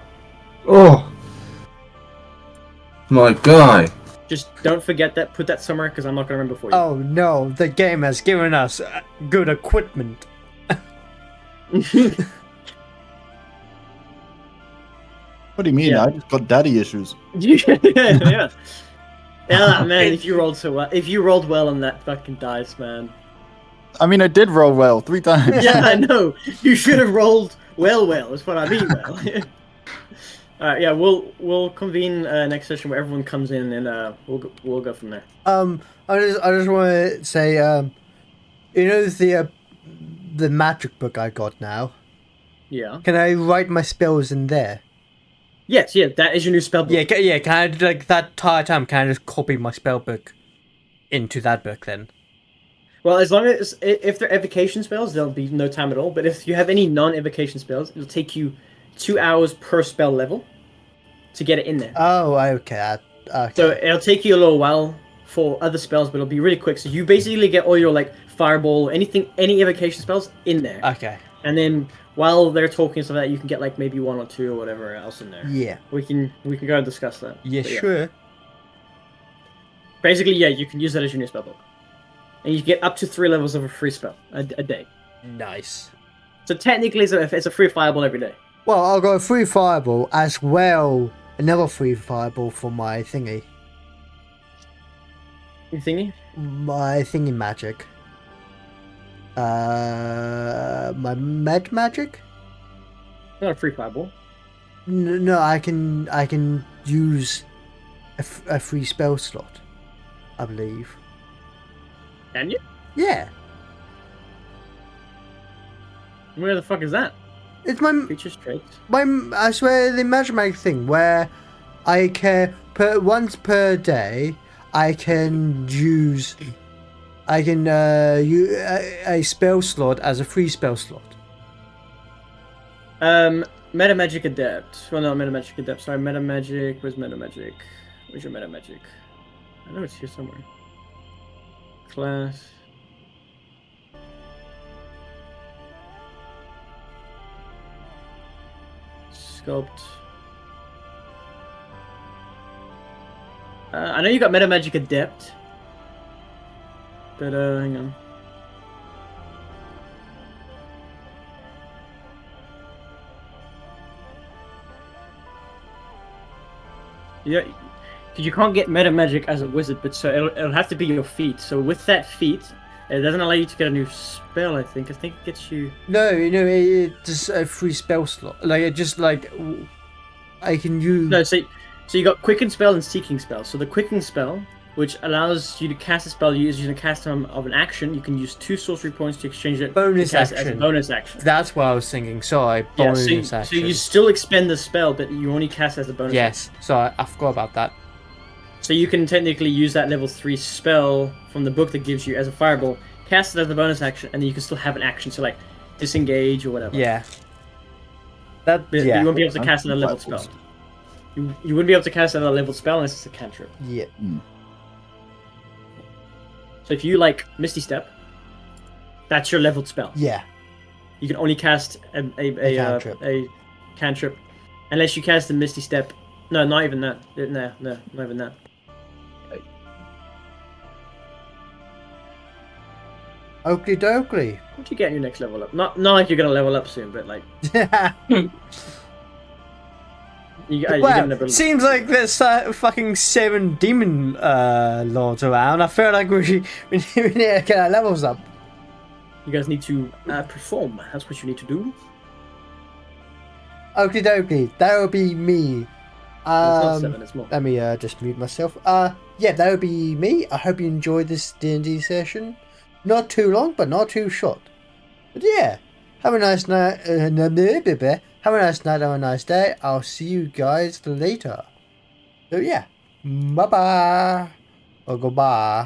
Oh. My guy. Just don't forget that. Put that somewhere because I'm not gonna remember for you. Oh no, the game has given us good equipment. What do you mean? Yeah. I just got daddy issues. Yeah. Yeah, man. If you rolled well on that fucking dice, man. I mean, I did roll well 3 times. Yeah, I know. You should have rolled well. Is what I mean. Well. Alright, yeah, we'll convene next session where everyone comes in and we'll go from there. I just want to say, you know the magic book I got now. Yeah. Can I write my spells in there? Yes, yeah, that is your new spellbook. Yeah. Can I like that entire time? Can I just copy my spell book into that book then? Well, as long as if they're evocation spells, there'll be no time at all. But if you have any non-evocation spells, it'll take you 2 hours per spell level to get it in there. Oh, okay. Okay. So it'll take you a little while for other spells, but it'll be really quick. So you basically get all your like fireball, any evocation spells in there. Okay. And then while they're talking stuff like that, you can get like maybe 1 or 2 or whatever else in there. Yeah. We can go and discuss that. Yeah, But sure. Basically, yeah, you can use that as your new spellbook, and you get up to 3 levels of a free spell a day. Nice. So technically, it's a free fireball every day. Well, I'll go free fireball as well. Another free fireball for my thingy. You thingy? My thingy magic. My med magic? Not a free fireball. No, I can use a free spell slot, I believe. Can you? Yeah, Where the fuck is that? it's my Features traits. I swear the magic thing where I can once per day I can use I can use a spell slot as a free spell slot. Metamagic Adept. Well, no, Metamagic Adept. Sorry, Metamagic. Where's Metamagic? Where's your Metamagic? I know it's here somewhere. Class. Sculpt. I know you got Metamagic Adept. But, hang on. Yeah, because you can't get meta magic as a wizard, but so it'll have to be your feat. So with that feat, it doesn't allow you to get a new spell. I think it gets you. No, it's just a free spell slot. Like it just like I can use. No, so you got quicken spell and seeking spell. So the quicken spell, which allows you to cast a spell using a cast time of an action, you can use 2 sorcery points to exchange it. Bonus as action. a bonus action. That's what I was thinking. Sorry, Yeah, bonus so action. you still expend the spell, but you only cast as a bonus. Yes, sorry, I forgot about that. So you can technically use that level 3 spell from the book that gives you as a fireball, cast it as a bonus action, and then you can still have an action, so like disengage or whatever. Yeah. That But yeah. you won't be able to cast another level spell. You wouldn't be able to cast another level spell unless it's a cantrip. Yeah. So if you like Misty Step, that's your leveled spell. Yeah. You can only cast a cantrip. a cantrip, unless you cast the Misty Step. No, not even that. No, not even that. Oakley dokley. What do you get in your next level up? Not like you're gonna level up soon, but like you get an Well, ability. seems like there's fucking 7 demon lords around. I feel like we need to get our levels up. You guys need to perform. That's what you need to do. Okie dokie, that will be me. It's not 7, it's more. Let me just mute myself. Yeah, that would be me. I hope you enjoyed this D&D session. Not too long, but not too short. But yeah, have a nice night. Have a nice night. Have a nice day. I'll see you guys later. So yeah, bye bye or goodbye.